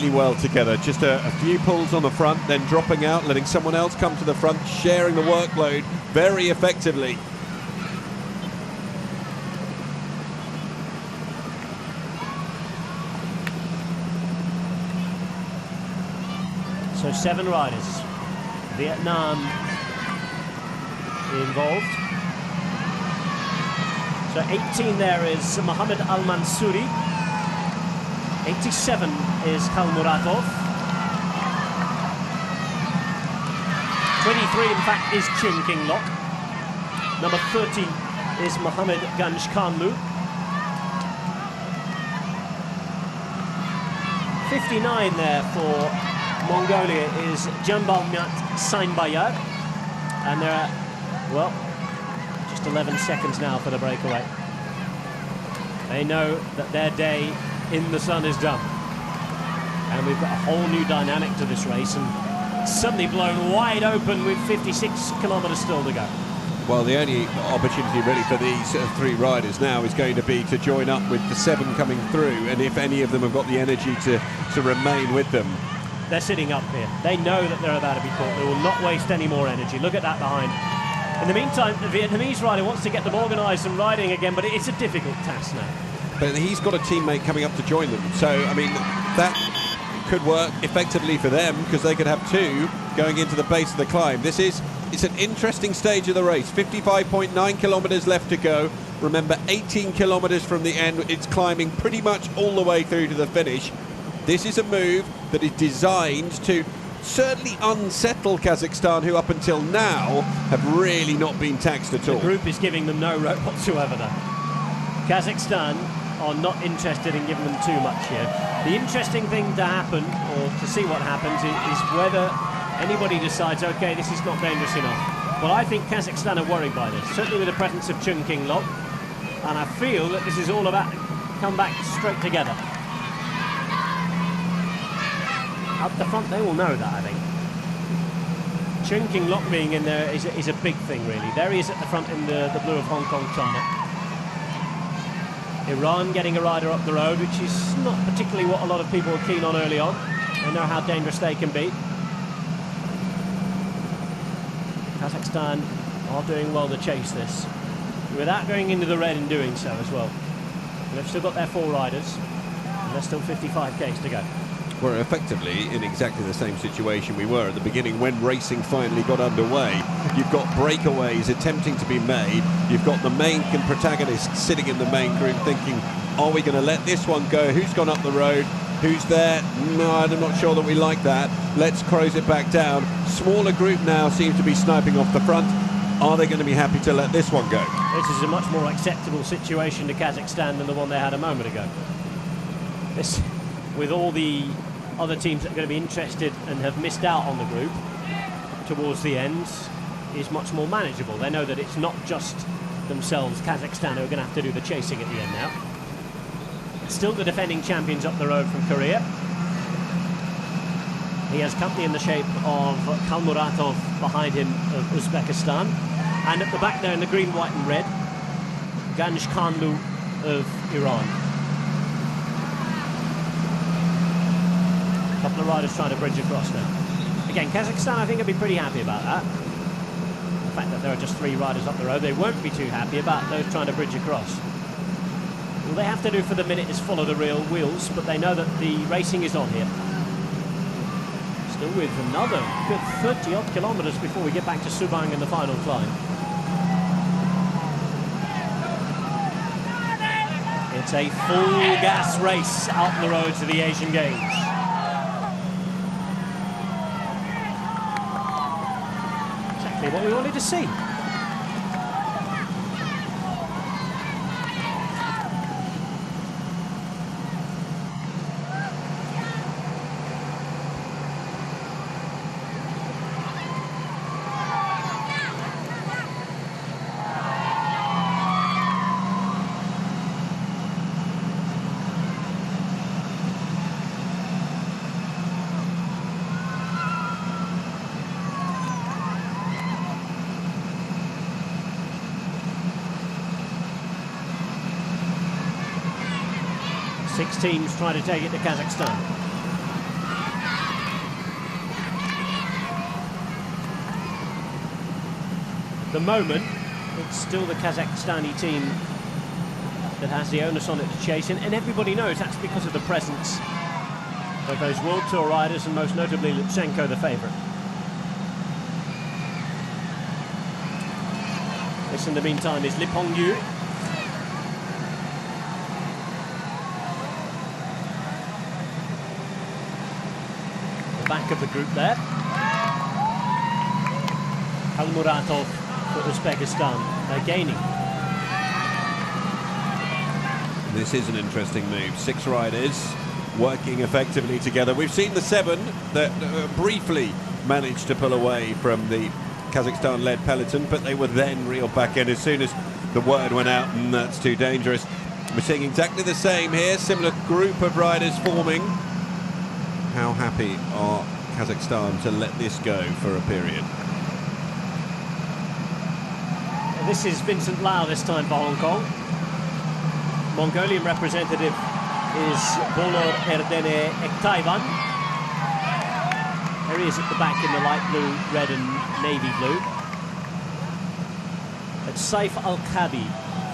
well together. Just a few pulls on the front, then dropping out, letting someone else come to the front, sharing the workload very effectively. So 7 riders. Vietnam involved. So 18 there is Mohammed Al Mansouri. 87 is Kalmuratov. 23 in fact is Chun-King Lock. Number 30 is Mohammed Ganjkanlu. 59 there for Mongolia is Jambalmat Sainbayar. And there are, well, just 11 seconds now for the breakaway. They know that their day in the sun is done. And we've got a whole new dynamic to this race and suddenly blown wide open with 56 kilometres still to go. Well, the only opportunity really for these 3 riders now is going to be to join up with the 7 coming through, and if any of them have got the energy to remain with them. They're sitting up here. They know that they're about to be caught. They will not waste any more energy. Look at that behind. In the meantime, the Vietnamese rider wants to get them organised and riding again, but it's a difficult task now. But he's got a teammate coming up to join them, so I mean that could work effectively for them because they could have 2 going into the base of the climb. It's an interesting stage of the race. 55.9 kilometres left to go. Remember, 18 kilometres from the end. It's climbing pretty much all the way through to the finish. This is a move that is designed to certainly unsettle Kazakhstan, who up until now have really not been taxed at all. The group is giving them no rope whatsoever though. Kazakhstan are not interested in giving them too much here. The interesting thing to happen, or to see what happens, is whether anybody decides, okay, this is not dangerous enough. Well, I think Kazakhstan are worried by this, certainly with the presence of Chun-King Lock, and I feel that this is all about come back straight together. Up the front, they will know that, I think. Chun-King Lock being in there is a big thing, really. There he is at the front in the blue of Hong Kong, China. Iran getting a rider up the road, which is not particularly what a lot of people are keen on early on. They know how dangerous they can be. Kazakhstan are doing well to chase this, without going into the red and doing so as well. They've still got their 4 riders, and there's still 55 k's to go. We're effectively in exactly the same situation we were at the beginning when racing finally got underway. You've got breakaways attempting to be made. You've got the main protagonist sitting in the main group thinking, are we going to let this one go? Who's gone up the road? Who's there? No, I'm not sure that we like that. Let's close it back down. Smaller group now seems to be sniping off the front. Are they going to be happy to let this one go? This is a much more acceptable situation to Kazakhstan than the one they had a moment ago. This, with all the other teams that are going to be interested and have missed out on the group towards the end, is much more manageable. They know that it's not just themselves, Kazakhstan, who are going to have to do the chasing at the end now. Still the defending champions up the road from Korea. He has company in the shape of Kalmuratov behind him of Uzbekistan. And at the back there in the green, white and red, Ganjkanlu of Iran. A couple of riders trying to bridge across now. Again, Kazakhstan, I think, will be pretty happy about that. The fact that there are just 3 riders up the road, they won't be too happy about those trying to bridge across. All they have to do for the minute is follow the real wheels, but they know that the racing is on here. Still with another good 30-odd kilometres before we get back to Subang in the final climb. It's a full gas race out the road to the Asian Games. Exactly what we wanted to see. 6 teams try to take it to Kazakhstan. At the moment, it's still the Kazakhstani team that has the onus on it to chase in, and everybody knows that's because of the presence of those World Tour riders, and most notably Lutsenko, the favourite. This, in the meantime, is Lipong Yu. The back of the group there. Kalmuratov for Uzbekistan. They're gaining. This is an interesting move. 6 riders working effectively together. We've seen the 7 that briefly managed to pull away from the Kazakhstan-led peloton, but they were then reeled back in as soon as the word went out, and that's too dangerous. We're seeing exactly the same here, similar group of riders forming. How happy are Kazakhstan to let this go for a period? This is Vincent Lau this time for Hong Kong. Mongolian representative is Bolor Erdene Ektayvan. There he is at the back in the light blue, red and navy blue. It's Saif Al-Kabi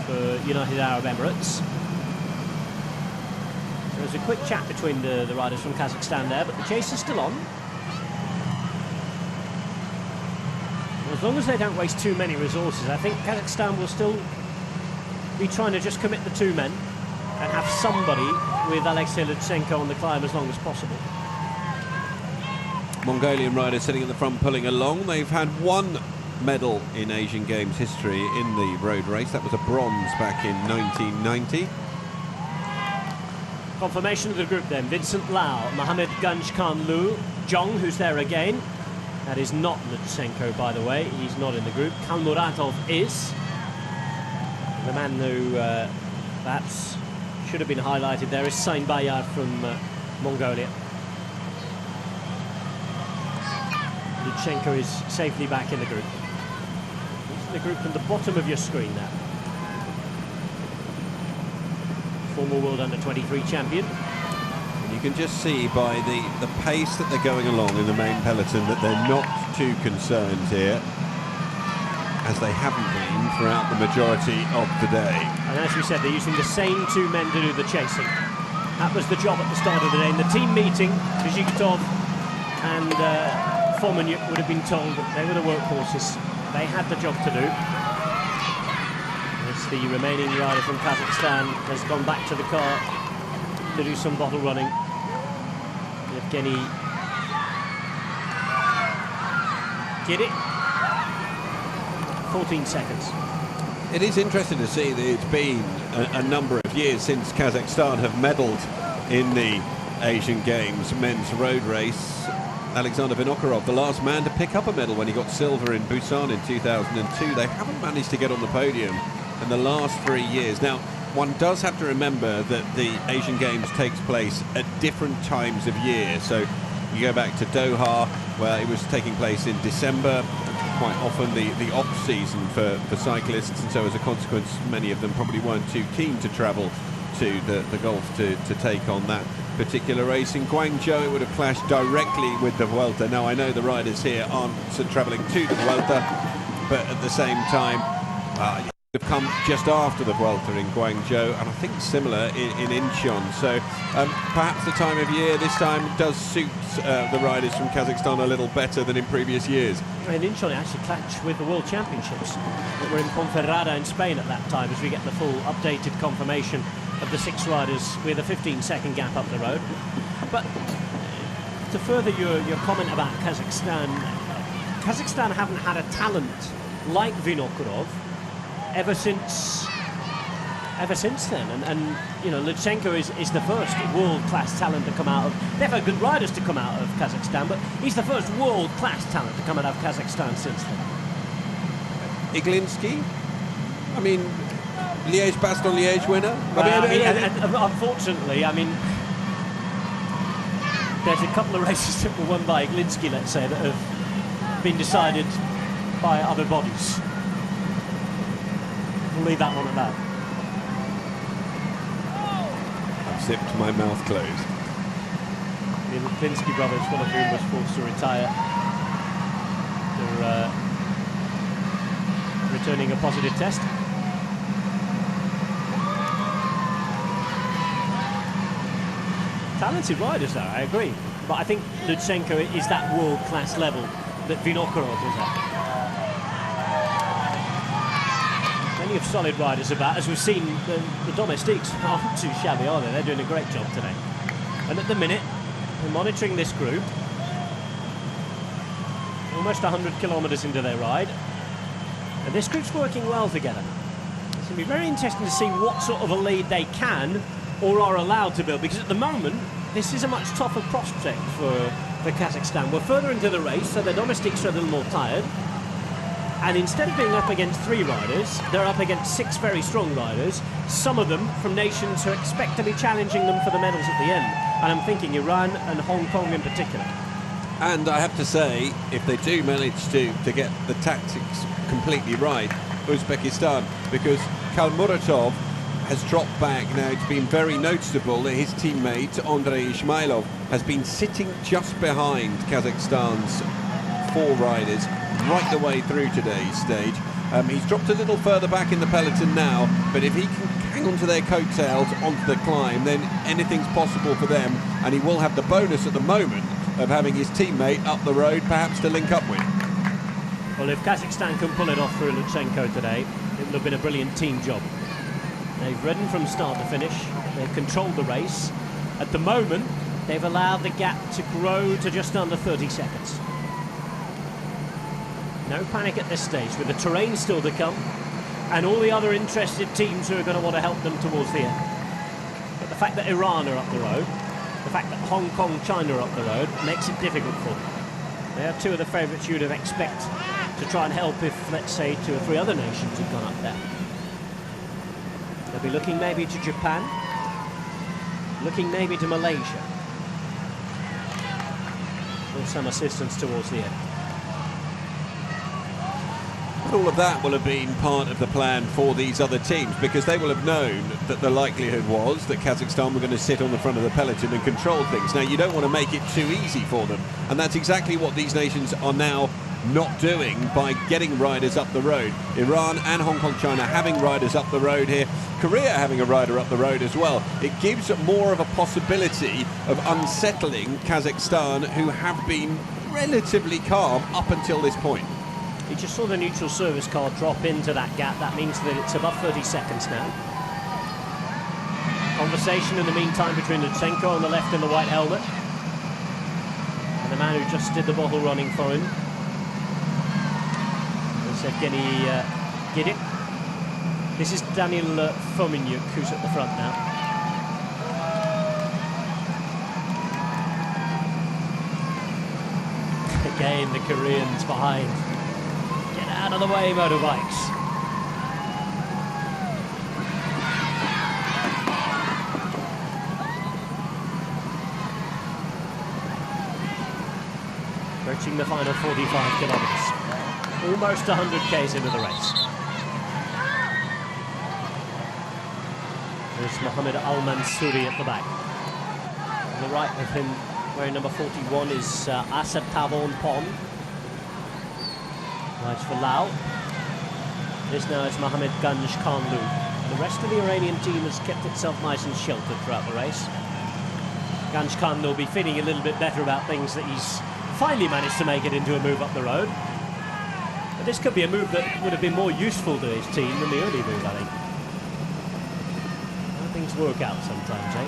for United Arab Emirates. There's a quick chat between the riders from Kazakhstan there, but the chase is still on. As long as they don't waste too many resources, I think Kazakhstan will still be trying to just commit the 2 men and have somebody with Alexei Lutsenko on the climb as long as possible. Mongolian riders sitting at the front pulling along. They've had 1 medal in Asian Games history in the road race. That was a bronze back in 1990. Confirmation of the group then. Vincent Lau, Mohammed Ganjkhan Lu, Zhong, who's there again. That is not Lutsenko, by the way. He's not in the group. Kalmuratov is. The man who perhaps should have been highlighted there is Sain Bayar from Mongolia. Lutsenko is safely back in the group. He's in the group from the bottom of your screen now. Former World Under-23 champion. And you can just see by the pace that they're going along in the main peloton that they're not too concerned here, as they haven't been throughout the majority of the day. And as we said, they're using the same 2 men to do the chasing. That was the job at the start of the day. In the team meeting, Zhigitov and Fomenyuk would have been told that they were the workhorses. They had the job to do. As the remaining rider from Kazakhstan has gone back to the car to do some bottle running. Yevgeny Giddy. 14 seconds. It is interesting to see that it's been a number of years since Kazakhstan have medalled in the Asian Games men's road race. Alexander Vinokurov, the last man to pick up a medal when he got silver in Busan in 2002. They haven't managed to get on the podium in the last 3 years. Now, one does have to remember that the Asian Games takes place at different times of year. So you go back to Doha, where it was taking place in December, quite often the off-season for cyclists, and so as a consequence many of them probably weren't too keen to travel to the Gulf to take on that particular race. In Guangzhou it would have clashed directly with the Vuelta. Now I know the riders here aren't travelling to the Vuelta, but at the same time have come just after the Vuelta in Guangzhou, and I think similar in Incheon. So perhaps the time of year this time does suit the riders from Kazakhstan a little better than in previous years. And Incheon actually clashed with the World Championships that were in Ponferrada in Spain at that time, as we get the full updated confirmation of the 6 riders with a 15-second gap up the road. But to further your comment about Kazakhstan, Kazakhstan haven't had a talent like Vinokurov ever since then, and you know, Lutsenko is the first world-class talent to come out of. They've had good riders to come out of Kazakhstan, but he's the first world-class talent to come out of Kazakhstan since then. Iglinski, I mean, Liège-Bastogne-Liège winner. Unfortunately, I mean, there's a couple of races that were won by Iglinski, let's say, that have been decided by other bodies. We'll leave that one at that. zipped my mouth closed. The Lipinski brothers, one of whom was forced to retire, they're returning a positive test. Talented riders though, I agree. But I think Lutsenko is that world-class level that Vinokurov is at. Plenty of solid riders about. As we've seen, the domestiques aren't too shabby, are they? They're doing a great job today. And at the minute, we're monitoring this group. Almost 100 kilometres into their ride. And this group's working well together. It's going to be very interesting to see what sort of a lead they can or are allowed to build, because at the moment this is a much tougher prospect for Kazakhstan. We're further into the race, so the domestics are a little more tired, and instead of being up against 3 riders, they're up against 6 very strong riders, some of them from nations who expect to be challenging them for the medals at the end, and I'm thinking Iran and Hong Kong in particular. And I have to say, if they do manage to get the tactics completely right, Uzbekistan, because Kalmuratov has dropped back. Now, it's been very noticeable that his teammate, Andrei Ishmailov, has been sitting just behind Kazakhstan's 4 riders right the way through today's stage. He's dropped a little further back in the peloton now, but if he can hang on to their coattails onto the climb, then anything's possible for them, and he will have the bonus at the moment of having his teammate up the road, perhaps to link up with. Well, if Kazakhstan can pull it off for Lutsenko today, it would have been a brilliant team job. They've ridden from start to finish, they've controlled the race. At the moment, they've allowed the gap to grow to just under 30 seconds. No panic at this stage, with the terrain still to come, and all the other interested teams who are going to want to help them towards the end. But the fact that Iran are up the road, the fact that Hong Kong, China are up the road, makes it difficult for them. They are 2 of the favourites you'd have expect to try and help if, let's say, 2 or 3 other nations had gone up there. They'll be looking maybe to Japan, looking maybe to Malaysia, with some assistance towards the end. But all of that will have been part of the plan for these other teams, because they will have known that the likelihood was that Kazakhstan were going to sit on the front of the peloton and control things. Now, you don't want to make it too easy for them, and that's exactly what these nations are now not doing by getting riders up the road. Iran and Hong Kong, China having riders up the road here. Korea having a rider up the road as well. It gives more of a possibility of unsettling Kazakhstan, who have been relatively calm up until this point. You just saw the neutral service car drop into that gap. That means that it's above 30 seconds now. Conversation in the meantime between Lutsenko on the left in the white helmet and the man who just did the bottle running for him. Evgeny Gidit. This is Daniel Fominyuk, who's at the front now. Again, the Koreans behind. Get out of the way, motorbikes. Approaching the final 45 kilometres. Almost 100 k's into the race. There's Mohammed Al-Mansouri at the back. On the right of him, wearing number 41, is Asad Tavon Pon. Rides for Lao. This now is Mohammed Ganj Khanlu. The rest of the Iranian team has kept itself nice and sheltered throughout the race. Ganj Khanlu will be feeling a little bit better about things that he's finally managed to make it into a move up the road. But this could be a move that would have been more useful to his team than the early move, I think. How things work out sometimes, eh?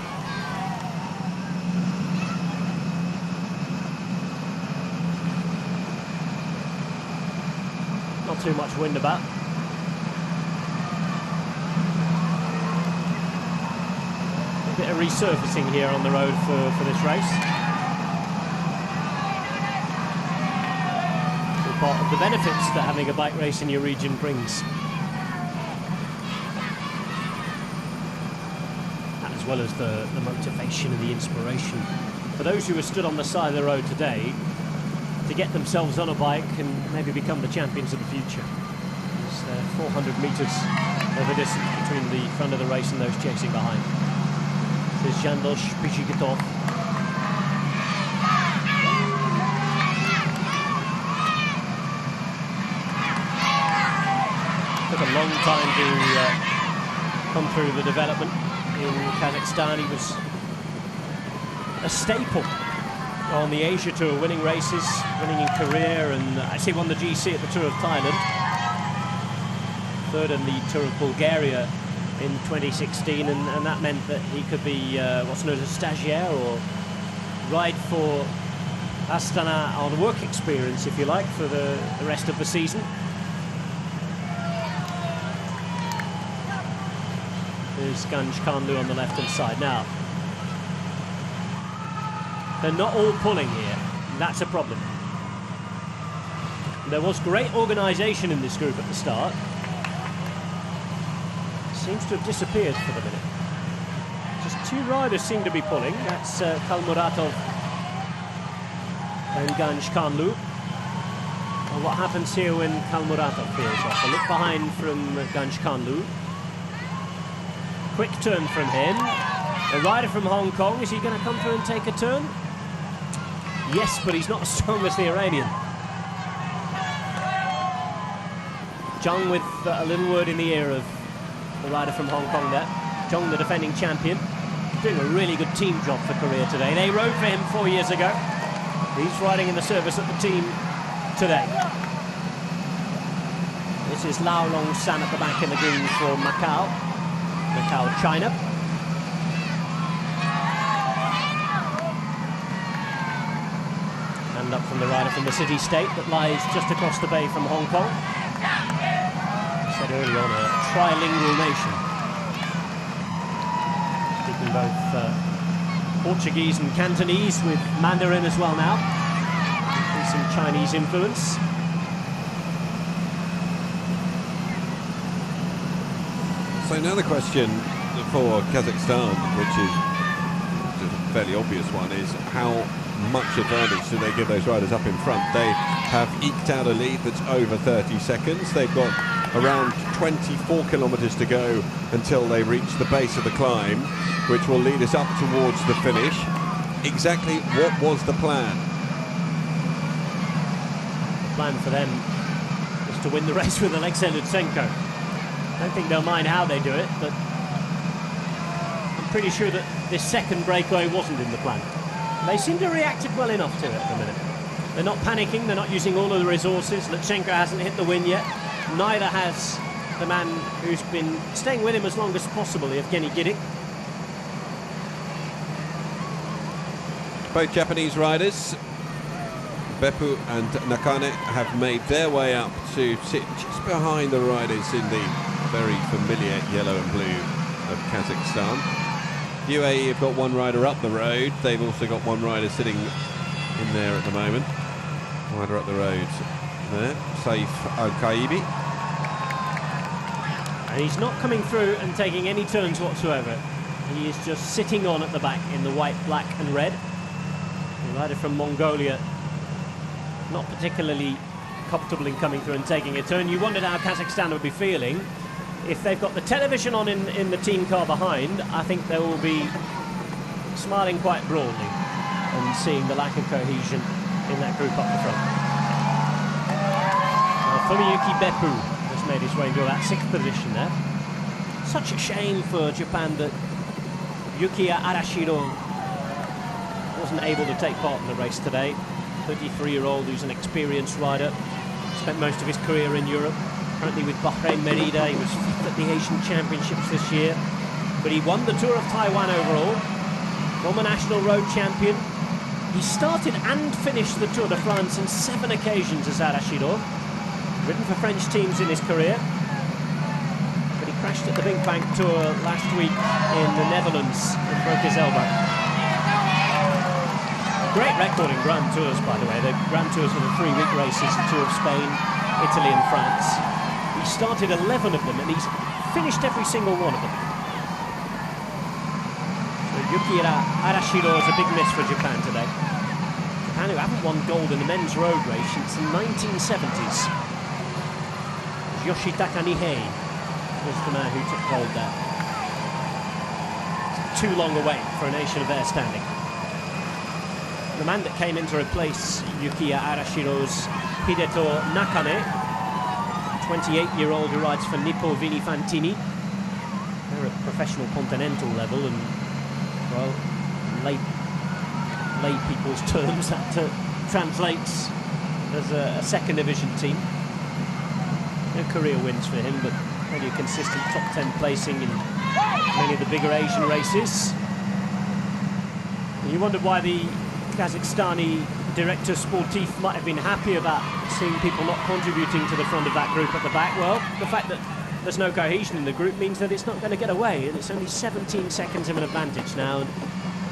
Not too much wind about. A bit of resurfacing here on the road for this race. Part of the benefits that having a bike race in your region brings. As well as the motivation and the inspiration for those who are stood on the side of the road today to get themselves on a bike and maybe become the champions of the future. There's 400 metres of a distance between the front of the race and those chasing behind. This is Jandosh Pichikitov. Took a long time to come through the development in Kazakhstan. He was a staple on the Asia Tour, winning races, winning in Korea, and actually won the GC at the Tour of Thailand. Third in the Tour of Bulgaria in 2016, and that meant that he could be what's known as stagiaire, or ride for Astana on work experience, if you like, for the rest of the season. There's Ganj Kanlu on the left-hand side. Now, they're not all pulling here. That's a problem. There was great organisation in this group at the start. Seems to have disappeared for the minute. Just two riders seem to be pulling. That's Kalmuratov and Ganj Kanlu. And what happens here when Kalmuratov peels off? A look behind from Ganj Kanlu. Quick turn from him. A rider from Hong Kong, is he going to come through and take a turn? Yes, but he's not as strong as the Iranian. Zhang with a little word in the ear of the rider from Hong Kong there. Zhang, the defending champion, doing a really good team job for Korea today. They rode for him 4 years ago. He's riding in the service of the team today. This is Lao Long San at the back in the green for Macau, China. And up from the rider from the city-state that lies just across the bay from Hong Kong. I said early on, a trilingual nation. Speaking both Portuguese and Cantonese, with Mandarin as well now. And some Chinese influence. So now the question for Kazakhstan, which is a fairly obvious one, is how much advantage do they give those riders up in front? They have eked out a lead that's over 30 seconds. They've got around 24 kilometres to go until they reach the base of the climb, which will lead us up towards the finish. Exactly what was the plan? The plan for them was to win the race with Alexei Lutsenko. I don't think they'll mind how they do it, but I'm pretty sure that this second breakaway wasn't in the plan. They seem to have reacted well enough to it at the minute. They're not panicking, they're not using all of the resources. Lutsenko hasn't hit the win yet. Neither has the man who's been staying with him as long as possible, Evgeny Gidik. Both Japanese riders, Beppu and Nakane, have made their way up to sit just behind the riders in the very familiar yellow and blue of Kazakhstan. UAE have got one rider up the road. They've also got one rider sitting in there at the moment. Rider up the road there, Saif Al-Kaibi. And he's not coming through and taking any turns whatsoever. He is just sitting on at the back in the white, black and red. The rider from Mongolia, not particularly comfortable in coming through and taking a turn. You wondered how Kazakhstan would be feeling. If they've got the television on in the team car behind, I think they will be smiling quite broadly and seeing the lack of cohesion in that group up the front. Now, Fumiyuki Beppu has made his way into that 6th position there. Such a shame for Japan that Yukiya Arashiro wasn't able to take part in the race today. 33-year-old who's an experienced rider, spent most of his career in Europe. Currently with Bahrain Merida. He was 5th at the Asian Championships this year, but he won the Tour of Taiwan overall, former national road champion. He started and finished the Tour de France on 7 occasions as Arashiro, ridden for French teams in his career, but he crashed at the Big Bank Tour last week in the Netherlands and broke his elbow. Great record in Grand Tours, by the way. The Grand Tours were the 3-week races, the Tour of Spain, Italy and France. He started 11 of them and he's finished every single one of them. So Yukiya Arashiro is a big miss for Japan today. Japan, who haven't won gold in the men's road race since the 1970s. Yoshitaka Nihei was the man who took gold there. too long a wait for a nation of their standing. The man that came in to replace Yukiya Arashiro's Hideto Nakane, 28-year-old who rides for Nippo Vinifantini. They're at professional continental level and, well, lay people's terms, that translates as a second division team. No career wins for him, but only a consistent top 10 placing in many of the bigger Asian races. And you wondered why the Kazakhstani director sportif might have been happy about seeing people not contributing to the front of that group at the back. Well, the fact that there's no cohesion in the group means that it's not going to get away, and it's only 17 seconds of an advantage now. And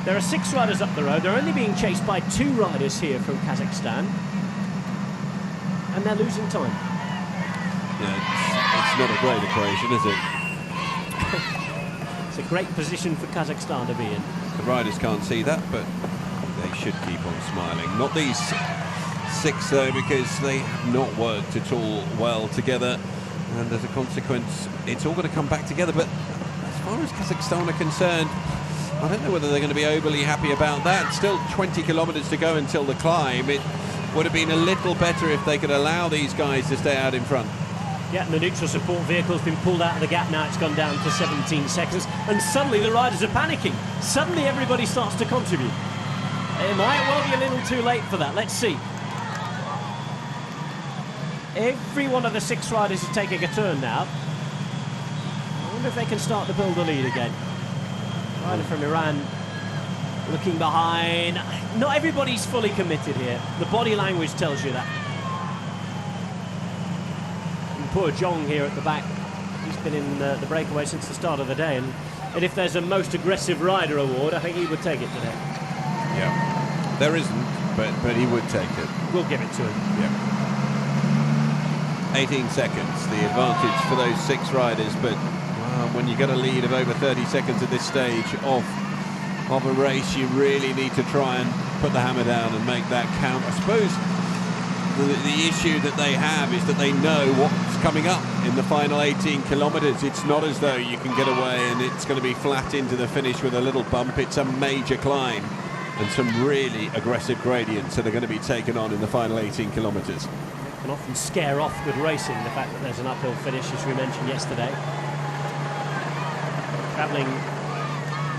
there are 6 riders up the road. They're only being chased by 2 riders here from Kazakhstan, and they're losing time. Yeah, it's not a great equation, is it? It's a great position for Kazakhstan to be in. The riders can't see that, but they should keep on smiling. Not these 6 though, because they have not worked at all well together, and as a consequence it's all going to come back together. But as far as Kazakhstan are concerned, I don't know whether they're going to be overly happy about that. Still 20 kilometers to go until the climb. It would have been a little better if they could allow these guys to stay out in front. Yeah, and the neutral support vehicle's been pulled out of the gap now. It's gone down to 17 seconds, and suddenly the riders are panicking. Suddenly everybody starts to contribute. It might well be a little too late for that. Let's see. Every one of the 6 riders is taking a turn now. I wonder if they can start to build the lead again. Rider from Iran looking behind. Not everybody's fully committed here. The body language tells you that. And poor Zhong here at the back. He's been in the breakaway since the start of the day, and if there's a most aggressive rider award, I think he would take it today. Yeah, there isn't, but he would take it. We'll give it to him. Yeah. 18 seconds, the advantage for those 6 riders, but when you get a lead of over 30 seconds at this stage of a race, you really need to try and put the hammer down and make that count. I suppose the issue that they have is that they know what's coming up in the final 18 kilometers. It's not as though you can get away and it's going to be flat into the finish with a little bump. It's a major climb and some really aggressive gradients that are going to be taken on in the final 18 kilometers. Can often scare off good racing, the fact that there's an uphill finish, as we mentioned yesterday. Travelling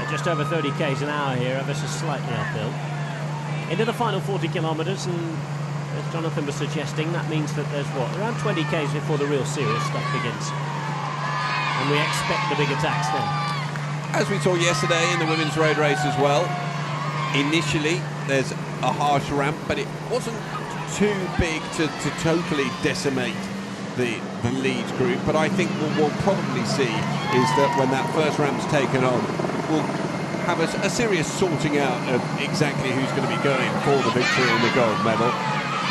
at just over 30 k's an hour here, ever so slightly uphill. Into the final 40 kilometres, and as Jonathan was suggesting, that means that there's around 20 k's before the real serious stuff begins. And we expect the big attacks then. As we saw yesterday in the women's road race as well, initially there's a harsh ramp, but it wasn't too big to totally decimate the lead group. But I think what we'll probably see is that when that first ramp's taken on, we'll have a serious sorting out of exactly who's going to be going for the victory and the gold medal.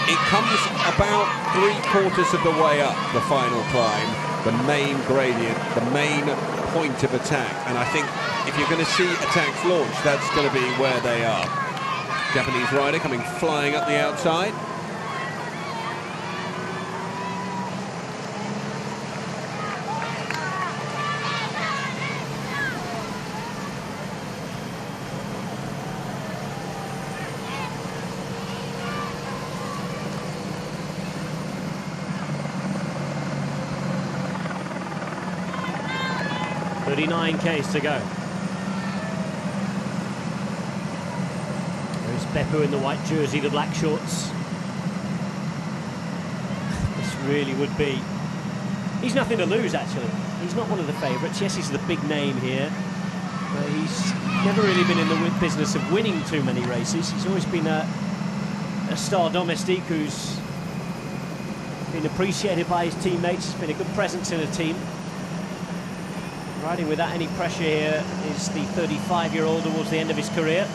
It comes about 3/4 of the way up the final climb, the main gradient, the main point of attack, and I think if you're going to see attacks launched, that's going to be where they are. Japanese rider coming flying up the outside. .39 k's to go. There's Beppu in the white jersey, the black shorts. This really would be... He's nothing to lose, actually. He's not one of the favourites. Yes, he's the big name here, but he's never really been in the business of winning too many races. He's always been a star domestique who's been appreciated by his teammates. He's been a good presence in the team. Riding without any pressure here is the 35-year-old towards the end of his career.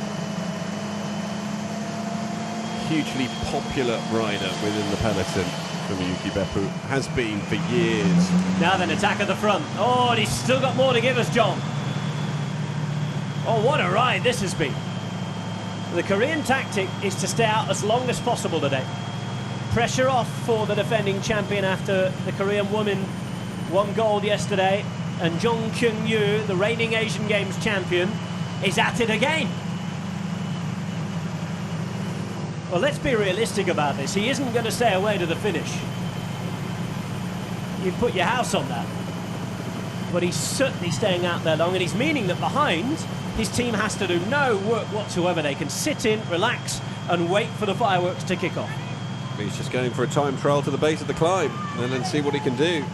Hugely popular rider within the peloton from Yuki Beppu, has been for years. Now then, attack at the front. Oh, and he's still got more to give us, John. Oh, what a ride this has been. The Korean tactic is to stay out as long as possible today. Pressure off for the defending champion after the Korean woman won gold yesterday. And Jong Kyung-yu, the reigning Asian Games champion, is at it again. Well, let's be realistic about this. He isn't going to stay away to the finish. You'd put your house on that. But he's certainly staying out there long, and he's meaning that behind, his team has to do no work whatsoever. They can sit in, relax, and wait for the fireworks to kick off. He's just going for a time trial to the base of the climb and then see what he can do.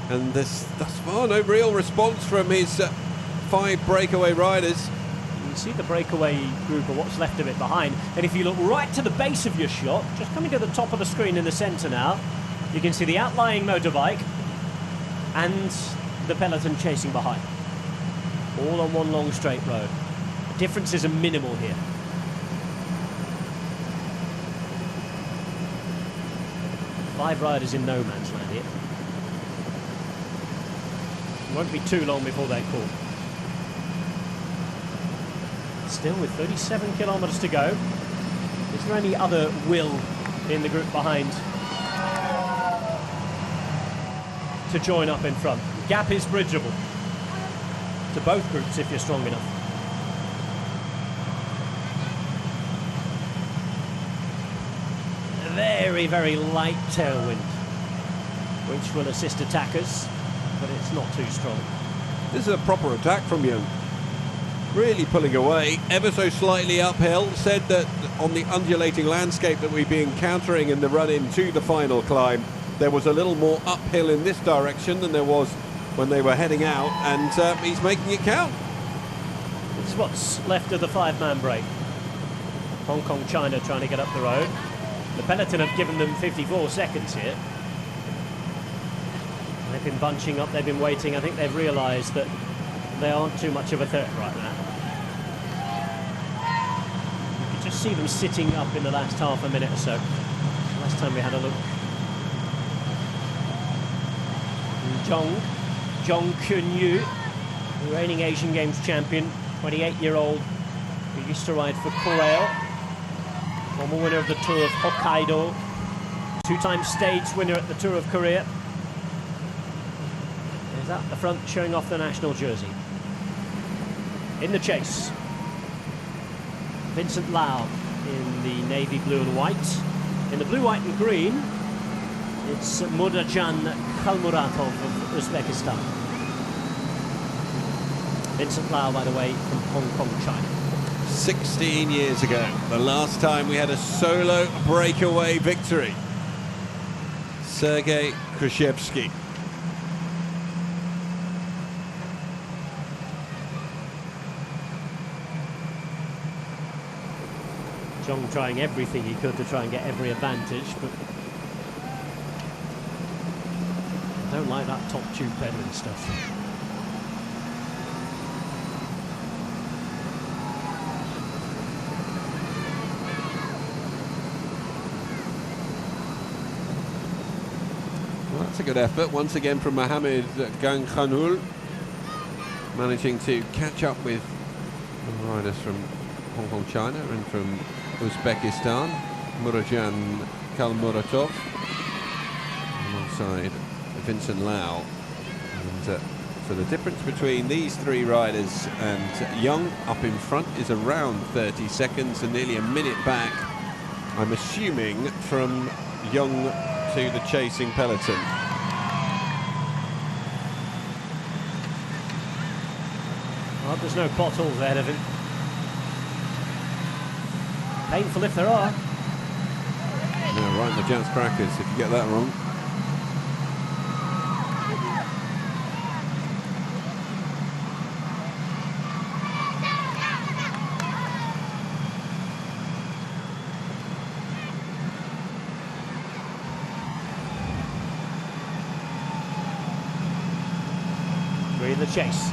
And there's thus far no real response from his 5 breakaway riders. You see the breakaway group of what's left of it behind, and if you look right to the base of your shot, just coming to the top of the screen in the centre now, you can see the outlying motorbike and the peloton chasing behind. All on one long straight road. The differences are minimal here. Five riders in no man's land here. It won't be too long before they're caught. Still with 37 kilometres to go. Is there any other will in the group behind to join up in front? The gap is bridgeable to both groups if you're strong enough. A very, very light tailwind, which will assist attackers, but it's not too strong. This is a proper attack from Young. Really pulling away, ever so slightly uphill. Said that on the undulating landscape that we've been encountering in the run-in to the final climb, there was a little more uphill in this direction than there was when they were heading out, and he's making it count. This is what's left of the five-man break. Hong Kong, China trying to get up the road. The peloton have given them 54 seconds here. They've been bunching up, they've been waiting. I think they've realised that they aren't too much of a threat right now. You could just see them sitting up in the last half a minute or so. Last time we had a look. Zhong Kunyu, the reigning Asian Games champion, 28-year-old, who used to ride for Korea, former winner of the Tour of Hokkaido, two-time stage winner at the Tour of Korea. Is at the front showing off the national jersey. In the chase, Vincent Lau in the navy blue and white. In the blue, white and green, it's Murajan Kalmuratov of Uzbekistan. Vincent Lau, by the way, from Hong Kong, China. 16 years ago, the last time we had a solo breakaway victory. Sergei Khrushchevsky. Zhong trying everything he could to try and get every advantage, but I don't like that top tube pedaling stuff. Well, that's a good effort once again from Mohamed Gangkhanul, managing to catch up with the riders from Hong Kong, China, and from Uzbekistan, Murajan Kalmuratov, alongside Vincent Lau. And so the difference between these three riders and Young up in front is around 30 seconds and nearly a minute back, I'm assuming, from Young to the chasing peloton. Well, there's no potholes ahead of him. Painful if there are. Yeah, right in the Jats crackers if you get that wrong. We're in the chase.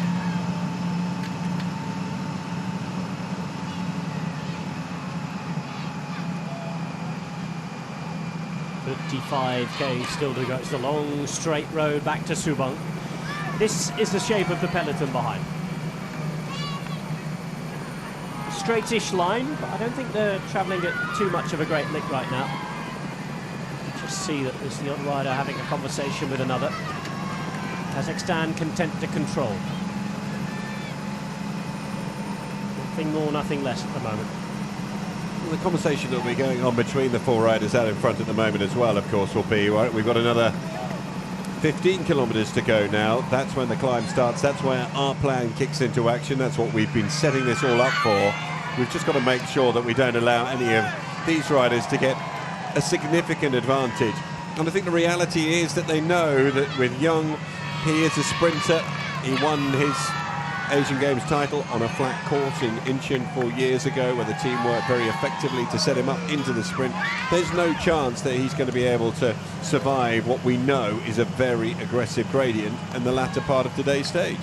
.55k still to go. It's the long straight road back to Subang. This is the shape of the peloton behind. Straightish line, but I don't think they're travelling at too much of a great lick right now. Just see that there's the other rider having a conversation with another. Kazakhstan content to control. Nothing more, nothing less at the moment. The conversation that will be going on between the four riders out in front at the moment as well, of course, will be, right, we've got another 15 kilometres to go now. That's when the climb starts. That's where our plan kicks into action. That's what we've been setting this all up for. We've just got to make sure that we don't allow any of these riders to get a significant advantage. And I think the reality is that they know that with Young, he is a sprinter. He won his Asian Games title on a flat course in Incheon 4 years ago, where the team worked very effectively to set him up into the sprint. There's no chance that he's going to be able to survive what we know is a very aggressive gradient in the latter part of today's stage.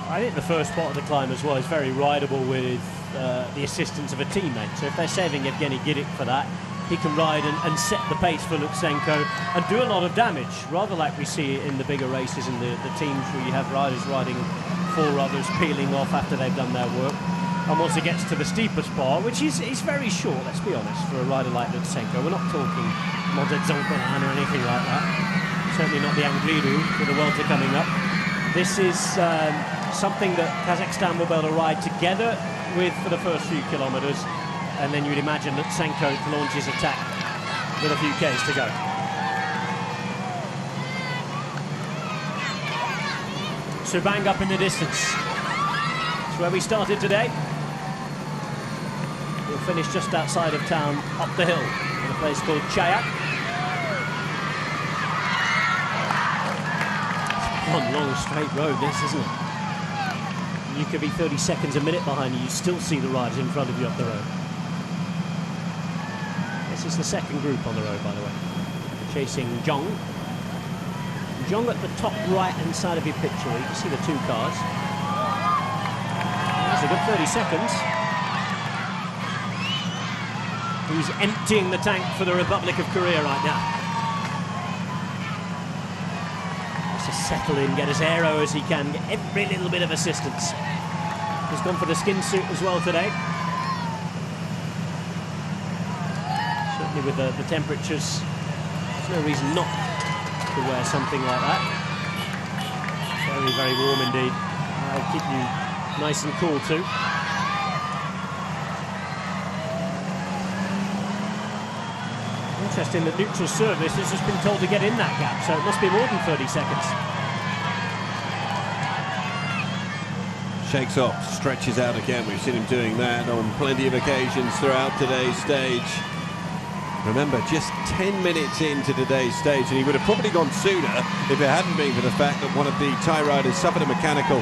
I think the first part of the climb as well is very rideable with the assistance of a teammate. So if they're saving Evgeny Gidik for that, he can ride and set the pace for Lutsenko and do a lot of damage, rather like we see in the bigger races in the teams where you have riders riding four others peeling off after they've done their work. And once it gets to the steepest part, which is very short, let's be honest, for a rider like Lutsenko, we're not talking Modedzonkolan or anything like that. Certainly not the Angliru with the welter coming up. This is something that Kazakhstan will be able to ride together with for the first few kilometres, and then you'd imagine that Lutsenko to launch his attack with a few Ks to go. So bang up in the distance. It's where we started today. We'll finish just outside of town, up the hill, in a place called Chayak. One long straight road, this, isn't it? You could be 30 seconds a minute behind you, you still see the riders in front of you up the road. This is the second group on the road, by the way. Chasing Zhong. Zhong at the top right-hand side of your picture, you can see the two cars. That's a good 30 seconds. He's emptying the tank for the Republic of Korea right now. Just to settle in, get as aero as he can, get every little bit of assistance. He's gone for the skin suit as well today. Certainly with the temperatures, there's no reason not to wear something like that. Very, very warm indeed. That'll keep you nice and cool too. Interesting that neutral service has just been told to get in that gap, so it must be more than 30 seconds. Shakes off, stretches out again. We've seen him doing that on plenty of occasions throughout today's stage. Remember, just 10 minutes into today's stage, and he would have probably gone sooner if it hadn't been for the fact that one of the Thai riders suffered a mechanical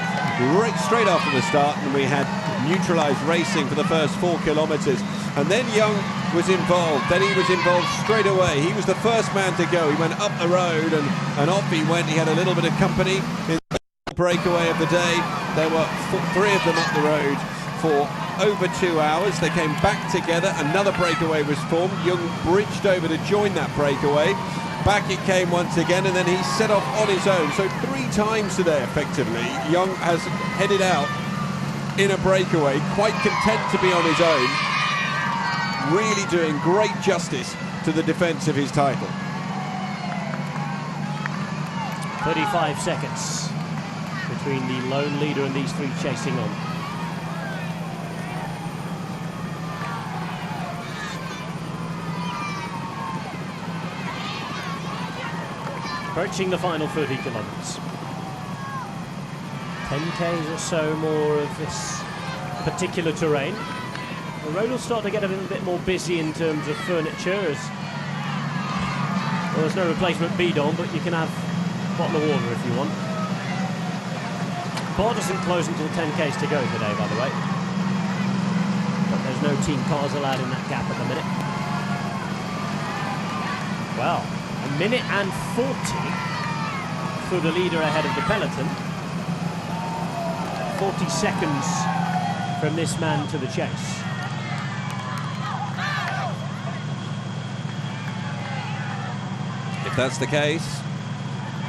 right straight after the start, and we had neutralised racing for the first 4 kilometres. And then Young was involved. Then he was involved straight away. He was the first man to go. He went up the road and off he went. He had a little bit of company in the breakaway of the day. There were 3 of them up the road for over 2 hours. They came back together. Another breakaway was formed. Young bridged over to join that breakaway. Back it came once again, and then he set off on his own. So 3 times today, effectively, Young has headed out in a breakaway, quite content to be on his own, really doing great justice to the defence of his title. 35 seconds between the lone leader and these 3 chasing on. Approaching the final 30 kilometres. 10 Ks or so more of this particular terrain. The road will start to get a little bit more busy in terms of furniture, as well, there's no replacement bidon, but you can have a bottle of water if you want. Bar doesn't close until 10 Ks to go today, by the way. But there's no team cars allowed in that gap at the minute. Well, 1 minute and 40 for the leader ahead of the peloton. 40 seconds from this man to the chase. If that's the case,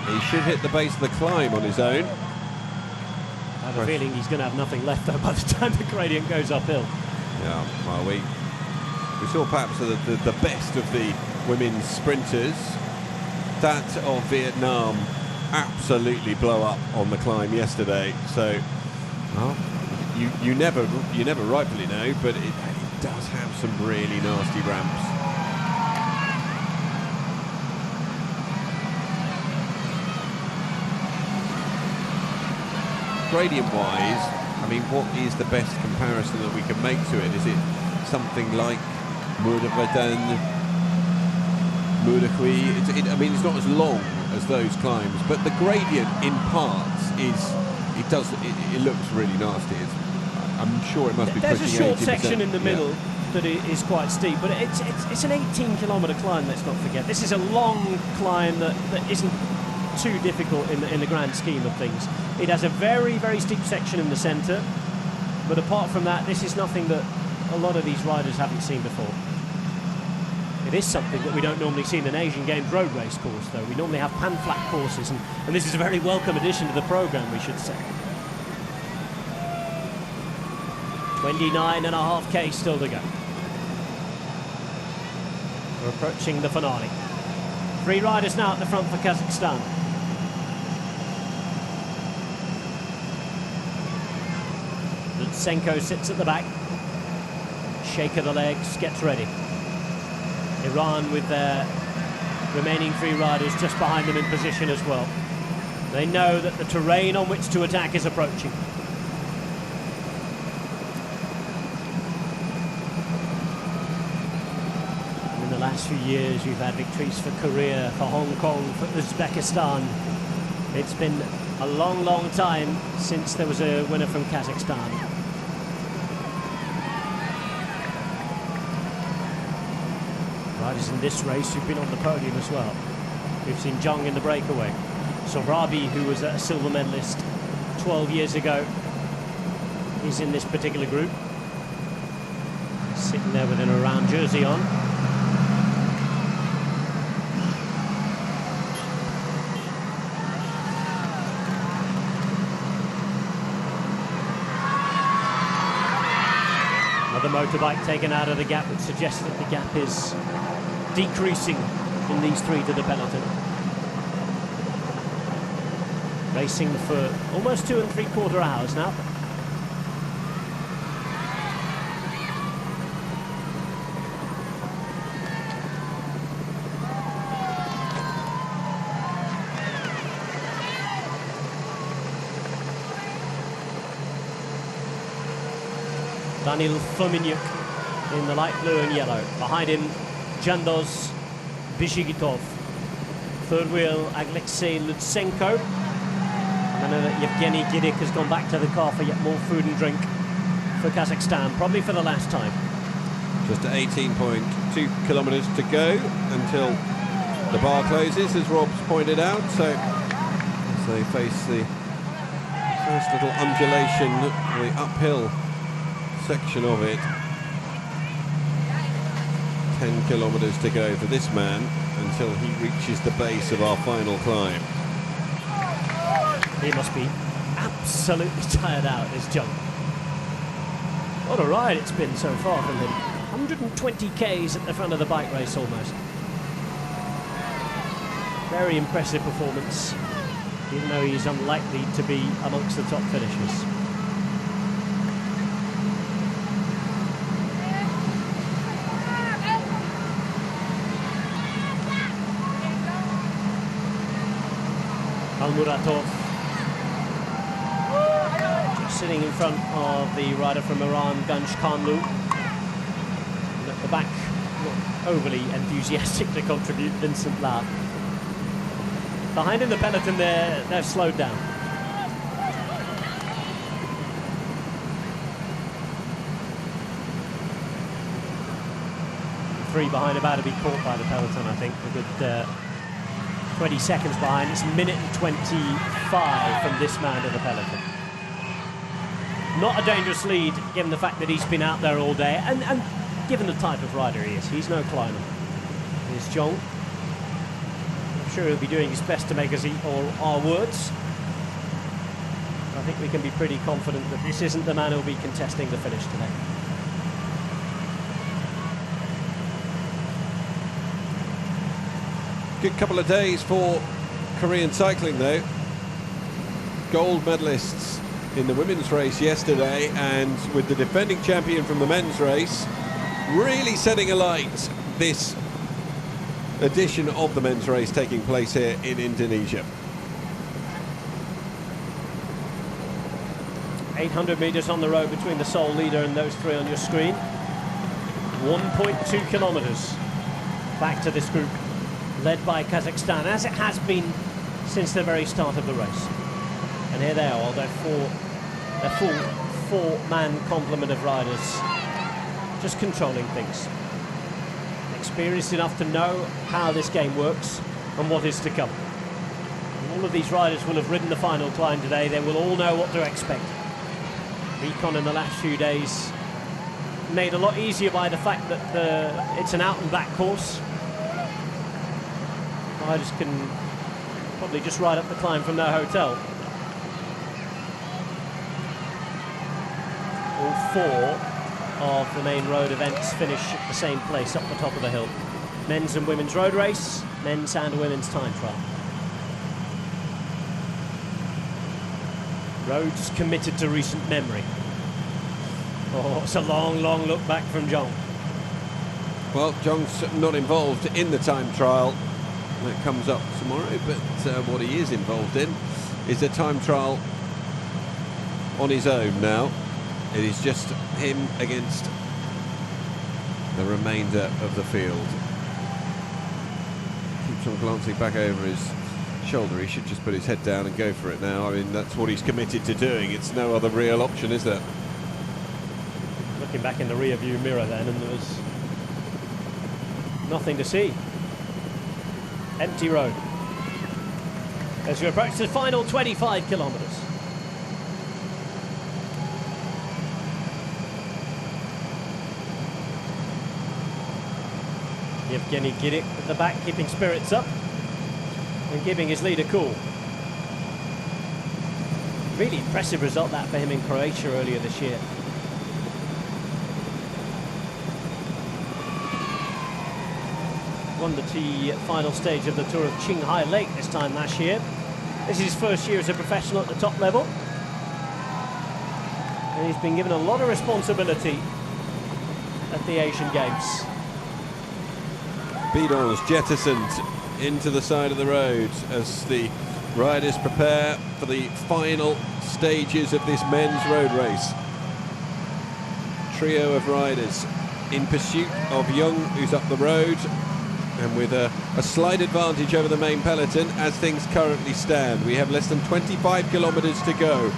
he should hit the base of the climb on his own. I have a feeling he's going to have nothing left though by the time the gradient goes uphill. Yeah, well, we saw perhaps the best of the women's sprinters. That of Vietnam absolutely blow up on the climb yesterday. So, well, you never rightfully know, but it does have some really nasty ramps. Gradient-wise, I mean, what is the best comparison that we can make to it? Is it something like Murdervedden, Murderhui? I mean, it's not as long as those climbs, but the gradient in parts it looks really nasty. I'm sure it must be There's a pushing 80%. short section in the middle that is quite steep, but it's an 18-kilometre climb, let's not forget. This is a long climb that isn't too difficult in the grand scheme of things. It has a very, very steep section in the centre, but apart from that, this is nothing that a lot of these riders haven't seen before. It is something that we don't normally see in an Asian Games road race course, though. We normally have pan-flat courses, and this is a very welcome addition to the programme, we should say. 29.5k still to go. We're approaching the finale. 3 riders now at the front for Kazakhstan. Lutsenko sits at the back. Shake of the legs, gets ready. Iran with their remaining 3 riders just behind them in position as well. They know that the terrain on which to attack is approaching. In the last few years, we've had victories for Korea, for Hong Kong, for Uzbekistan. It's been a long, long time since there was a winner from Kazakhstan. Riders in this race who've been on the podium as well. We've seen Zhang in the breakaway. Sohrabi, who was a silver medalist 12 years ago, is in this particular group. Sitting there with an Iran jersey on. Another motorbike taken out of the gap, which suggests that the gap is decreasing in these 3 to the peloton. Racing for almost 2 3/4 hours now. Daniil Fominyuk in the light blue and yellow. Behind him, Jandos Bizhigitov. Third wheel, Alexei Lutsenko. And I know that Yevgeny Gidik has gone back to the car for yet more food and drink for Kazakhstan, probably for the last time. Just 18.2 kilometres to go until the bar closes, as Rob's pointed out. So as they face the first little undulation, the uphill section of it. 10 kilometres to go for this man until he reaches the base of our final climb. He must be absolutely tired out, this jump. What a ride it's been so far from him. 120 Ks at the front of the bike race almost. Very impressive performance, even though he's unlikely to be amongst the top finishers. Almuratov just sitting in front of the rider from Iran, Ganj Khanlu. And at the back, not overly enthusiastic to contribute, Vincent La. Behind in the peloton, they're slowed down. The 3 behind about to be caught by the peloton, I think. A good 20 seconds behind. It's a minute and 25 from this man to the peloton. Not a dangerous lead, given the fact that he's been out there all day, and given the type of rider he is. He's no climber. Here's Zhong. I'm sure he'll be doing his best to make us eat all our words. I think we can be pretty confident that this isn't the man who'll be contesting the finish today. Good couple of days for Korean cycling though. Gold medalists in the women's race yesterday, and with the defending champion from the men's race really setting alight this edition of the men's race taking place here in Indonesia. 800 metres on the road between the sole leader and those three on your screen. 1.2 kilometres back to this group, led by Kazakhstan, as it has been since the very start of the race. And here they are, their full four-man complement of riders, just controlling things. Experienced enough to know how this game works and what is to come. All of these riders will have ridden the final climb today. They will all know what to expect. Recon in the last few days made a lot easier by the fact that it's an out-and-back course. Riders can probably just ride up the climb from their hotel. All four of the main road events finish at the same place up the top of the hill. Men's and women's road race, men's and women's time trial. Roads committed to recent memory. Oh, it's a long, long look back from Jong. Well, Jong's not involved in the time trial. That comes up tomorrow, but what he is involved in is a time trial on his own now. It is just him against the remainder of the field. Keeps on glancing back over his shoulder. He should just put his head down and go for it now. I mean, that's what he's committed to doing. It's no other real option, is there? Looking back in the rear view mirror then, and there was nothing to see. Empty road as we approach the final 25 kilometres. Yevgeny Gidik at the back, keeping spirits up and keeping his leader cool. Really impressive result that for him in Croatia earlier this year. Won the final stage of the Tour of Qinghai Lake this time last year. This is his first year as a professional at the top level. And he's been given a lot of responsibility at the Asian Games. Bidons jettisoned into the side of the road as the riders prepare for the final stages of this men's road race. Trio of riders in pursuit of Young, who's up the road, and with a slight advantage over the main peloton as things currently stand. We have less than 25 kilometres to go.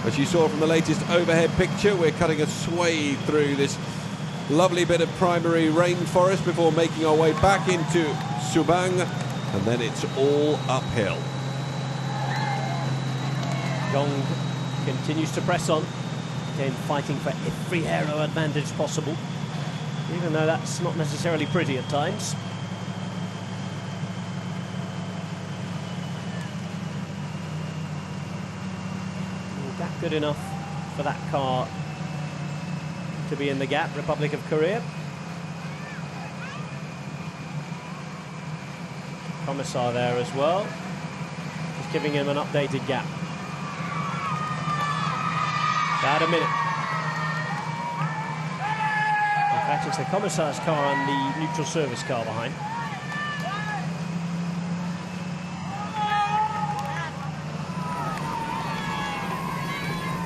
As you saw from the latest overhead picture, we're cutting a swathe through this lovely bit of primary rainforest before making our way back into Subang, and then it's all uphill. Gong continues to press on, again fighting for every aero advantage possible, even though that's not necessarily pretty at times. Gap good enough for that car to be in the gap. Republic of Korea. Commissar there as well, just giving him an updated gap. About a minute. In fact, it's the Commissar's car and the neutral service car behind.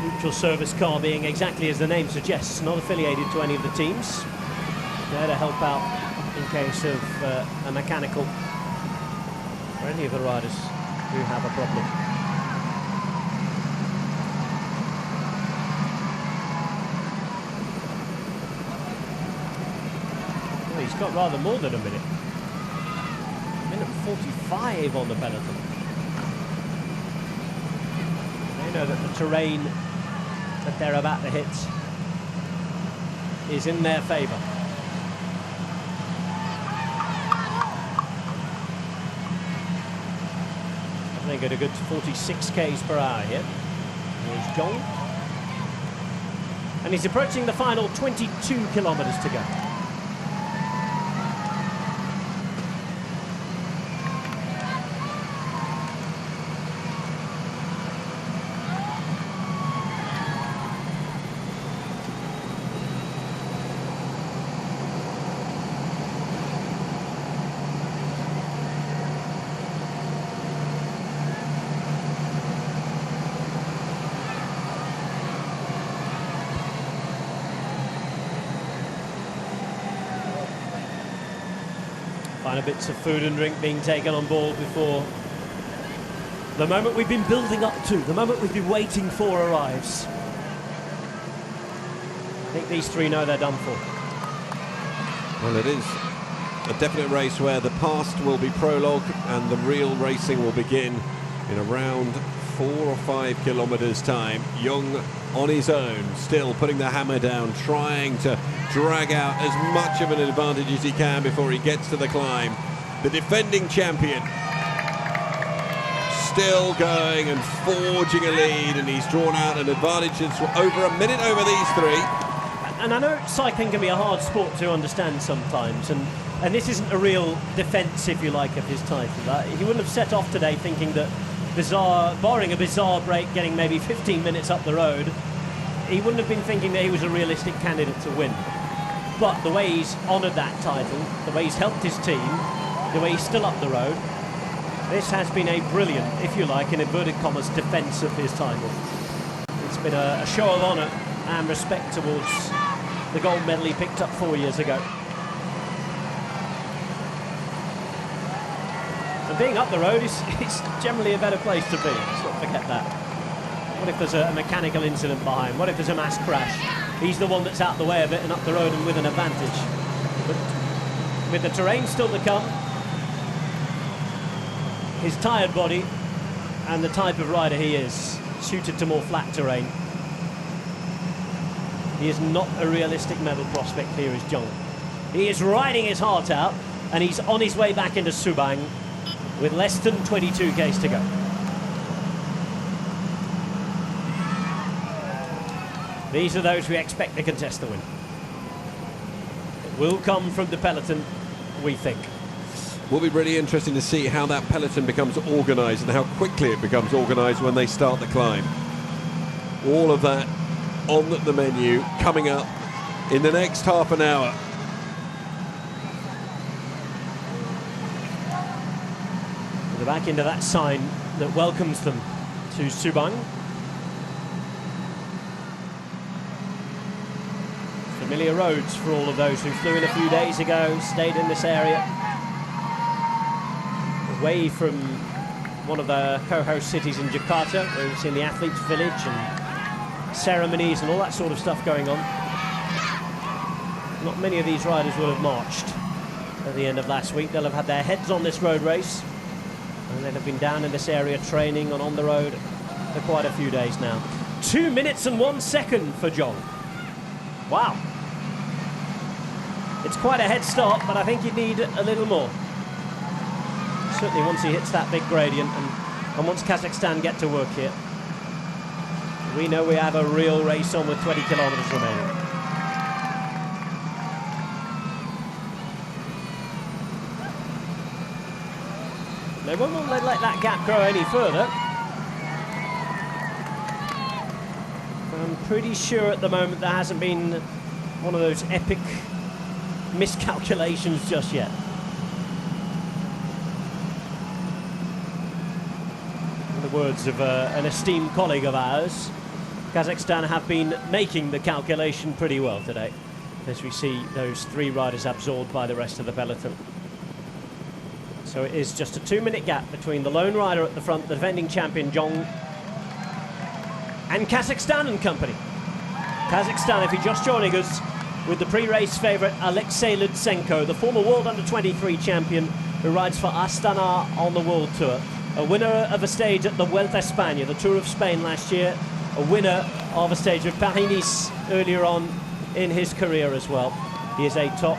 Neutral service car being exactly as the name suggests, not affiliated to any of the teams. There to help out in case of a mechanical or any of the riders who have a problem. Well, he's got rather more than a minute. Minute 45 on the peloton. They know that the terrain that they're about to hit is in their favour. They get a good 46 k's per hour here. Here's Jong. And he's approaching the final 22 kilometres to go. Final bits of food and drink being taken on board before the moment we've been building up to, the moment we've been waiting for arrives. I think these three know they're done for. Well, it is a definite race where the past will be prologue and the real racing will begin in around 4 or 5 kilometres time. Young on his own, still putting the hammer down, trying to drag out as much of an advantage as he can before he gets to the climb. The defending champion still going and forging a lead, and he's drawn out an advantage that's over a minute over these three. And I know cycling can be a hard sport to understand sometimes, and this isn't a real defence, if you like, of his title. He wouldn't have set off today thinking that, barring a bizarre break, getting maybe 15 minutes up the road, he wouldn't have been thinking that he was a realistic candidate to win. But the way he's honoured that title, the way he's helped his team, the way he's still up the road, this has been a brilliant, if you like, in inverted commas, defence of his title. It's been a show of honour and respect towards the gold medal he picked up 4 years ago. And being up the road is generally a better place to be. Let's not forget that. What if there's a mechanical incident behind? What if there's a mass crash? He's the one that's out the way of it and up the road and with an advantage. But with the terrain still to come, his tired body and the type of rider he is, suited to more flat terrain, he is not a realistic medal prospect here, is Zhong. He is riding his heart out, and he's on his way back into Subang with less than 22 Ks to go. These are those we expect to contest the win. It will come from the peloton, we think. Will be really interesting to see how that peloton becomes organised and how quickly it becomes organised when they start the climb. All of that on the menu coming up in the next half an hour. They're back into that sign that welcomes them to Subang. Familiar roads for all of those who flew in a few days ago, stayed in this area. Away from one of the co-host cities in Jakarta, where we've seen the athletes' village and ceremonies and all that sort of stuff going on. Not many of these riders will have marched at the end of last week. They'll have had their heads on this road race, and they'll have been down in this area training and on the road for quite a few days now. 2 minutes and 1 second for Zhong. Wow. It's quite a head start, but I think you need a little more. Certainly once he hits that big gradient and once Kazakhstan get to work here, we know we have a real race on with 20 kilometres remaining. They won't let that gap grow any further. I'm pretty sure at the moment there hasn't been one of those epic miscalculations just yet. In the words of an esteemed colleague of ours, Kazakhstan have been making the calculation pretty well today, as we see those three riders absorbed by the rest of the peloton. So it is just a 2-minute gap between the lone rider at the front, the defending champion Zhong, and Kazakhstan and company. Kazakhstan, if you're just joining us, with the pre-race favourite Alexei Lutsenko, the former World Under-23 champion who rides for Astana on the World Tour. A winner of a stage at the Vuelta a España, the Tour of Spain last year. A winner of a stage of Paris-Nice earlier on in his career as well. He is a top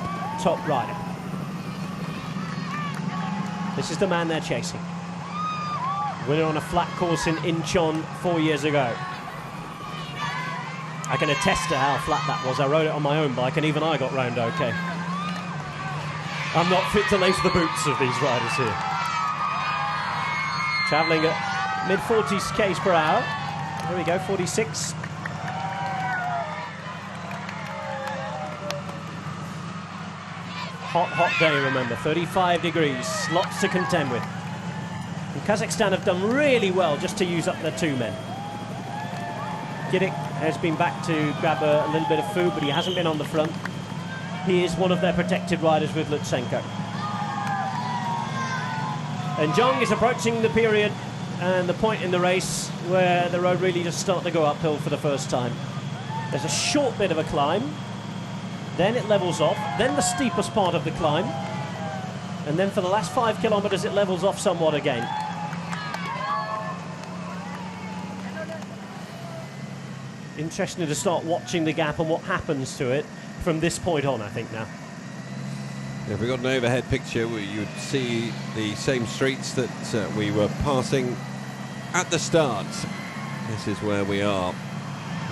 rider. This is the man they're chasing. Winner on a flat course in Incheon 4 years ago. I can attest to how flat that was. I rode it on my own bike and even I got round okay. I'm not fit to lace the boots of these riders here. Travelling at mid-40s k's per hour. There we go, 46. Hot day, remember, 35 degrees, lots to contend with. And Kazakhstan have done really well just to use up their two men. Gidik has been back to grab a little bit of food, but he hasn't been on the front. He is one of their protected riders with Lutsenko. And Jong is approaching the period and the point in the race where the road really just starts to go uphill for the first time. There's a short bit of a climb, then it levels off, then the steepest part of the climb, and then for the last 5 kilometres it levels off somewhat again. Interesting to start watching the gap and what happens to it from this point on, I think, now. If we got an overhead picture, you'd see the same streets that we were passing at the start. This is where we are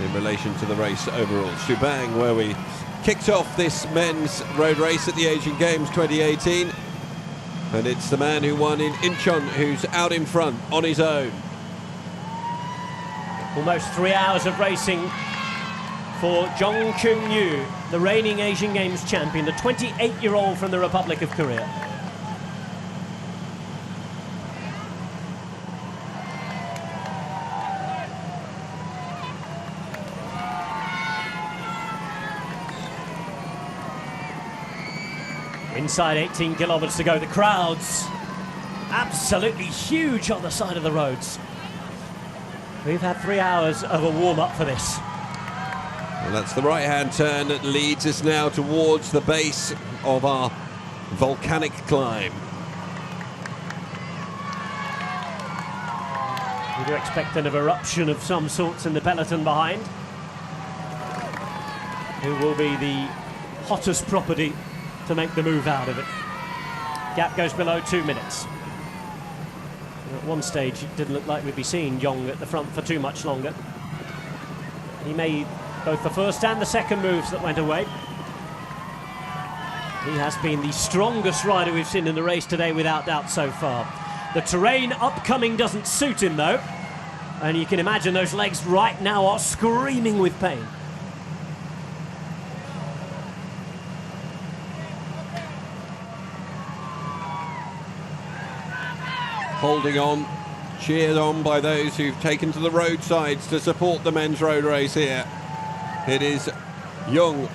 in relation to the race overall. Subang, where we kicked off this men's road race at the Asian Games 2018. And it's the man who won in Incheon who's out in front on his own. Almost 3 hours of racing for Jong Kyung-yu, the reigning Asian Games champion, the 28-year-old from the Republic of Korea. Inside 18 kilometres to go, the crowds absolutely huge on the side of the roads. We've had 3 hours of a warm-up for this. Well, that's the right-hand turn that leads us now towards the base of our volcanic climb. We do expect an eruption of some sorts in the peloton behind. Who will be the hottest property to make the move out of it. Gap goes below 2 minutes. At one stage, it didn't look like we'd be seeing Jong at the front for too much longer. He made both the first and the second moves that went away. He has been the strongest rider we've seen in the race today, without doubt, so far. The terrain upcoming doesn't suit him, though. And you can imagine those legs right now are screaming with pain. Holding on, cheered on by those who've taken to the roadsides to support the men's road race here. It is Jung,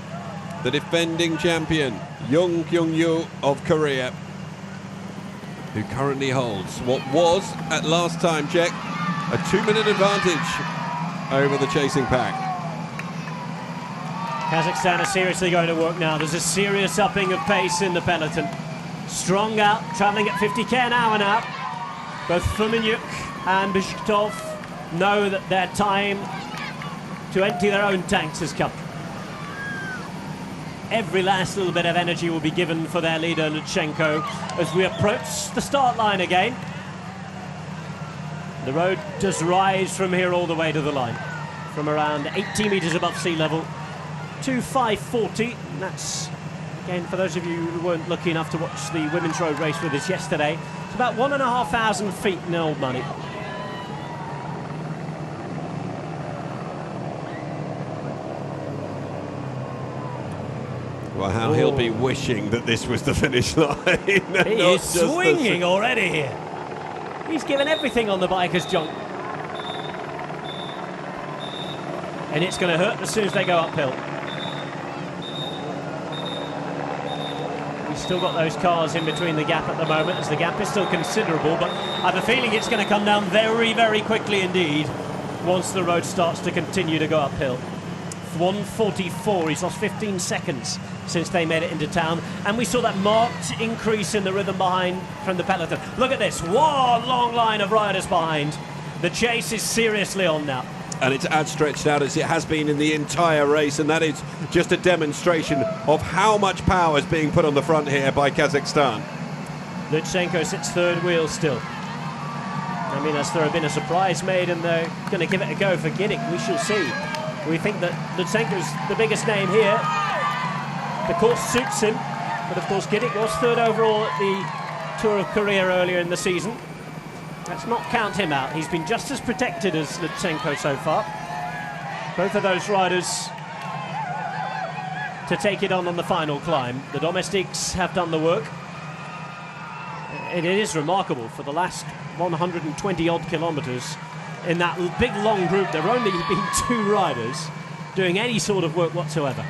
the defending champion, Jong Kyung-yu of Korea, who currently holds what was, at last time check, a 2-minute advantage over the chasing pack. Kazakhstan are seriously going to work now. There's a serious upping of pace in the peloton. Strong out, travelling at 50k an hour now. Both Fumanyuk and Bishkov know that their time to empty their own tanks has come. Every last little bit of energy will be given for their leader, Lutsenko, as we approach the start line again. The road does rise from here all the way to the line, from around 80 metres above sea level to 540. And that's, again, for those of you who weren't lucky enough to watch the women's road race with us yesterday, it's about 1,500 feet in old money. Well, how he'll be wishing that this was the finish line. He is swinging already here. He's given everything on the bike as Jong. And it's going to hurt as soon as they go uphill. He's still got those cars in between the gap at the moment, as the gap is still considerable, but I have a feeling it's going to come down very, very quickly indeed once the road starts to continue to go uphill. 1:44, he's lost 15 seconds since they made it into town, and we saw that marked increase in the rhythm behind from the peloton. Look at this, one long line of riders behind. The chase is seriously on now. And it's as stretched out as it has been in the entire race, and that is just a demonstration of how much power is being put on the front here by Kazakhstan. Lutsenko sits third wheel still. I mean, has there been a surprise made and they're going to give it a go for Giddick? We shall see. We think that Lutsenko's the biggest name here. The course suits him, but of course Giddick was third overall at the Tour of Korea earlier in the season. Let's not count him out. He's been just as protected as Lutsenko so far. Both of those riders to take it on the final climb. The domestics have done the work. It is remarkable, for the last 120 odd kilometres in that big long group, there have only been 2 riders doing any sort of work whatsoever.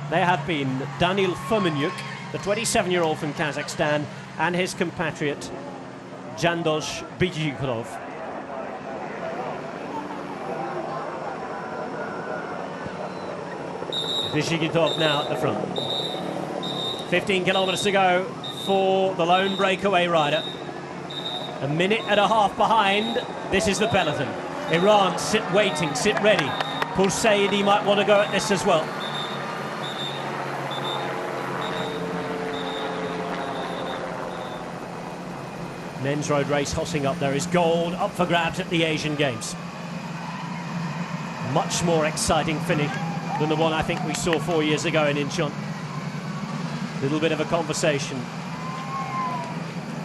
They have been Daniil Fumanyuk, the 27-year-old from Kazakhstan, and his compatriot Jandosh Bijikrov. Bishigitov now at the front. 15 kilometers to go for the lone breakaway rider. A minute and a half behind. This is the peloton. Iran sit waiting, sit ready. Pulsaidi might want to go at this as well. Men's road race hotting up. There is gold up for grabs at the Asian Games. Much more exciting finish than the one I think we saw 4 years ago in Incheon. Little bit of a conversation.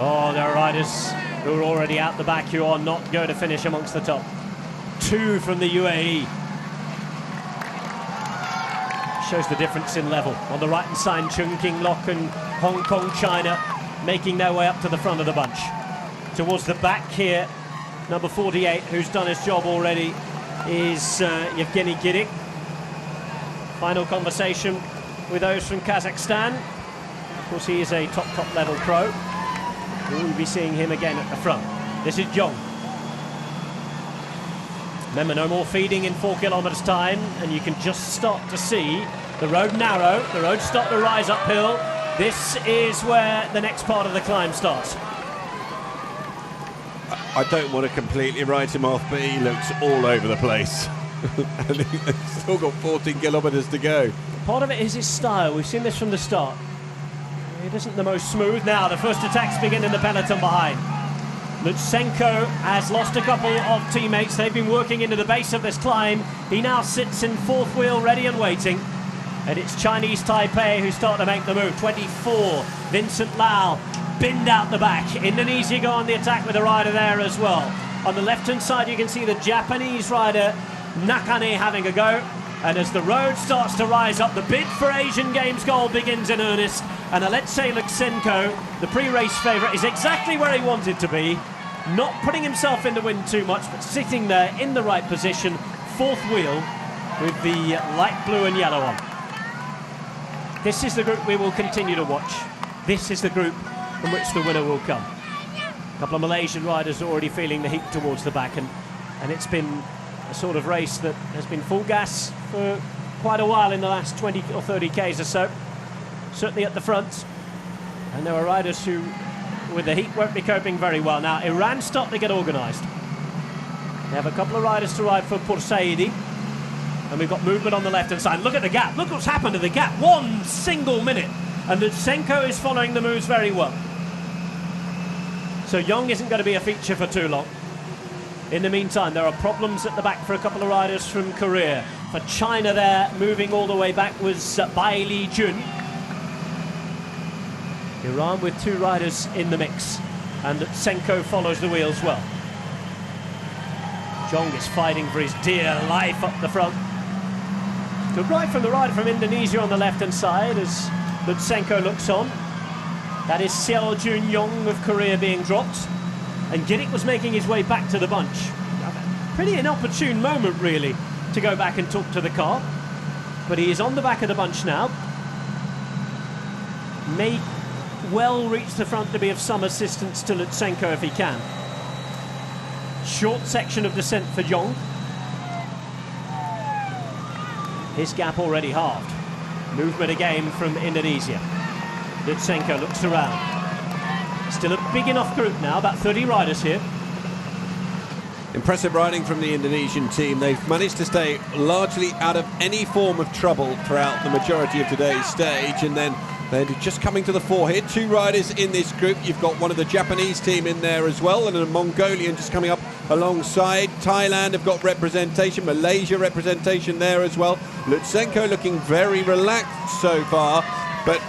Oh, there are riders who are already out the back who are not going to finish amongst the top. 2 from the UAE. Shows the difference in level. On the right-hand side, Chung King Lok and Hong Kong, China, making their way up to the front of the bunch. Towards the back here, number 48, who's done his job already, is Yevgeny Gidik. Final conversation with those from Kazakhstan. Of course, he is a top level pro. We'll be seeing him again at the front. This is Jong. Remember, no more feeding in 4 kilometers time, and you can just start to see the road narrow, the road start to rise uphill. This is where the next part of the climb starts. I don't want to completely write him off, but he looks all over the place. And he's still got 14 kilometres to go. Part of it is his style. We've seen this from the start. It isn't the most smooth. Now the first attacks begin in the peloton behind. Lutsenko has lost a couple of teammates. They've been working into the base of this climb. He now sits in 4th wheel, ready and waiting. And it's Chinese Taipei who start to make the move. 24, Vincent Lau, binned out the back. Indonesia go on the attack with a rider there as well. On the left-hand side, you can see the Japanese rider Nakane having a go. And as the road starts to rise up, the bid for Asian Games gold begins in earnest. And Alexei Lutsenko, the pre-race favourite, is exactly where he wanted to be. Not putting himself in the wind too much, but sitting there in the right position. 4th wheel with the light blue and yellow on. This is the group we will continue to watch. This is the group from which the winner will come. A couple of Malaysian riders are already feeling the heat towards the back, and it's been a sort of race that has been full gas for quite a while in the last 20 or 30 Ks or so. Certainly at the front. And there are riders who, with the heat, won't be coping very well. Now, Iran start to get organised. They have a couple of riders to ride for Pursaidi. And we've got movement on the left-hand side. Look at the gap. Look what's happened to the gap. 1 single minute. And Lutsenko is following the moves very well. So Young isn't going to be a feature for too long. In the meantime, there are problems at the back for a couple of riders from Korea. For China there, moving all the way back was Bai Li Jun. Iran with 2 riders in the mix. And Lutsenko follows the wheels well. Jong is fighting for his dear life up the front. To right from the rider from Indonesia on the left-hand side as Lutsenko looks on. That is Seo Jun-yong of Korea being dropped. And Gidik was making his way back to the bunch. Pretty inopportune moment, really, to go back and talk to the car. But he is on the back of the bunch now. May well reach the front to be of some assistance to Lutsenko if he can. Short section of descent for Jong. His gap already halved. Movement again from Indonesia. Lutsenko looks around. Still a big enough group now, about 30 riders here. Impressive riding from the Indonesian team. They've managed to stay largely out of any form of trouble throughout the majority of today's stage, and then they're just coming to the fore here. 2 riders in this group. You've got one of the Japanese team in there as well, and a Mongolian just coming up alongside. Thailand have got representation, Malaysia representation there as well. Lutsenko looking very relaxed so far, but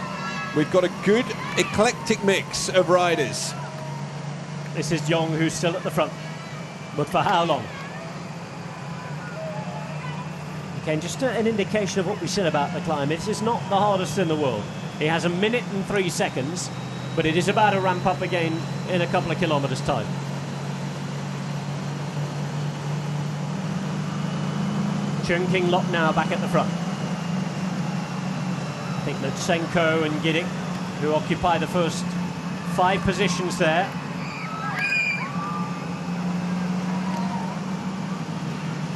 we've got a good eclectic mix of riders. This is Jong who's still at the front. But for how long? Again, just an indication of what we said about the climb. It is not the hardest in the world. He has 1 minute and 3 seconds, but it is about to ramp up again in a couple of kilometres' time. Chung King Lok now back at the front. I think Lutsenko and Gidik, who occupy the first 5 positions there.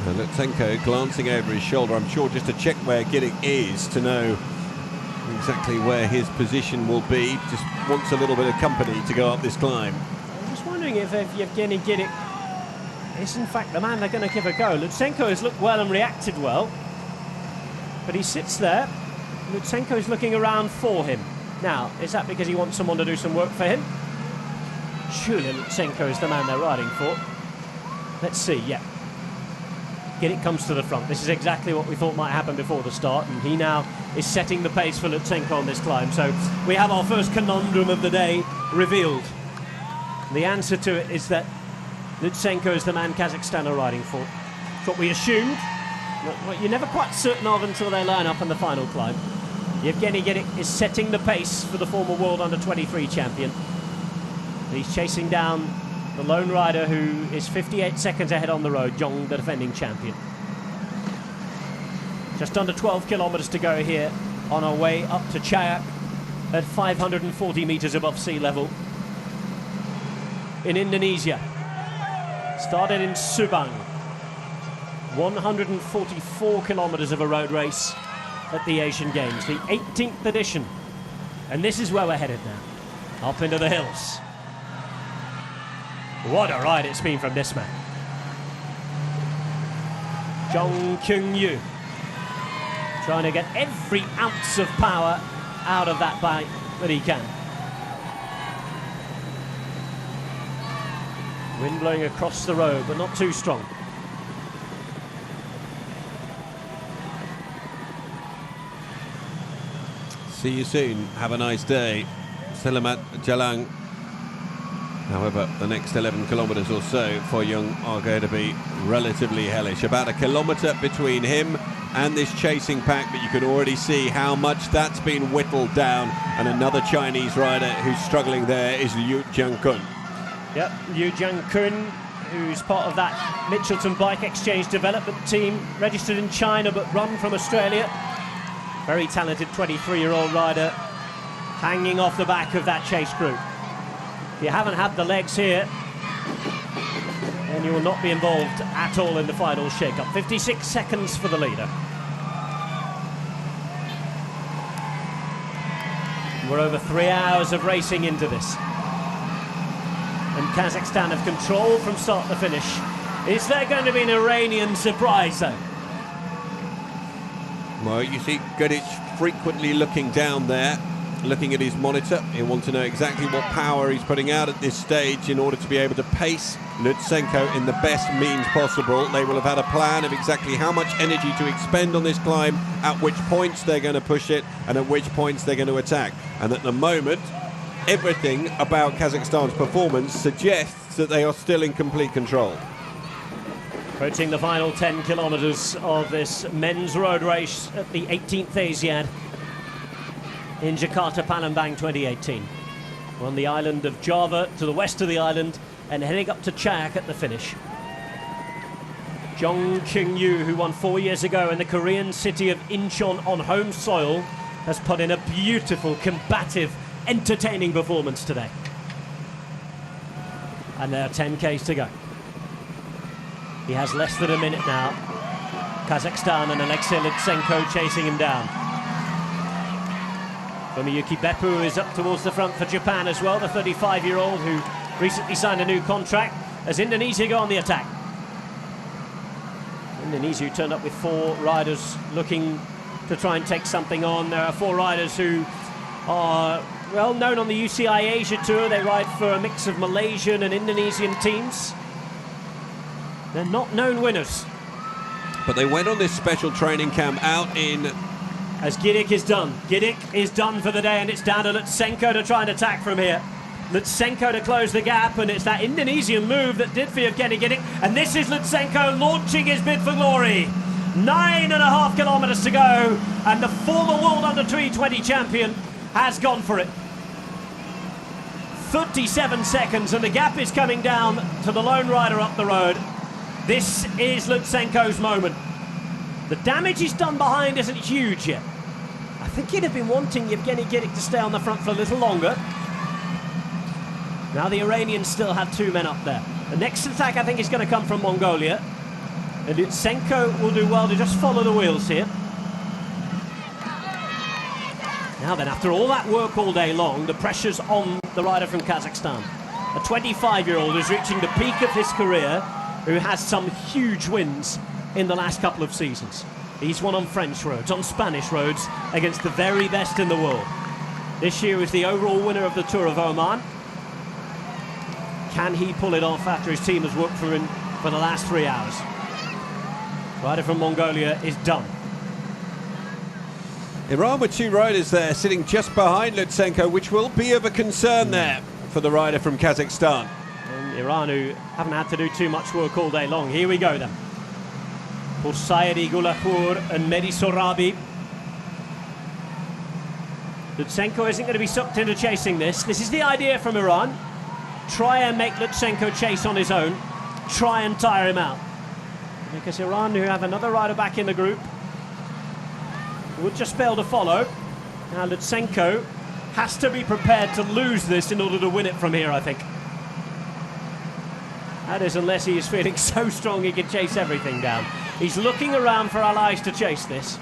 And Lutsenko glancing over his shoulder, I'm sure just to check where Giddick is to know exactly where his position will be. Just wants a little bit of company to go up this climb. I'm just wondering if Yevgeny Giddick is in fact the man they're going to give a go. Lutsenko has looked well and reacted well, but he sits there. Lutsenko is looking around for him. Now, is that because he wants someone to do some work for him? Surely Lutsenko is the man they're riding for. Let's see, yeah. Giddick comes to the front. This is exactly what we thought might happen before the start, and he now is setting the pace for Lutsenko on this climb. So we have our first conundrum of the day revealed. The answer to it is that Lutsenko is the man Kazakhstan are riding for. It's what we assumed, but what you're never quite certain of until they line up on the final climb. Yevgeny Giddick is setting the pace for the former World Under-23 champion. He's chasing down the lone rider who is 58 seconds ahead on the road, Zhong, the defending champion. Just under 12 kilometres to go here on our way up to Chayak at 540 metres above sea level in Indonesia. Started in Subang. 144 kilometres of a road race at the Asian Games, the 18th edition. And this is where we're headed now, up into the hills. What a ride it's been from this man. Zhong Kyung-yu trying to get every ounce of power out of that bike that he can. Wind blowing across the road, but not too strong. See you soon. Have a nice day. Selamat Jalan. However, the next 11 kilometres or so for Young are going to be relatively hellish. About a kilometre between him and this chasing pack, but you can already see how much that's been whittled down. And another Chinese rider who's struggling there is Liu Jiankun. Yep, Liu Jiankun, who's part of that Mitchelton Bike Exchange development team, registered in China but run from Australia. Very talented 23-year-old rider, hanging off the back of that chase group. If you haven't had the legs here, then you will not be involved at all in the final shake-up. 56 seconds for the leader. We're over 3 hours of racing into this. And Kazakhstan have control from start to finish. Is there going to be an Iranian surprise, though? Well, you see Gudich frequently looking down there, looking at his monitor. He'll want to know exactly what power he's putting out at this stage in order to be able to pace Lutsenko in the best means possible. They will have had a plan of exactly how much energy to expend on this climb, at which points they're going to push it, and at which points they're going to attack. And at the moment, everything about Kazakhstan's performance suggests that they are still in complete control. Approaching the final 10 kilometres of this men's road race at the 18th Asiad in Jakarta, Palembang 2018. We're on the island of Java to the west of the island and heading up to Chayak at the finish. Zhong Kyung-yu, who won 4 years ago in the Korean city of Incheon on home soil, has put in a beautiful, combative, entertaining performance today. And there are 10Ks to go. He has less than a minute now. Kazakhstan and Alexei Lutsenko chasing him down. Fumiyuki Beppu is up towards the front for Japan as well, the 35-year-old who recently signed a new contract, as Indonesia go on the attack. Indonesia turned up with 4 riders looking to try and take something on. There are 4 riders who are well known on the UCI Asia Tour. They ride for a mix of Malaysian and Indonesian teams. They're not known winners. But they went on this special training camp out in... As Giddick is done. Giddick is done for the day, and it's down to Lutsenko to try and attack from here. Lutsenko to close the gap, and it's that Indonesian move that did for Yevgeny Giddick. And this is Lutsenko launching his bid for glory. 9.5 kilometres to go, and the former World Under-23 champion has gone for it. 37 seconds, and the gap is coming down to the lone rider up the road. This is Lutsenko's moment. The damage he's done behind isn't huge yet. I think he'd have been wanting Yevgeny Giddick to stay on the front for a little longer. Now the Iranians still have 2 men up there. The next attack, I think, is going to come from Mongolia. And Lutsenko will do well to just follow the wheels here. Now then, after all that work all day long, the pressure's on the rider from Kazakhstan. A 25-year-old who's reaching the peak of his career, who has some huge wins in the last couple of seasons. He's won on French roads, on Spanish roads, against the very best in the world. This year was the overall winner of the Tour of Oman. Can he pull it off after his team has worked for him for the last 3 hours? Rider from Mongolia is done. Iran with 2 riders there sitting just behind Lutsenko, which will be of a concern there for the rider from Kazakhstan. And Iran, who haven't had to do too much work all day long. Here we go then. Poursaidi, Gulahour and Mehdi Sorabi. Lutsenko isn't going to be sucked into chasing this. This is the idea from Iran. Try and make Lutsenko chase on his own. Try and tire him out. Because Iran, who have another rider back in the group, would just be able to follow. Now Lutsenko has to be prepared to lose this in order to win it from here, I think. That is, unless he is feeling so strong he can chase everything down. He's looking around for allies to chase this.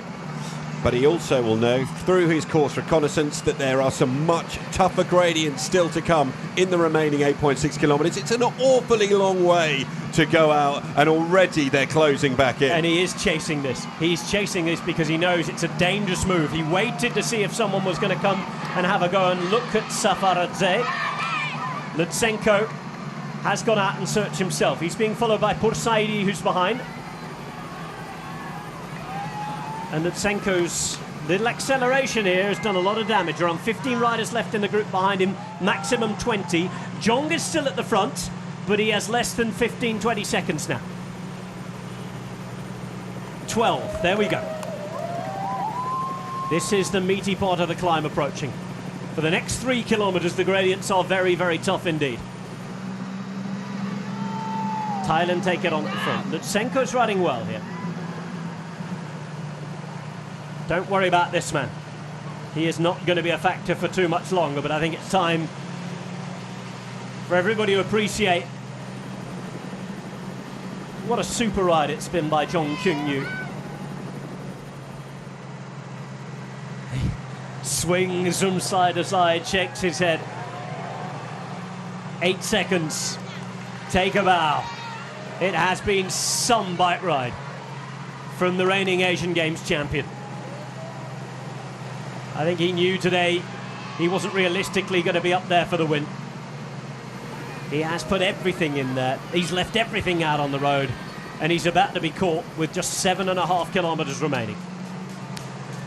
But he also will know through his course reconnaissance that there are some much tougher gradients still to come in the remaining 8.6 kilometres. It's an awfully long way to go out, and already they're closing back in. And he is chasing this. He's chasing this because he knows it's a dangerous move. He waited to see if someone was going to come and have a go and look at Safaradze. Lutsenko has gone out and searched himself. He's being followed by Poursaidi, who's behind. And Lutsenko's little acceleration here has done a lot of damage. Around 15 riders left in the group behind him, maximum 20. Jong is still at the front, but he has less than 15, 20 seconds now. 12, there we go. This is the meaty part of the climb approaching. For the next 3 kilometres, the gradients are very, very tough indeed. Thailand take it on the front. Lutsenko's riding well here. Don't worry about this man. He is not going to be a factor for too much longer, but I think it's time for everybody to appreciate what a super ride it's been by Jong Kyung-yu. He swings from side to side, shakes his head. 8 seconds. Take a bow. It has been some bike ride from the reigning Asian Games champion. I think he knew today he wasn't realistically going to be up there for the win. He has put everything in there. He's left everything out on the road, and he's about to be caught with just 7.5 kilometres remaining.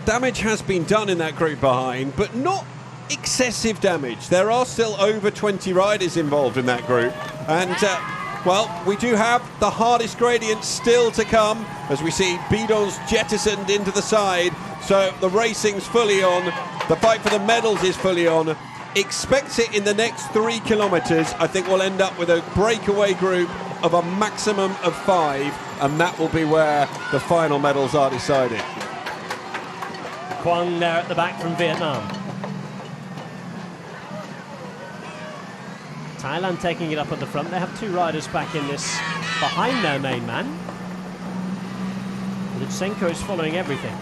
Damage has been done in that group behind, but not excessive damage. There are still over 20 riders involved in that group, and well, we do have the hardest gradient still to come as we see bidons jettisoned into the side. So the racing's fully on, the fight for the medals is fully on. Expect it in the next 3 kilometres. I think we'll end up with a breakaway group of a maximum of 5, and that will be where the final medals are decided. Quang there at the back from Vietnam. Thailand taking it up at the front. They have 2 riders back in this behind their main man. Lutsenko is following everything.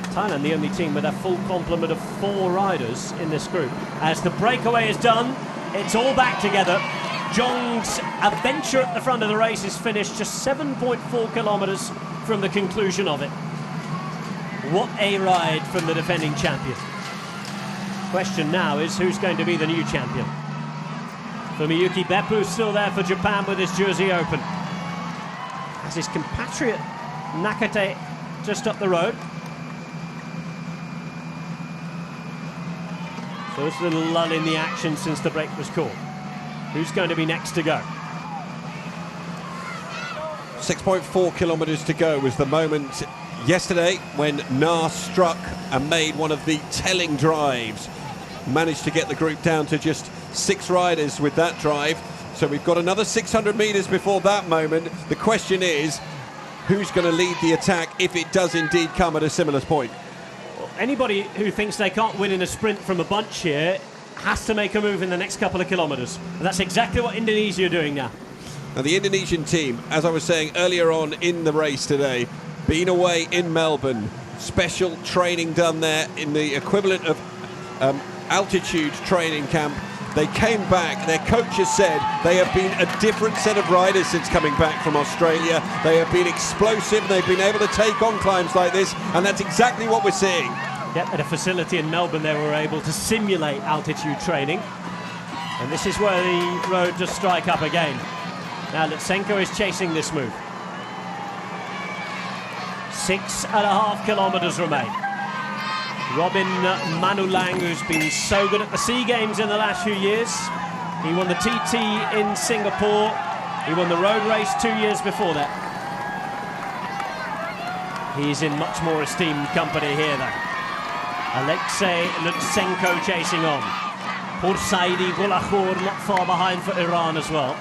Thailand, the only team with a full complement of 4 riders in this group. As the breakaway is done, it's all back together. Jong's adventure at the front of the race is finished just 7.4 kilometres from the conclusion of it. What a ride from the defending champion. Question now is who's going to be the new champion? Fumiyuki Beppu still there for Japan with his jersey open. As his compatriot Nakate just up the road. So it's a little lull in the action since the break was called. Who's going to be next to go? 6.4 kilometres to go was the moment yesterday when Na struck and made one of the telling drives. Managed to get the group down to just 6 riders with that drive. So we've got another 600 metres before that moment. The question is, who's going to lead the attack if it does indeed come at a similar point? Anybody who thinks they can't win in a sprint from a bunch here has to make a move in the next couple of kilometres. And that's exactly what Indonesia are doing now. Now, the Indonesian team, as I was saying earlier on in the race today, been away in Melbourne, special training done there in the equivalent of altitude training camp. They came back, their coach has said they have been a different set of riders since coming back from Australia. They have been explosive, they've been able to take on climbs like this, and that's exactly what we're seeing. Yep, at a facility in Melbourne they were able to simulate altitude training. And this is where the road does strike up again. Now Lutsenko is chasing this move. 6.5 kilometres remain. Robin Manulang, who's been so good at the SEA Games in the last few years. He won the TT in Singapore. He won the road race 2 years before that. He's in much more esteemed company here though. Alexei Lutsenko chasing on. Pursaidi Gulakhor not far behind for Iran as well.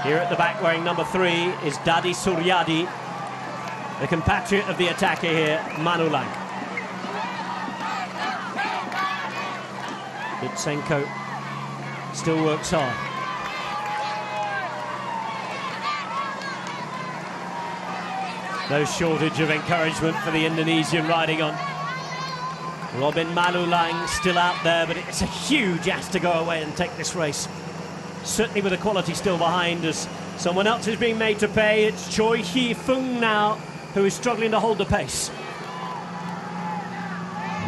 Here at the back wearing number 3 is Dadi Suryadi, the compatriot of the attacker here, Manulang. Lutsenko still works hard. No shortage of encouragement for the Indonesian riding on. Robin Manulang still out there, but it's a huge ask to go away and take this race. Certainly with the quality still behind us. Someone else is being made to pay. It's Choi Hee Fung now, who is struggling to hold the pace.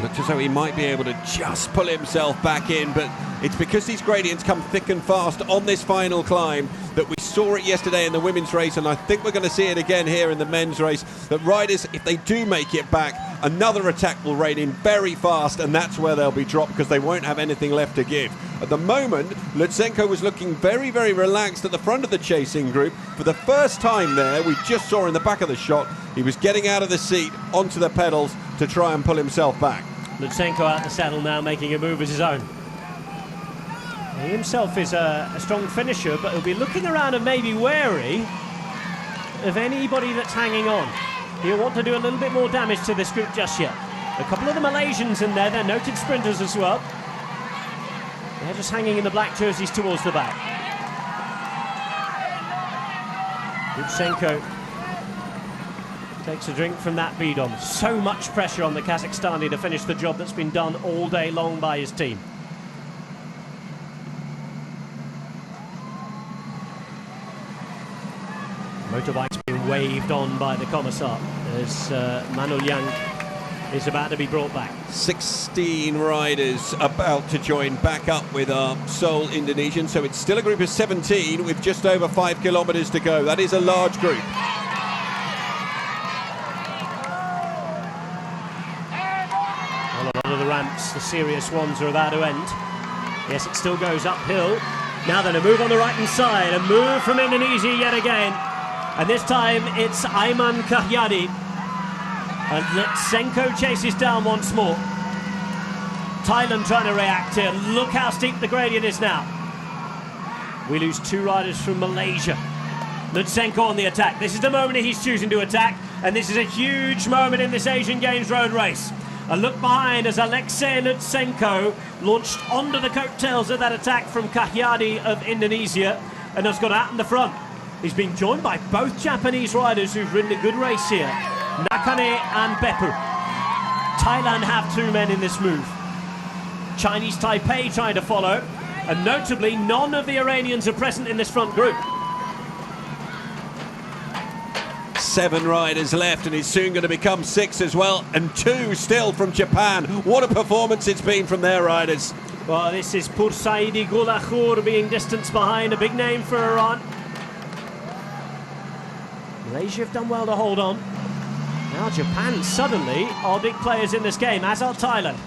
Looks as though he might be able to just pull himself back in, but it's because these gradients come thick and fast on this final climb that we saw it yesterday in the women's race, and I think we're going to see it again here in the men's race, that riders, if they do make it back, another attack will rain in very fast, and that's where they'll be dropped because they won't have anything left to give. At the moment, Lutsenko was looking very, very relaxed at the front of the chasing group. For the first time there, we just saw in the back of the shot, he was getting out of the seat onto the pedals to try and pull himself back. Lutsenko out the saddle now, making a move as his own. He himself is a strong finisher, but he'll be looking around and maybe wary of anybody that's hanging on. He'll want to do a little bit more damage to this group just yet. A couple of the Malaysians in there, they're noted sprinters as well. They're just hanging in the black jerseys towards the back. Lutsenko takes a drink from that bidon. So much pressure on the Kazakhstani to finish the job that's been done all day long by his team. Motorbike's being waved on by the Commissar as Manulang is about to be brought back. 16 riders about to join back up with our Seoul Indonesian, so it's still a group of 17 with just over 5 kilometres to go. That is a large group. Well, a lot of the ramps, the serious ones, are about to end. Yes, it still goes uphill. Now then, a move on the right-hand side, a move from Indonesia yet again. And this time it's Ayman Kahyadi. And Lutsenko chases down once more. Thailand trying to react here. Look how steep the gradient is now. We lose 2 riders from Malaysia. Lutsenko on the attack. This is the moment he's choosing to attack. And this is a huge moment in this Asian Games road race. A look behind as Alexei Lutsenko launched onto the coattails of that attack from Kahyadi of Indonesia and has got out in the front. He's been joined by both Japanese riders who've ridden a good race here, Nakane and Beppu. Thailand have 2 men in this move. Chinese Taipei trying to follow, and notably none of the Iranians are present in this front group. 7 riders left, and it's soon going to become 6 as well, and 2 still from Japan. What a performance it's been from their riders. Well, this is Pursaidi Gulakhor being distanced behind, a big name for Iran. Malaysia have done well to hold on. Now Japan suddenly are big players in this game, as are Thailand.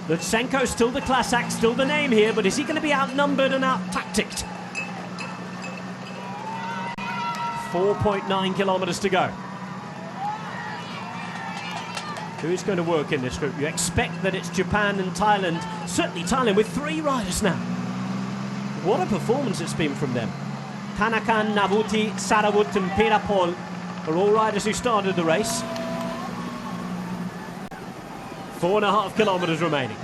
Lutsenko still the class act, still the name here, but is he going to be outnumbered and out-tacticked? 4.9 kilometres to go. Who's going to work in this group? You expect that it's Japan and Thailand, certainly Thailand with 3 riders now. What a performance it's been from them. Tanakan, Nabuti, Sarawut and Pirapol are all riders who started the race. 4.5 kilometres remaining.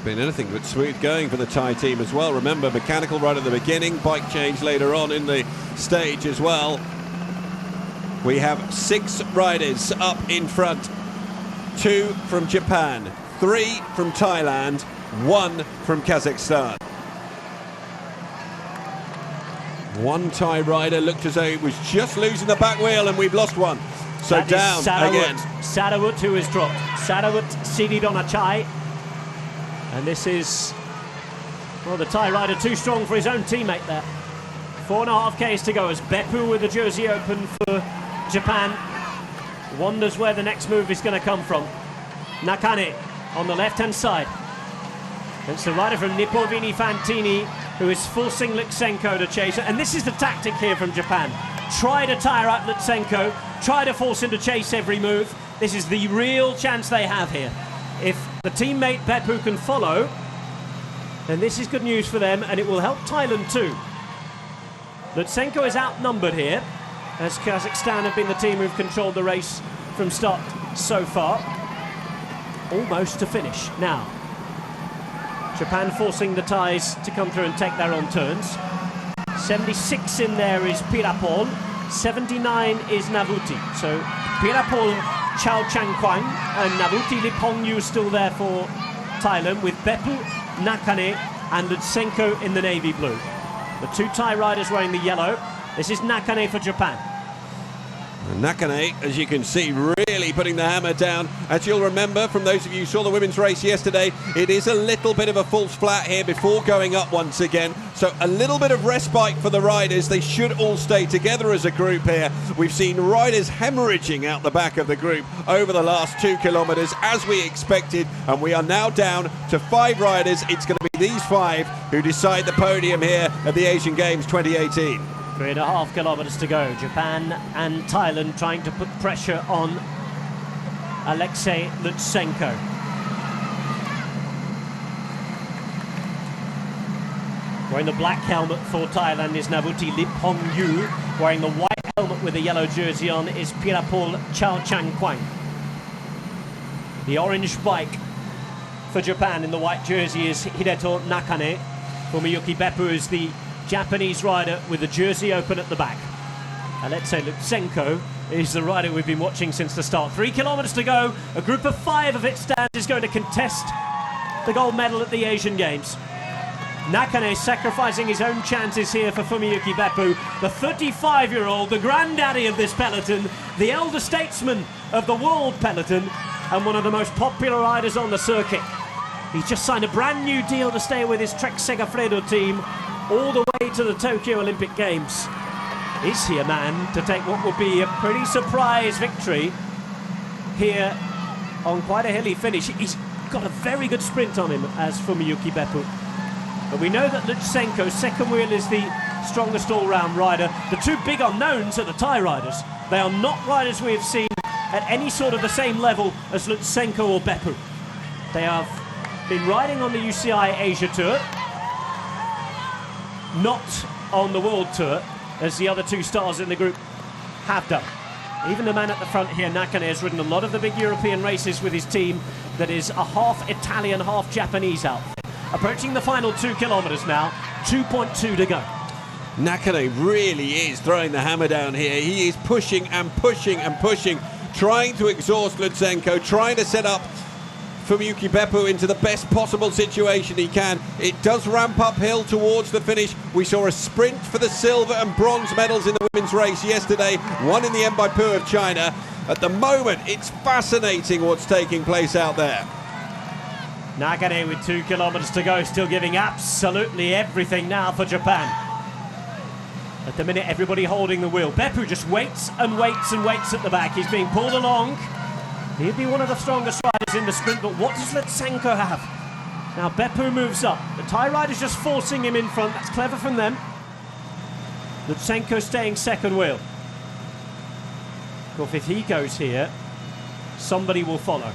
It's been anything but smooth going for the Thai team as well. Remember, mechanical right at the beginning, bike change later on in the stage as well. We have 6 riders up in front. 2 from Japan, 3 from Thailand, 1 from Kazakhstan. One Thai rider looked as though he was just losing the back wheel, and we've lost one. So that down is Sarawut. again. Sarawut who is dropped. Sarawut Sididonachai. And this is, well, the Thai rider too strong for his own teammate there. 4.5 Ks to go as Beppu with the jersey open for Japan wonders where the next move is going to come from. Nakane on the left-hand side. It's the rider from Nippo-Vini Fantini who is forcing Lutsenko to chase it. And this is the tactic here from Japan. Try to tire out Lutsenko, try to force him to chase every move. This is the real chance they have here. If the teammate Beppu can follow, then this is good news for them, and it will help Thailand too. Lutsenko is outnumbered here, as Kazakhstan have been the team who've controlled the race from start so far. Almost to finish now. Japan forcing the Thais to come through and take their own turns. 76 in there is Pirapol, 79 is Navuti. So Pirapol, Chao Chang Kwang and Navuti Lipongyu still there for Thailand, with Beppu, Nakane and Lutsenko in the navy blue. The 2 Thai riders wearing the yellow. This is Nakane for Japan. And Nakane, as you can see, really putting the hammer down. As you'll remember from those of you who saw the women's race yesterday, it is a little bit of a false flat here before going up once again. So a little bit of respite for the riders. They should all stay together as a group here. We've seen riders hemorrhaging out the back of the group over the last 2 kilometres, as we expected. And we are now down to 5 riders. It's going to be these 5 who decide the podium here at the Asian Games 2018. 3.5 kilometres to go. Japan and Thailand trying to put pressure on Alexei Lutsenko. Wearing the black helmet for Thailand is Navuti Lipongyu. Wearing the white helmet with the yellow jersey on is Pirapol Chao Chang Kwang. The orange bike for Japan in the white jersey is Hideto Nakane. Fumiyuki Beppu is the Japanese rider with the jersey open at the back. Alexei Lutsenko is the rider we've been watching since the start. 3 kilometres to go. A group of 5 of its stands is going to contest the gold medal at the Asian Games. Nakane sacrificing his own chances here for Fumiyuki Beppu, the 35-year-old, the granddaddy of this peloton, the elder statesman of the world peloton, and one of the most popular riders on the circuit. He's just signed a brand new deal to stay with his Trek Segafredo team all the way to the Tokyo Olympic Games. Is he a man to take what will be a pretty surprise victory here on quite a hilly finish? He's got a very good sprint on him as Fumiyuki Beppu. But we know that Lutsenko's second wheel is the strongest all-round rider. The 2 big unknowns are the Thai riders. They are not riders we have seen at any sort of the same level as Lutsenko or Beppu. They have been riding on the UCI Asia Tour, not on the World Tour, as the other 2 stars in the group have done. Even the man at the front here, Nakane, has ridden a lot of the big European races with his team that is a half Italian, half Japanese outfit. Approaching the final 2 kilometres now, 2.2 to go. Nakane really is throwing the hammer down here. He is pushing and pushing and pushing, trying to exhaust Lutsenko, trying to set up Fumiyuki Beppu into the best possible situation he can. It does ramp uphill towards the finish. We saw a sprint for the silver and bronze medals in the women's race yesterday, one in the Mbaipu of China. At the moment, it's fascinating what's taking place out there. Nakane with 2 kilometres to go, still giving absolutely everything now for Japan. At the minute, everybody holding the wheel. Beppu just waits and waits and waits at the back. He's being pulled along. He'd be one of the strongest riders in the sprint, but what does Lutsenko have? Now Beppu moves up. The Thai rider's just forcing him in front. That's clever from them. Lutsenko staying second wheel. Of course, if he goes here, somebody will follow.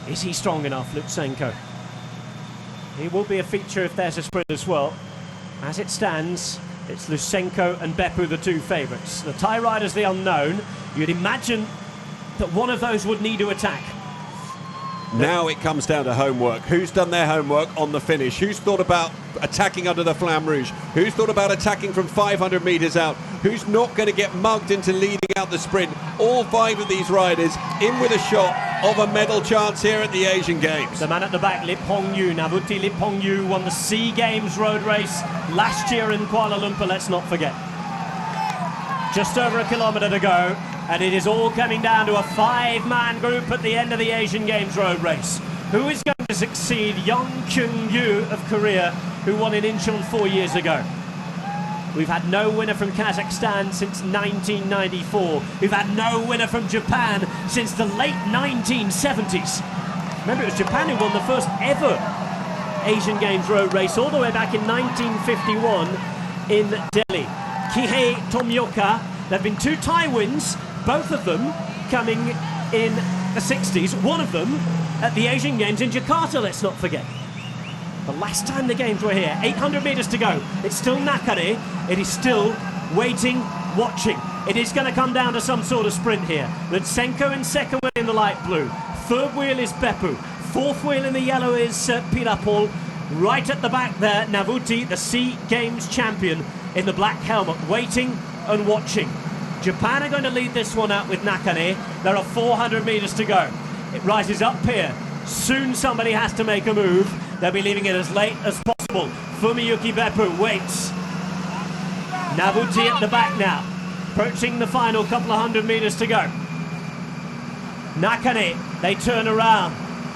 Is he strong enough, Lutsenko? He will be a feature if there's a sprint as well. As it stands, it's Lutsenko and Beppu, the 2 favourites. The Thai rider's the unknown. You'd imagine that one of those would need to attack. Now it comes down to homework. Who's done their homework on the finish? Who's thought about attacking under the Flamme Rouge? Who's thought about attacking from 500 metres out? Who's not going to get mugged into leading out the sprint? All 5 of these riders in with a shot of a medal chance here at the Asian Games. The man at the back, Lip Hong Yu, Navuti Lip Hong Yu, won the SEA Games road race last year in Kuala Lumpur, let's not forget. Just over a kilometre to go, and it is all coming down to a 5-man group at the end of the Asian Games road race. Who is going to succeed Young Kyung Yu of Korea, who won in Incheon 4 years ago? We've had no winner from Kazakhstan since 1994. We've had no winner from Japan since the late 1970s. Remember, it was Japan who won the first ever Asian Games road race all the way back in 1951 in Delhi. Kihei Tomioka, there have been 2 Thai wins, both of them coming in the 60s, one of them at the Asian Games in Jakarta, let's not forget. The last time the Games were here, 800 metres to go. It's still Nakane, it is still waiting, watching. It is going to come down to some sort of sprint here. Lutsenko in second wheel in the light blue. Third wheel is Beppu. Fourth wheel in the yellow is Pirapol. Right at the back there, Navuti, the SEA Games champion, in the black helmet, waiting and watching. Japan are going to lead this one out with Nakane. There are 400 metres to go. It rises up here. Soon somebody has to make a move. They'll be leaving it as late as possible. Fumiyuki Beppu waits. Navuti at the back now, approaching the final couple of 100 metres to go. Nakane, they turn around.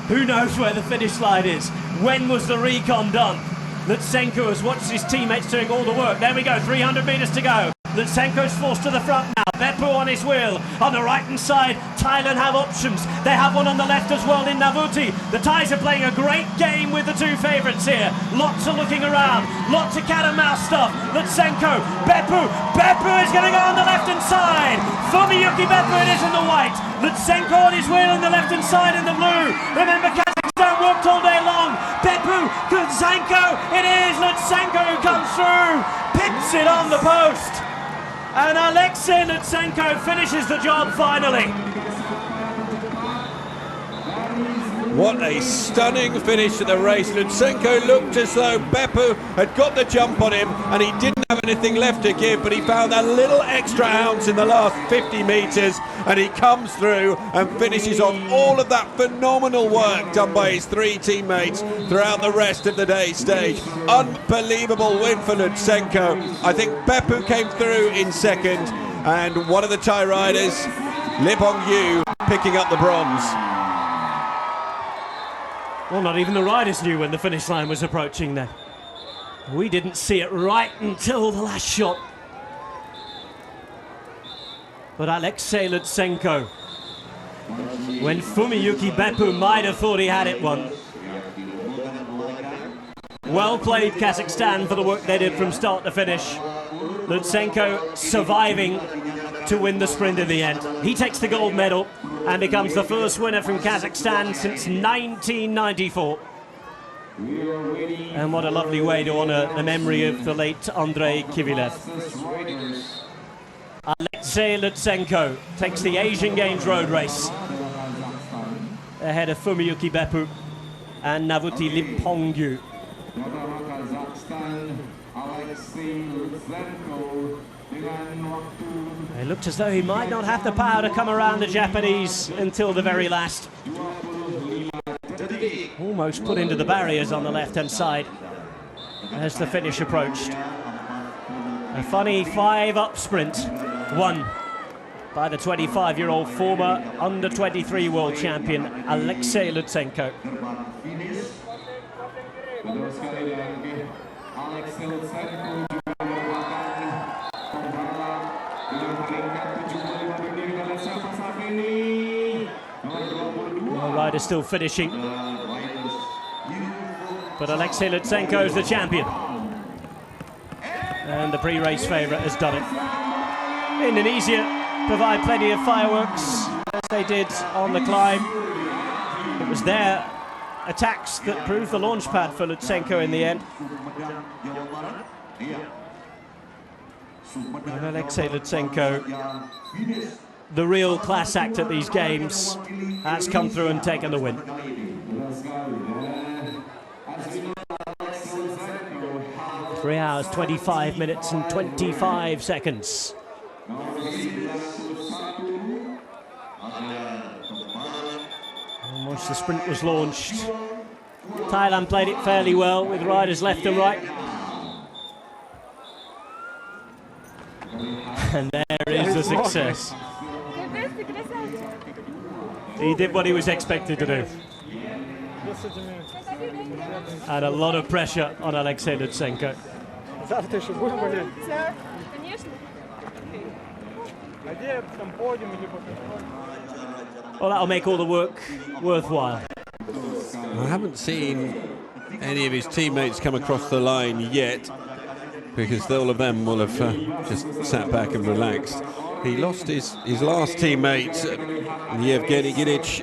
Who knows where the finish line is? When was the recon done? Lutsenko has watched his teammates doing all the work. There we go, 300 metres to go. Lutsenko's forced to the front now. Beppu on his wheel. On the right-hand side, Thailand have options. They have one on the left as well in Navuti. The Thais are playing a great game with the 2 favourites here. Lots of looking around. Lots of cat and mouse stuff. Lutsenko, Beppu. Beppu is going to go on the left-hand side. Fumiyuki Beppu it is in the white. Lutsenko on his wheel on the left-hand side in the blue. Remember, Kazakhstan worked all day long. Beppu, Lutsenko. It is Lutsenko who comes through. Pits it on the post. And Alexei Lutsenko finishes the job finally. What a stunning finish to the race. Lutsenko looked as though Beppu had got the jump on him and he didn't have anything left to give, but he found a little extra ounce in the last 50 metres and he comes through and finishes off all of that phenomenal work done by his 3 teammates throughout the rest of the day stage. Unbelievable win for Lutsenko. I think Beppu came through in second and one of the Thai riders, Lip Hong Yu, picking up the bronze. Well, not even the riders knew when the finish line was approaching then. We didn't see it right until the last shot. But Alexei Lutsenko, when Fumiyuki Beppu might have thought he had it won. Well played Kazakhstan for the work they did from start to finish. Lutsenko surviving to win the sprint in the end. He takes the gold medal and becomes the first winner from Kazakhstan since 1994. And what a lovely way to honour the memory of the late Andrei Kivilev. Alexei Lutsenko takes the Asian Games road race ahead of Fumiyuki Beppu and Navuti Lip Hong Yu. It looked as though he might not have the power to come around the Japanese until the very last. Almost put into the barriers on the left-hand side as the finish approached. A funny 5-up sprint won by the 25-year-old former under-23 world champion Alexei Lutsenko. The rider still finishing, but Alexei Lutsenko is the champion, and the pre-race favourite has done it. Indonesia provide plenty of fireworks as they did on the climb. It was their attacks that proved the launch pad for Lutsenko in the end. And Alexei Lutsenko, the real class act at these games, has come through and taken the win. 3 hours, 25 minutes and 25 seconds. And once the sprint was launched, Thailand played it fairly well with riders left and right. And there is the success. He did what he was expected to do. And a lot of pressure on Alexei Lutsenko. Well, that'll make all the work worthwhile. I haven't seen any of his teammates come across the line yet, because all of them will have just sat back and relaxed. He lost his last teammate, Yevgeny Ginich,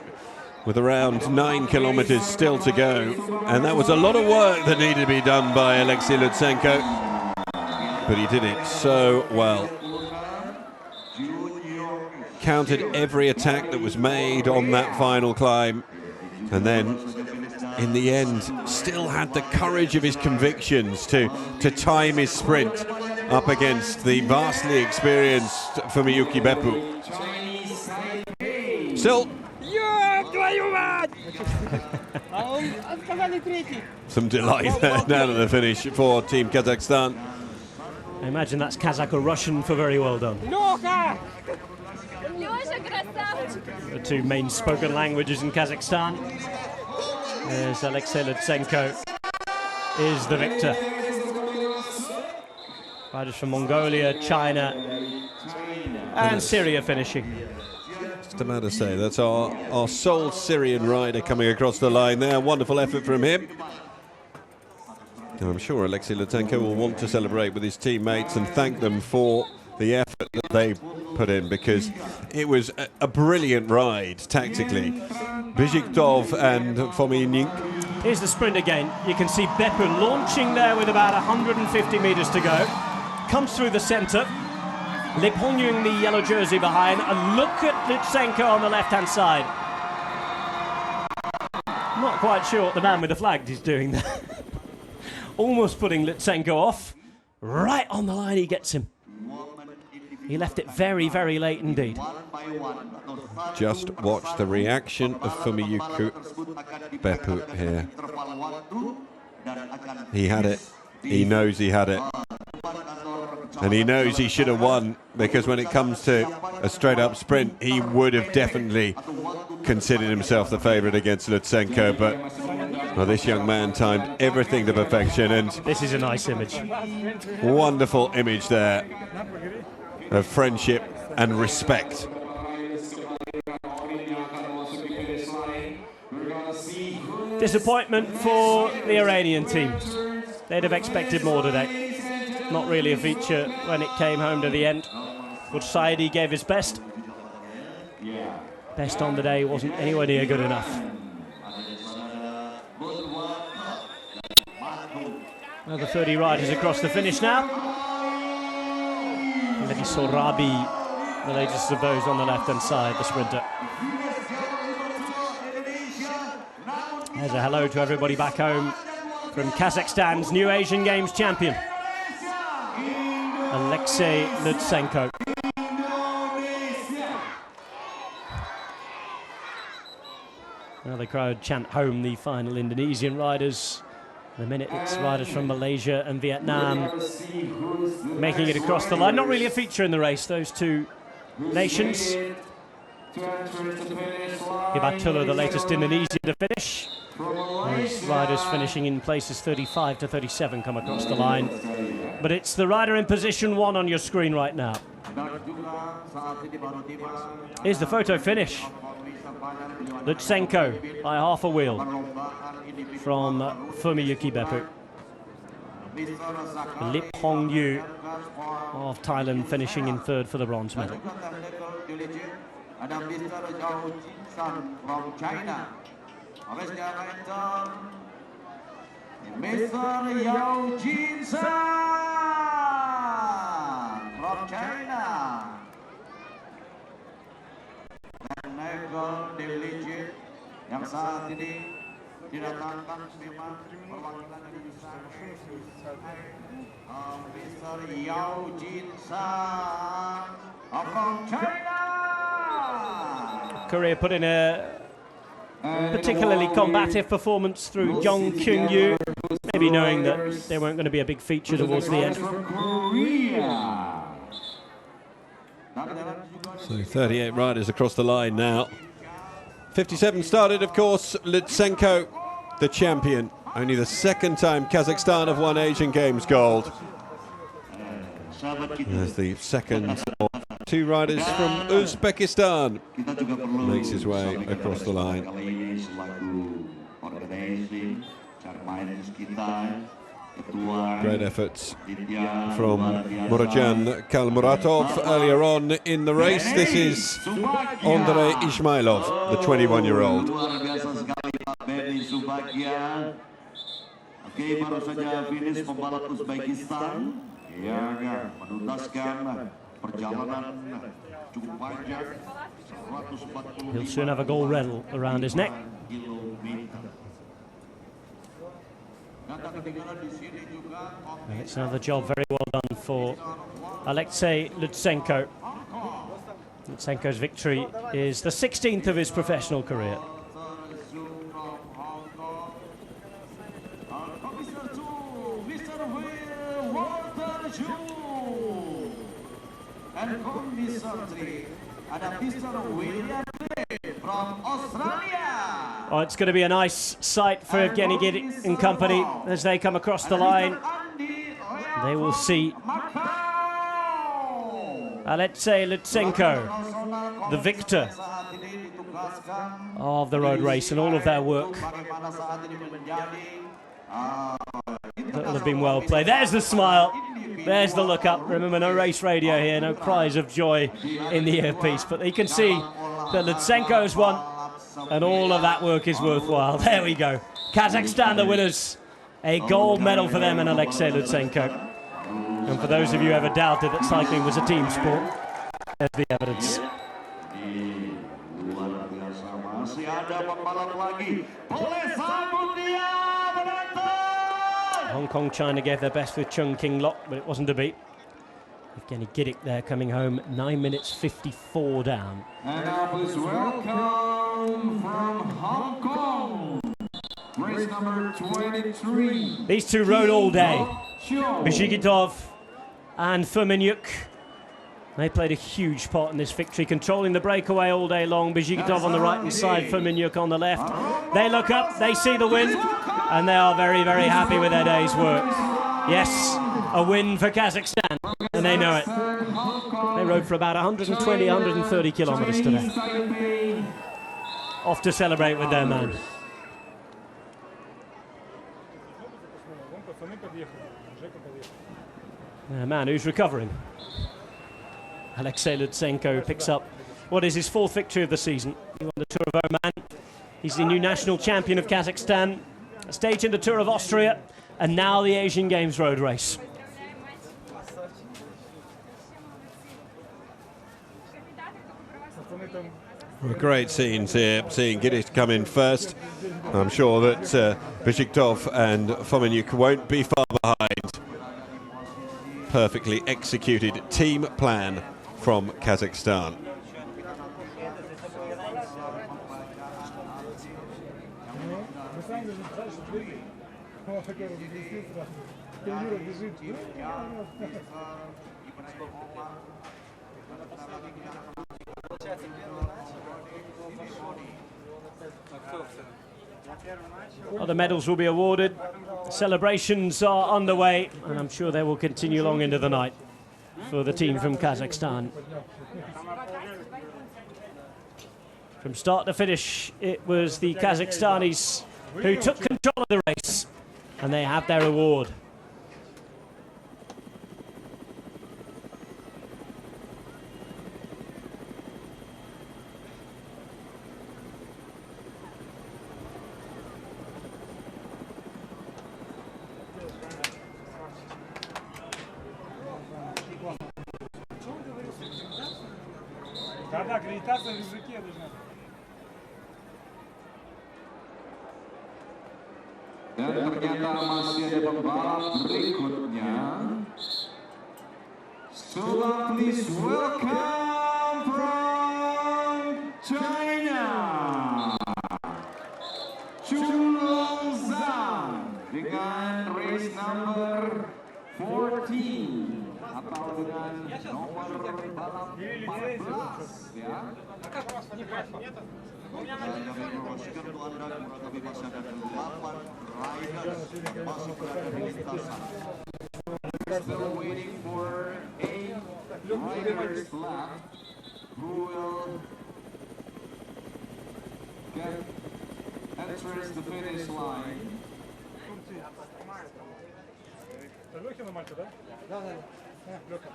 with around 9 kilometers still to go, and that was a lot of work that needed to be done by Alexei Lutsenko, but he did it so well. Counted every attack that was made on that final climb, and then in the end still had the courage of his convictions to time his sprint up against the vastly experienced Fumiyuki Beppu. Still some delight there down at the finish for Team Kazakhstan. I imagine that's Kazakh or Russian for very well done. The two main spoken languages in Kazakhstan. As Alexei Lutsenko is the victor. Riders from Mongolia, China and Syria finishing. Just about to say, that's our sole Syrian rider coming across the line there. Wonderful effort from him. And I'm sure Alexei Lutsenko will want to celebrate with his teammates and thank them for the effort that they put in, because it was a brilliant ride tactically. Bizhiktov and Fominik. Here's the sprint again. You can see Beppu launching there with about 150 metres to go. Comes through the centre. Lip Hongyung, the yellow jersey behind, and look at Lutsenko on the left-hand side. Not quite sure what the man with the flag is doing there. Almost putting Lutsenko off. Right on the line he gets him. He left it very, very late indeed. Just watch the reaction of Fumiyuki Beppu here. He had it. He knows he had it. And he knows he should have won, because when it comes to a straight-up sprint, he would have definitely considered himself the favourite against Lutsenko. But well, this young man timed everything to perfection, and this is a nice image. Wonderful image there of friendship and respect. Disappointment for the Iranian team. They'd have expected more today. Not really a feature when it came home to the end. But Saidi gave his best. Best on the day wasn't anywhere near good enough. Another 30 riders across the finish now. Levi Sorabi, the latest of those on the left-hand side, the sprinter. There's a hello to everybody back home from Kazakhstan's new Asian Games champion, Alexei Lutsenko. Now the crowd chant home the final Indonesian riders. In a minute it's riders from Malaysia and Vietnam making it across the line. Not really a feature in the race, those two nations. Hibatula, the latest Indonesian to finish. Those riders finishing in places 35 to 37 come across the line. But it's the rider in position 1 on your screen right now. Here's the photo finish. Lutsenko by half a wheel from Fumiyuki Beppu. Lip Hongyu of Thailand finishing in 3rd for the bronze medal. Mr. Yao Jin-san from China. Dan Michael Delicit yang saat ini didatangkan memang perwakilan dari sana Mr. Yao Jin San from China. Korea put in a particularly combative performance through Jong Kyung Yu, maybe knowing that they weren't going to be a big feature towards the end. So 38 riders across the line now. 57 started, of course, Lutsenko, the champion. Only the second time Kazakhstan have won Asian Games gold. There's the second of two riders from Uzbekistan. Makes his way across the line. Great efforts from Murajan Kalmuratov earlier on in the race. This is Andrei Ismailov, the 21-year-old. Oke, baru saja finish pembalap Uzbekistan. Ya, menuntaskan perjalanan cukup panjang 145 He'll soon have a gold medal around his neck. And it's another job very well done for Alexei Lutsenko. Lutsenko's victory is the 16th of his professional career. And Commissioner 3 ada Mr. William from Australia. Oh, it's going to be a nice sight for Evgeny Giddick and company as they come across the line. They will see Alexei Lutsenko, the victor of the road race, and all of their work that will have been well played. There's the smile. There's the look up. Remember, no race radio here, no cries of joy in the earpiece. But you can see that Lutsenko's won, and all of that work is worthwhile. There we go. Kazakhstan, the winners. A gold medal for them and Alexei Lutsenko. And for those of you who ever doubted that cycling was a team sport, there's the evidence. Masih ada pembalap lagi. Boleh sambut dia, Hong Kong, China gave their best with Chung King Lok, but it wasn't to beat. Evgeny Giddick there coming home 9 minutes 54 down. And now please welcome from Hong Kong, race number 23. These two rode all day. Bishigitov and Furmanyuk. They played a huge part in this victory, controlling the breakaway all day long. Bishigitov on the right-hand side, Furmanyuk on the left. They look up, they see the win, and they are very, very happy with their day's work. Yes, a win for Kazakhstan, and they know it. They rode for about 120, 130 kilometers today. Off to celebrate with their man. A man who's recovering. Alexei Lutsenko picks up what is his fourth victory of the season. He won the Tour of Oman. He's the new national champion of Kazakhstan, a stage in the Tour of Austria, and now the Asian Games road race. Well, great scenes here, seeing Giddick come in first. I'm sure that Bishigitov and Furmanyuk won't be far behind. Perfectly executed team plan from Kazakhstan. Other medals will be awarded. Celebrations are underway, and I'm sure they will continue long into the night for the team from Kazakhstan. From start to finish, it was the Kazakhstanis who took control of the race, and they have their reward. Да, аккредитация в языке должна быть. Dan ternyata masih ada pembalap berikutnya. So please welcome from China, Chulongzhang dengan race number 14 atau dengan nomor balap 14 ya. Dan kami informasikan untuk Anda kurang lebih masih ada 8 riders yang masih berada di lintasan. Still waiting for 8 riders left who will get entrance the finish line. Легкий на мальчик, да? Да. Легкий.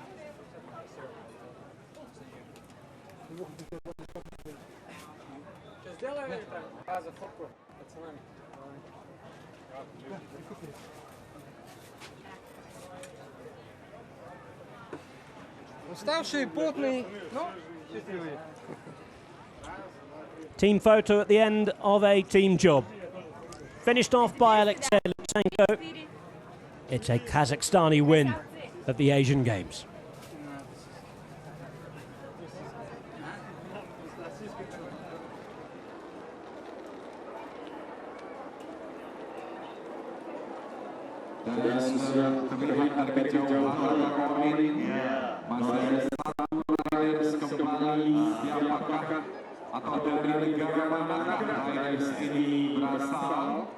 Сейчас сделаем это? За фотку пацанами. Уставший, потный, но счастливый. Team photo at the end of a team job. Finished off by Alexei Lutsenko. It's a Kazakhstani win at the Asian Games. Dan sudah terlihat dari kejauhan kemarin, masih ada satu riders kembali. Siapakah atau dari negara manakah riders ini berasal?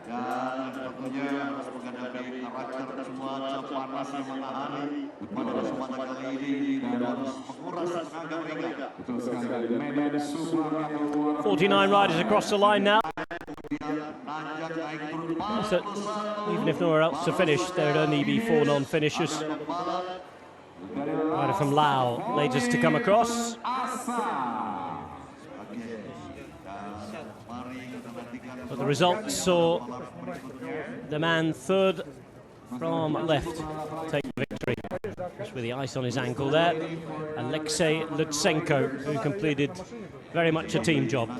Dan tentunya harus menghadapi karakter cuaca panas yang menghantui pada kesempatan kali ini dan harus menguras tenaga mereka. Betul sekali. Medan Subang yang luar 49 riders across the line now. So, even if nowhere else to finish, there would only be 4 non-finishers. Rider from Laos, latest to come across. But the results saw the man third from left take the victory. Just with the ice on his ankle there. Alexei Lutsenko, who completed very much a team job.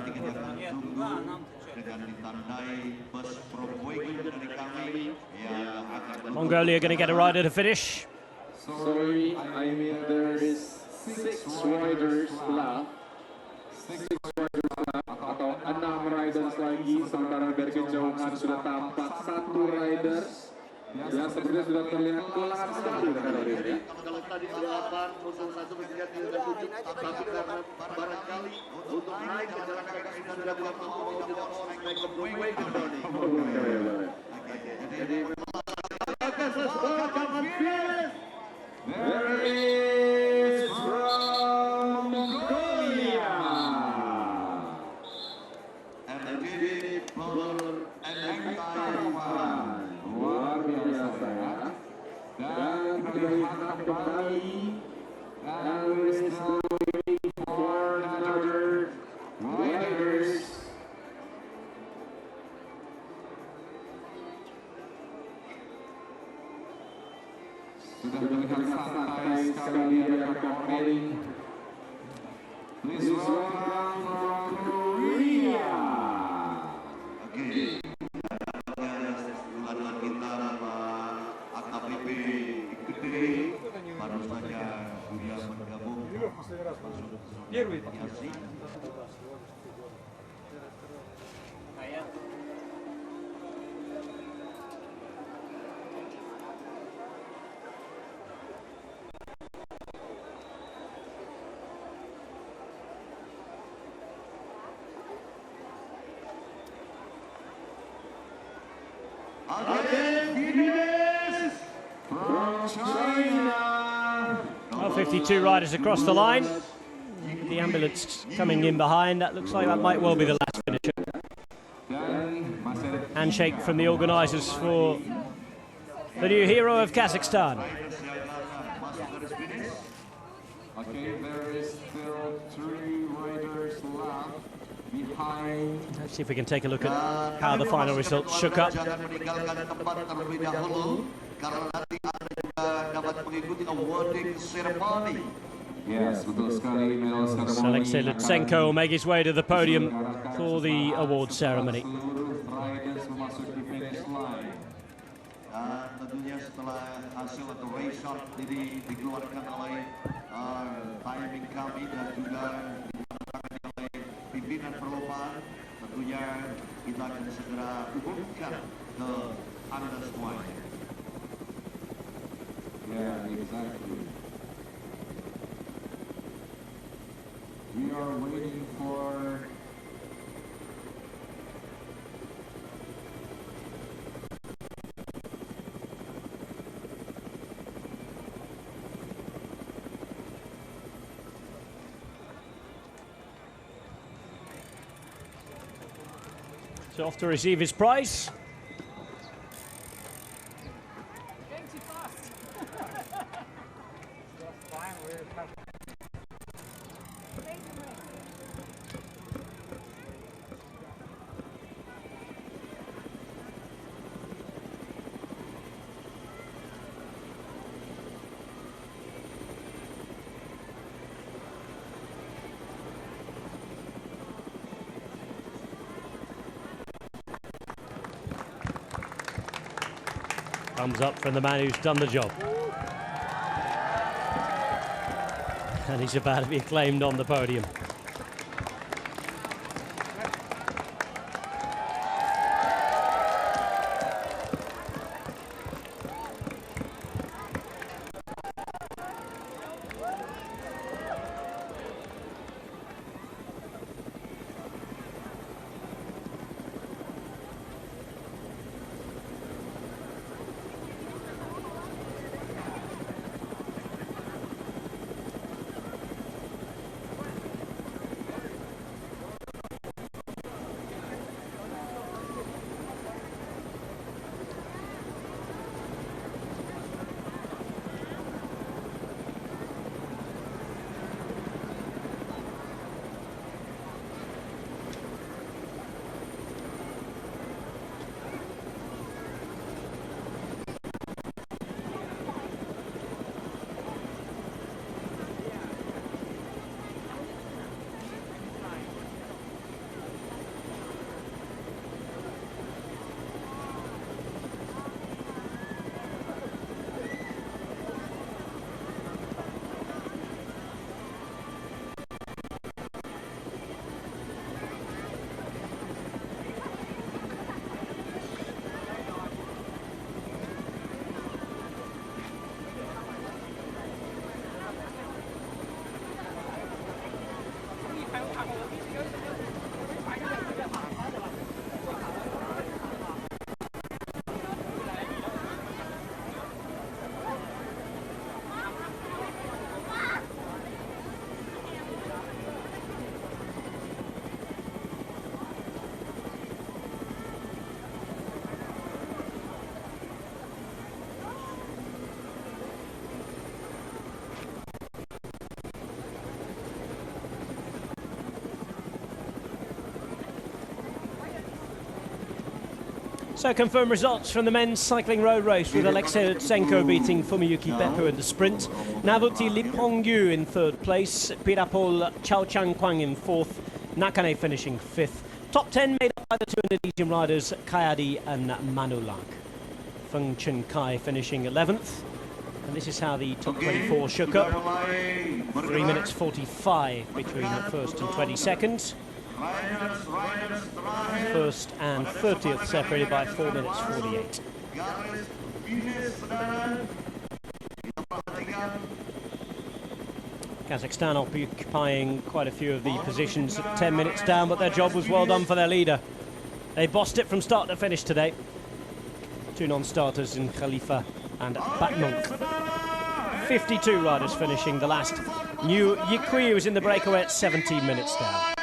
Mongolia going to get a rider to finish. Sorry, I mean there is 6 riders left. 6 riders left atau 6 riders lagi. Sementara dari kejauhan sudah tampak 1 riders. Ya sepertinya sudah terlihat kelas sekali rekan-rekan. Kalau tadi 8, 01 mestinya tidak tutup, tapi karena barangkali untuk naik ke jalan kaki sudah tidak mau naik ke Wing Jadi There is from Mongolia and luar biasa ya. Dan kelihatan kembali and we still waiting for another riders. Sudah terlihat santai sekali di rekan Mary. Please welcome from Korea. Oke. Bulan kita AKBP gede baru saja dia bergabung. Первый. From China. Well, 52 riders across the line. The ambulance coming in behind. That looks like that might well be the last finisher. Handshake from the organisers for the new hero of Kazakhstan. Okay, there is still 3 riders left behind. Let's see if we can take a look at how the final results shook up. jangan meninggalkan tempat terlebih dahulu karena nanti Anda juga dapat mengikuti awarding ceremony. Yes, betul sekali. Medal So Alexei Lutsenko will make his way to the podium for the award ceremony. Seluruh riders memasuki finish Dan tentunya setelah hasil atau race shot ini dikeluarkan oleh timing kami dan juga ditandatangani oleh pimpinan perlombaan, tentunya kita akan segera umumkan ke Anda semuanya. Yeah, exactly. We are waiting for So off to receive his prize. Thumbs up from the man who's done the job. And he's about to be acclaimed on the podium. So confirmed results from the men's cycling road race with Alexei Lutsenko beating Fumiyuki Beppu in the sprint. Navuti Lipongyu in third place, Pirapol Chao Chang Kwang in fourth, Nakane finishing fifth. Top 10 made up by the two Indonesian riders Kayadi and Manulak. Feng Chen Kai finishing 11th. And this is how the top 24 shook up. 3 minutes 45 between first and 22nd. First and 30th separated by 4 minutes 48. Kazakhstan occupying quite a few of the positions at 10 minutes down, but their job was well done for their leader. They bossed it from start to finish today. Two non-starters in Khalifa and Batmonk. 52 riders finishing the last. New Yikui was in the breakaway at 17 minutes down.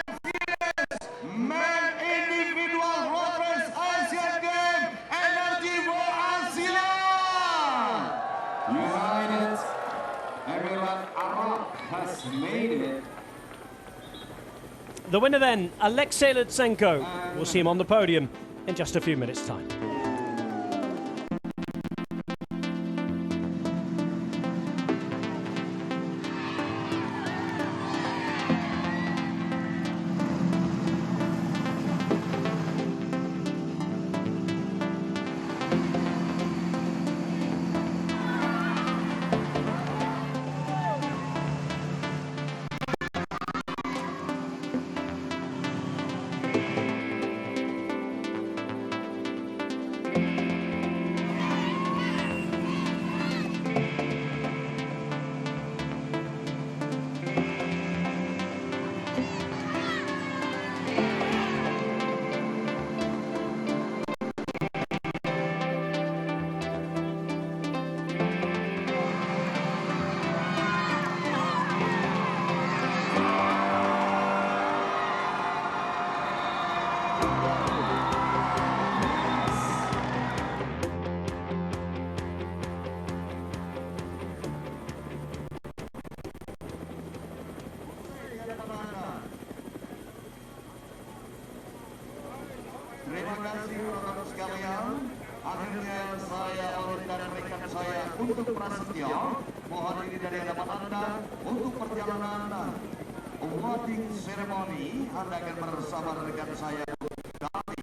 The winner then, Alexei Lutsenko. We'll see him on the podium in just a few minutes' time. Terima kasih rekan sekalian. Akhirnya saya olehkan rekan saya untuk prasetya mohon diri dari hadapan Anda untuk perjalanan awarding ceremony. Anda akan bersama rekan saya kami.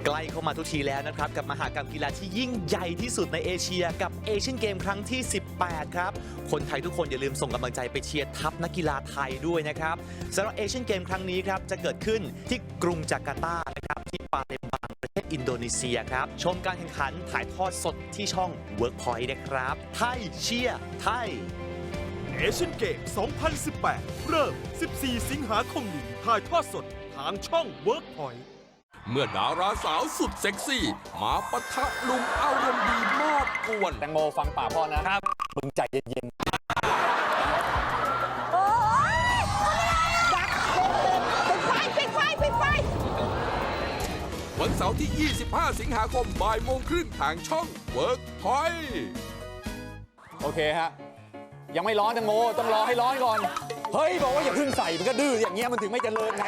ใกล้เข้ามาทุกทีแล้วนะครับกับมหกรรมกีฬาที่ยิ่งใหญ่ที่สุดในเอเชียกับเอเชียนเกมครั้งที่ 18 ครับคนไทยทุกคนอย่าลืมส่งกำลังใจไปเชียร์ทัพนักกีฬาไทยด้วยนะครับสำหรับเอเชียนเกมครั้งนี้ครับจะเกิดขึ้นที่กรุงจาการ์ตานะครับที่ปาเลมบังประเทศอินโดนีเซียครับชมการแข่งขันถ่ายทอดสดที่ช่อง Workpoint นะครับไทยเชียร์ไทยเอเชียนเกม 2018 เริ่ม 14 สิงหาคมนี้ถ่ายทอดสดทางช่อง Workpointเมื่อดาราสาวสุดเซ็กซี่มาปะทะลุงอารมณ์ดีมากกวนแตงโมฟังป่าพ่อนะครับมึงใจเย็นวันเสาร์ที่ 25 สิงหาคมบ่ายโมงครึ่งทางช่อง Workpoint โอเคฮะยังไม่ร้อนแตงโมต้องรอให้ร้อนก่อนเฮ้ยบอกว่าอย่าเพิ่งใส่มันก็ดื้ออย่างเงี้ยมันถึงไม่เจริญไง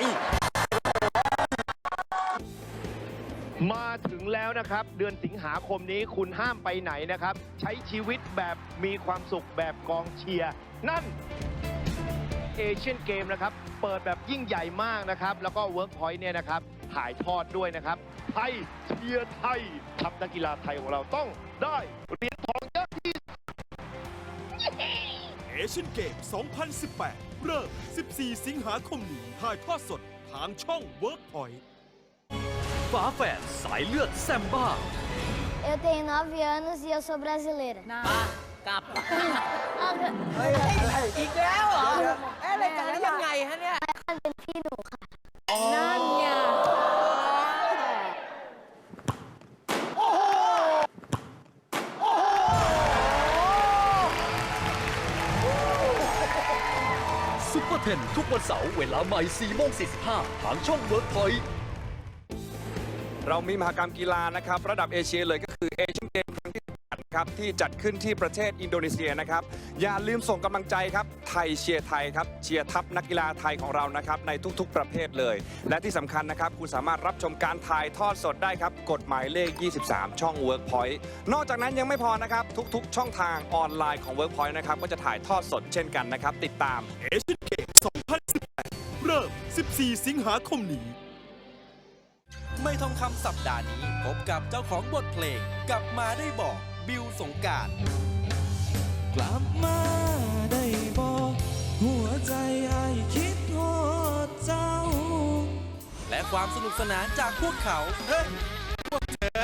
มาถึงแล้วนะครับเดือนสิงหาคมนี้คุณห้ามไปไหนนะครับใช้ชีวิตแบบมีความสุขแบบกองเชียร์นั่นเอเชียนเกมนะครับเปิดแบบยิ่งใหญ่มากนะครับแล้วก็ Workpoint เนี่ยนะครับถ่ายทอดด้วยนะครับไทยเชียร์ไทยทัพนักกีฬาไทยของเราต้องได้เหรียญทองเยอะที่เอเชียนเกม 2018 เริ่ม 14 สิงหาคมนี้ถ่ายทอดสดทางช่อง Workpointฝาแฝดสายเลือดแซมบ้า Eu tenho 9 anos e eu sou brasileira. กลับอีกแล้วเหรออะไรกันแล้วยังไงฮะเนี่ย มันเป็นพี่หนูค่ะ นั่นไงซุปเปอร์เทนทุกวันเสาร์เวลาใหม่ 4:45 ทางช่อง Workpointเรามีมหกรรมกีฬานะครับระดับเอเชียเลยก็คือเอเชียนเกมครั้งที่8ครับที่จัดขึ้นที่ประเทศอินโดนีเซียนะครับอย่าลืมส่งกำลังใจครับไทยเชียร์ไทยครับเชียร์ทัพนักกีฬาไทยของเรานะครับในทุกๆประเภทเลยและที่สำคัญนะครับคุณสามารถรับชมการถ่ายทอดสดได้ครับกฎหมายเลข 23 ช่อง Workpoint นอกจากนั้นยังไม่พอนะครับทุกๆช่องทางออนไลน์ของ Workpoint นะครับก็จะถ่ายทอดสดเช่นกันนะครับติดตามเอเชียนเกม 2018 เริ่ม 14 สิงหาคมนี้ไม่ทองคำสัปดาห์นี้พบกับเจ้าของบทเพลงกลับมาได้บอกบิวสงกรานต์กลับมาได้บอกหัวใจไอ้คิดฮอดเจ้าและความสนุกสนานจากพวกเขาพวกเธอ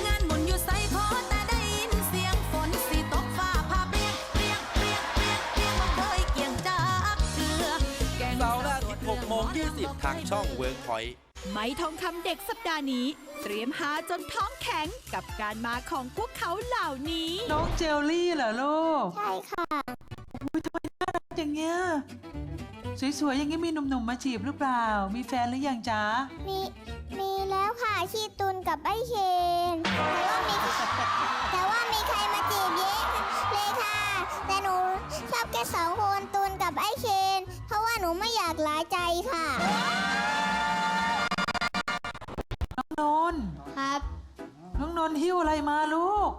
งานหมุนอยู่ไซคอแต่ได้ยินเสียงฝนสีตกฟ้าผ่าเปียกเปียกเปียกเปียกเปียกมาเคยเกี่ยงจากเกลือเสาร์และอาทิตย์ 6:20 ทางช่อง Workpointไม่ทองคำเด็กสัปดาห์นี้เตรียมหาจนท้องแข็งกับการมาของพวกเขาเหล่านี้น้องเจลลี่เหรอลูกใช่ค่ะทำไมน่ารักอย่างเงี้ย สวยๆอย่างนี้มีหนุ่มๆมาจีบหรือเปล่ามีแฟนหรือยังจ๊ะมีแล้วค่ะชื่อตุลกับไอ้เคนแต่ว่ามีใครมาจีบเยอะเลยค่ะแต่หนูชอบแค่2 คนตุลกับไอ้เคนเพราะว่าหนูไม่อยากหลายใจค่ะน้องนนท์ครับน้องนนท์หิ้วอะไรมาลูก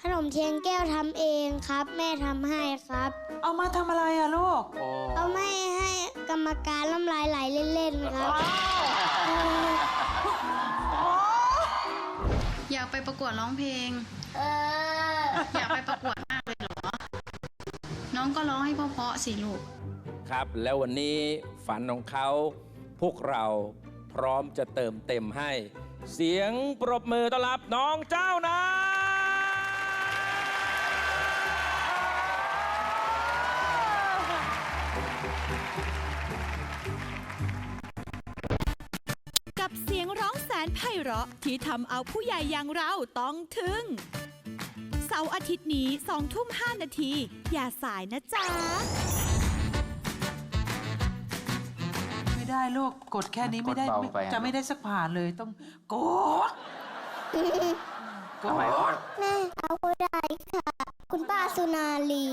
ขนมเทียนแก้วทำเองครับแม่ทำให้ครับเอามาทำอะไรอะลูกเอาไม่ให้กรรมการน้ำลายไหลเล่นๆครับอยากไปประกวดร้องเพลงอยากไปประกวดมากเลยเหรอน้องก็ร้องให้เพราะๆสิลูกครับแล้ววันนี้ฝันของเขาพวกเราพร้อมจะเติมเต็มให้เสียงปรบมือต้อนรับน้องเจ้านะกับเสียงร้องแสนไพเราะที่ทำเอาผู้ใหญ่อย่างเราต้องทึ่งเสาร์อาทิตย์นี้20:05 นาทีอย่าสายนะจ๊ะไม่ได้ลูกกดแค่นี้ไม่ได้จะไม่ได้สักผ่านเลยต้องกดแม่เอาก็ได้ค่ะคุณป้าสุนารี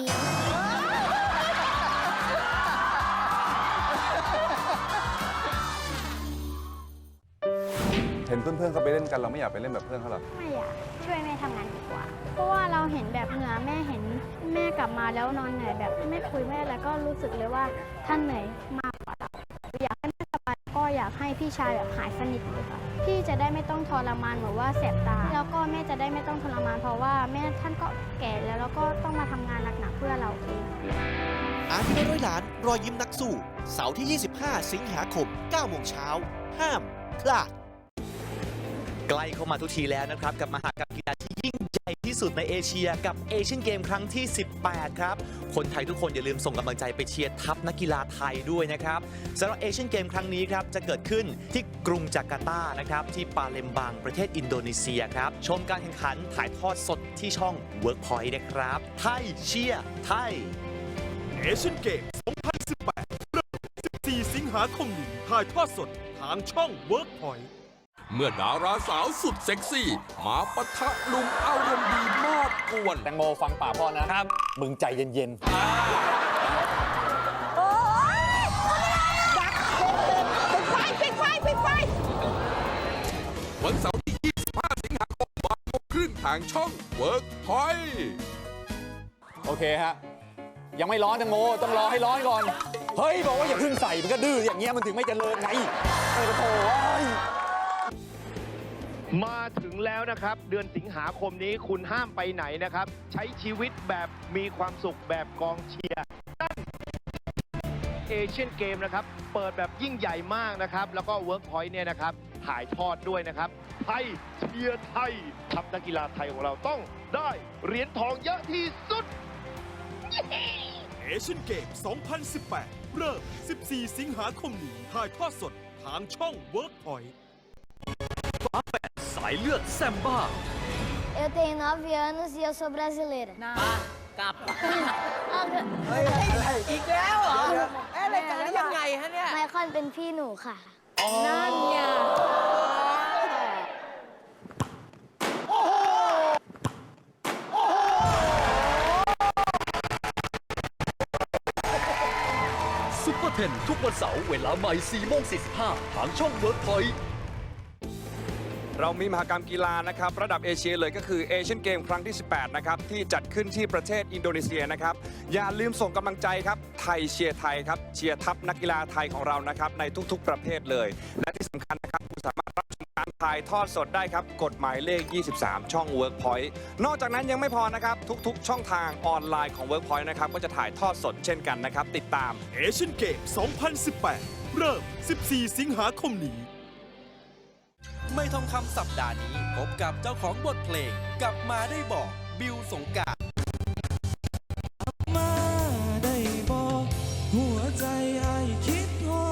เห็นเพื่อนๆเขาไปเล่นกันเราไม่อยากไปเล่นแบบเพื่อนเขาหรอไม่อยากช่วยแม่ทำงานดีกว่าเพราะว่าเราเห็นแบบเหงื่อแม่เห็นแม่กลับมาแล้วนอนเหนื่อยแบบไม่คุยแม่แล้วก็รู้สึกเลยว่าท่านเหนื่อยมากกว่าเราอยากให้แม่สบายก็อยากให้พี่ชายแบบหายสนิทเลยค่ะพี่จะได้ไม่ต้องทรมานหรือว่าแสบตาแล้วก็แม่จะได้ไม่ต้องทรมานเพราะว่าแม่ท่านก็แก่แล้วก็ต้องมาทำงานหนักๆเพื่อเราเองอาทิตย์ละ100 ล้านรอยยิ้มนักสู้เสาร์ที่25 สิงหาคม 9 โมงเช้าห้ามพลาดใกล้เข้ามาทุกทีแล้วนะครับกับมหกรรมกีฬาที่ยิ่งใหญ่ที่สุดในเอเชียกับเอเชียนเกมครั้งที่ 18 ครับคนไทยทุกคนอย่าลืมส่งกำลังใจไปเชียร์ทัพนักกีฬาไทยด้วยนะครับสำหรับเอเชียนเกมครั้งนี้ครับจะเกิดขึ้นที่กรุงจาการ์ตานะครับที่ปาเลมบังประเทศอินโดนีเซียครับชมการแข่งขันถ่ายทอดสดที่ช่อง Workpoint นะครับไทยเชียร์ไทยเอเชียนเกม 2018 เริ่ม 14 สิงหาคมนี้ถ่ายทอดสดทางช่อง Workpointเมื่อดาราสาวสุดเซ็กซี่มาปะทะลุงอารมณ์ดีมากกวนแตงโมฟังป่าพ่อนะครับมึงใจเย็นๆปิดไฟวันเสาร์ที่25 สิงหาคมบ่ายโมงครึ่งทางช่อง Workpoint โอเคฮะยังไม่ร้อนแตงโมต้องรอให้ร้อนก่อนเฮ้ยบอกว่าอย่าเพิ่งใส่มันก็ดื้ออย่างเงี้ยมันถึงไม่เจริญไงโอ้โหมาถึงแล้วนะครับเดือนสิงหาคมนี้คุณห้ามไปไหนนะครับใช้ชีวิตแบบมีความสุขแบบกองเชียร์นั่นเอเชียนเกมนะครับเปิดแบบยิ่งใหญ่มากนะครับแล้วก็เวิร์กพอยต์เนี่ยนะครับถ่ายทอดด้วยนะครับไทยเชียร์ไทยทัพนักกีฬาไทยของเราต้องได้เหรียญทองเยอะที่สุดเอเชียนเกม 2018 เริ่ม 14 สิงหาคมนี้ถ่ายทอดสดทางช่อง Workpointฝาแฝดสายเลือดแซมบ้า Eu tenho 9 anos e eu sou brasileira กลับเฮ้ยอะไรอีกแล้วเหรออะไรกันแล้วยังไงฮะเนี่ยไมคอนเป็นพี่หนูค่ะนั่นไงซุปเปอร์เทนทุกวันเสาร์เวลาใหม่ 4:45 ทางช่อง Workpoint เรามีมหกรรมกีฬานะครับระดับเอเชียเลยก็คือเอเชียนเกมครั้งที่ 18 นะครับที่จัดขึ้นที่ประเทศอินโดนีเซียนะครับอย่าลืมส่งกำลังใจครับไทยเชียร์ไทยครับเชียร์ทัพนักกีฬาไทยของเรานะครับในทุกๆประเภทเลยและที่สำคัญนะครับคุณสามารถรับชมการถ่ายทอดสดได้ครับกฎหมายเลข 23 ช่อง Workpoint นอกจากนั้นยังไม่พอนะครับทุกๆช่องทางออนไลน์ของ Workpoint นะครับก็จะถ่ายทอดสดเช่นกันนะครับติดตามเอเชียนเกม 2018 เริ่ม 14 สิงหาคมนี้ ไม่ทองคำสัปดาห์นี้พบกับเจ้าของบทเพลงกลับมาได้บอกบิวสงกรานต์มาได้บอกหัวใจไอ้คิดฮอ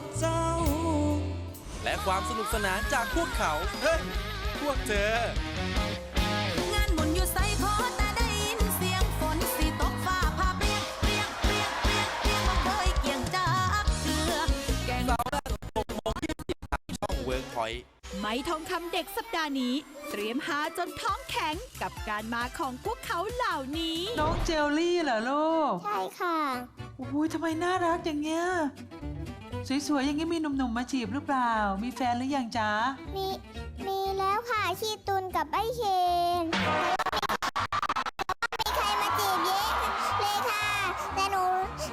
ดเจ้าและความสนุกสนานจากพวกเขาพวกเธองานบุญอยู่ไซขอแต่ได้ยินเสียงฝนสิตกฟ้าผ่าเปรี้ยงเปรี้ยงเปรี้ยงเปรี้ยงเปรี้ยงมาเคยเกี่ยงจาก ไม่ทองคำเด็กสัปดาห์นี้เตรียมหาจนท้องแข็งกับการมาของพวกเขาเหล่านี้ น้องเจลลี่เหรอลูก ใช่ค่ะ โอ้ยทำไมน่ารักอย่างเงี้ยสวยๆอย่างงี้มีหนุ่มๆมาจีบหรือเปล่ามีแฟนหรือยังจ๊ะ มีแล้วค่ะชีตุนกับไอ้เคนมีใครมาจีบเยอะเลยค่ะ แต่หนู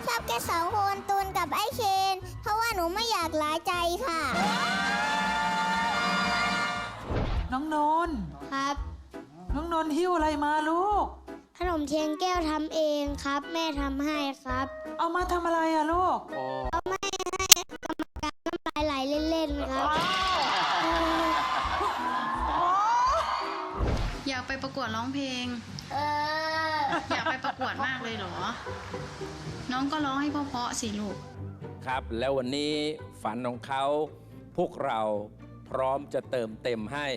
ชอบแค่2 คนตุนกับไอ้เคนเพราะว่าหนูไม่อยากหลายใจค่ะ น้องนนท์ ครับ น้องนนท์หิ้วอะไรมาลูก ขนมเทียนแก้วทำเองครับ แม่ทำให้ครับ เอามาทำอะไรอะลูก เอาไม่ให้กรรมการน้ำลายไหลเล่นๆครับ อยากไปประกวดร้องเพลง อยากไปประกวดมากเลยเหรอ น้องก็ร้องให้เพราะๆสิลูก ครับแล้ววันนี้ฝันของเขาพวกเราพร้อมจะเติมเต็มให้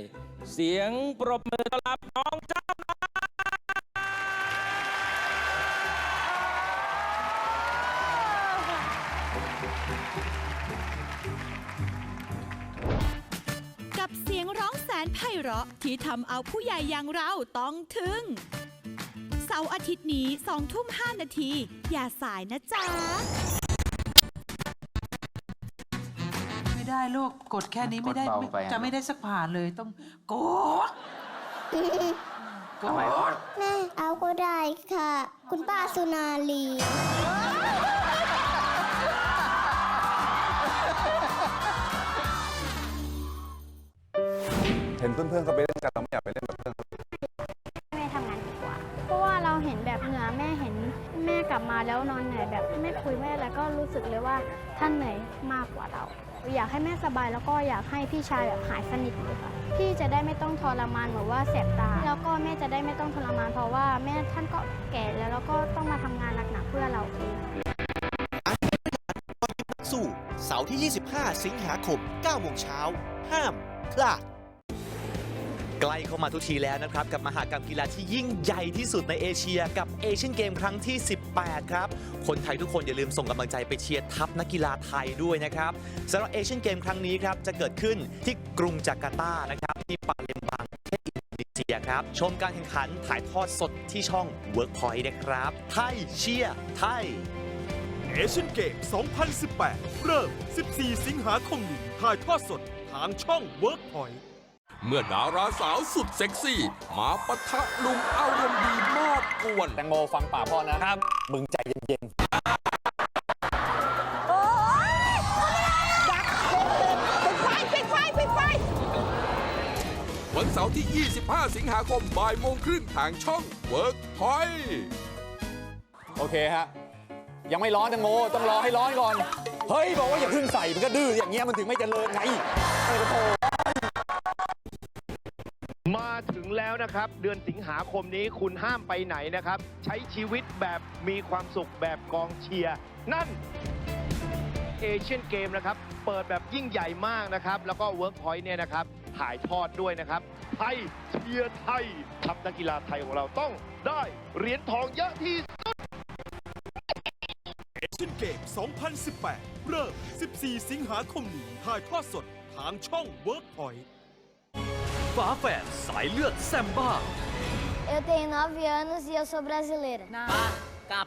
เสียงปรบมือต้อนรับน้องเจ้านายกับเสียงร้องแสนไพเราะที่ทำเอาผู้ใหญ่อย่างเราต้องทึ่งเสาร์อาทิตย์นี้20:05 นาทีอย่าสายนะจ๊ะ ไม่ได้ลูกกดแค่นี้ไม่ได้จะไม่ได้สักผ่านเลยต้องกดแม่เอาก็ได้ค่ะ คุณป้าสุนารี เห็นเพื่อนๆเขาไปเล่นกันเราไม่อยากไปเล่นกับเพื่อน แม่ทำงานดีกว่า เพราะว่าเราเห็นแบบเหงื่อแม่เห็นแม่กลับมาแล้วนอนเหนื่อยแบบไม่คุยไม่อะไรก็รู้สึกเลยว่าท่านเหนื่อยมากกว่าเรา อยากให้แม่สบายแล้วก็อยากให้พี่ชายแบบหายสนิทเลยค่ะพี่จะได้ไม่ต้องทรมานเหมือนว่าแสบตาแล้วก็แม่จะได้ไม่ต้องทรมานเพราะว่าแม่ท่านก็แก่แล้วก็ต้องมาทำงานหนักๆเพื่อเราเอง สู้เสาร์ที่ 25 สิงหาคม 9 โมงเช้า ห้ามพลาด ใกล้เข้ามาทุกทีแล้วนะครับกับมหกรรมกีฬาที่ยิ่งใหญ่ที่สุดในเอเชียกับเอเชียนเกมครั้งที่ 18 ครับคนไทยทุกคนอย่าลืมส่งกำลังใจไปเชียร์ทัพนักกีฬาไทยด้วยนะครับสำหรับเอเชียนเกมครั้งนี้ครับจะเกิดขึ้นที่กรุงจาการ์ตานะครับที่ปาเลมบังประเทศอินโดนีเซียครับชมการแข่งขันถ่ายทอดสดที่ช่อง Workpoint นะครับไทยเชียร์ไทยเอเชียนเกม 2018 เริ่ม 14 สิงหาคมนี้ถ่ายทอดสดทางช่อง Workpoint เมื่อดาราสาวสุดเซ็กซี่ มาปะทะลุงอารมณ์ดีมาดกวน แตงโมฟังป่าพ่อนะครับมึงใจเย็นๆ วันเสาร์ที่ 25 สิงหาคมบ่ายโมงครึ่งทางช่อง Workpoint โอเคฮะยังไม่ร้อนแตงโมต้องรอให้ร้อนก่อนเฮ้ยบอกว่าอย่าเพิ่งใส่มันก็ดื้ออย่างเงี้ยมันถึงไม่เจริญไงมาถึงแล้วนะครับเดือนสิงหาคมนี้คุณห้ามไปไหนนะครับใช้ชีวิตแบบมีความสุขแบบกองเชียร์นั่นเอเชียนเกมนะครับเปิดแบบยิ่งใหญ่มากนะครับแล้วก็ Workpoint เนี่ยนะครับถ่ายทอดด้วยนะครับไทยเชียร์ไทยทัพนักกีฬาไทยของเราต้องได้เหรียญทองเยอะที่สุด เอเชียนเกม 2018 เริ่ม 14 สิงหาคมนี้ถ่ายทอดสดทางช่อง Workpoint ฝาแฝดสายเลือดแซมบ้า Eu tenho 9 anos e eu sou brasileira กับ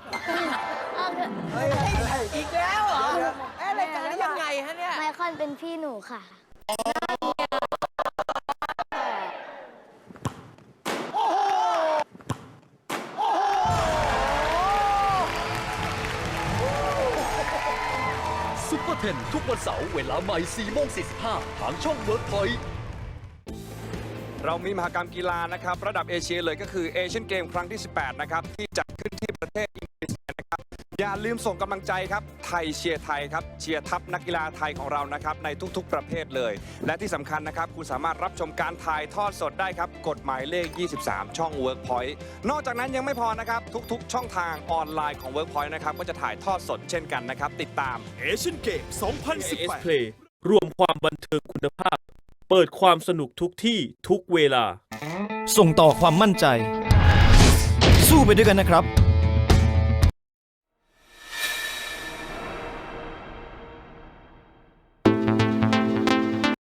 อีกแล้วเหรออะไรกันได้ยังไงฮะเนี่ย ไมคอนเป็นพี่หนูค่ะ ซุปเปอร์เทนทุกวันเสาร์เวลาใหม่ 4:45 ทางช่อง Workpoint เรามีมหกรรมกีฬานะครับระดับเอเชียเลยก็คือเอเชียนเกมครั้งที่ 18 นะครับที่จัดขึ้นที่ประเทศอินโดนีเซียนะครับอย่าลืมส่งกำลังใจครับไทยเชียร์ไทยครับเชียร์ทัพนักกีฬาไทยของเรานะครับในทุกๆประเภทเลยและที่สำคัญนะครับคุณสามารถรับชมการถ่ายทอดสดได้ครับกฎหมายเลข 23 ช่อง Workpoint นอกจากนั้นยังไม่พอนะครับทุกๆช่องทางออนไลน์ของ Workpoint นะครับก็จะถ่ายทอดสดเช่นกันนะครับติดตาม เอเชียนเกม 2018 Play รวมความบันเทิงคุณภาพเปิดความสนุกทุกที่ทุกเวลา ส่งต่อความมั่นใจ สู้ไปด้วยกันนะครับ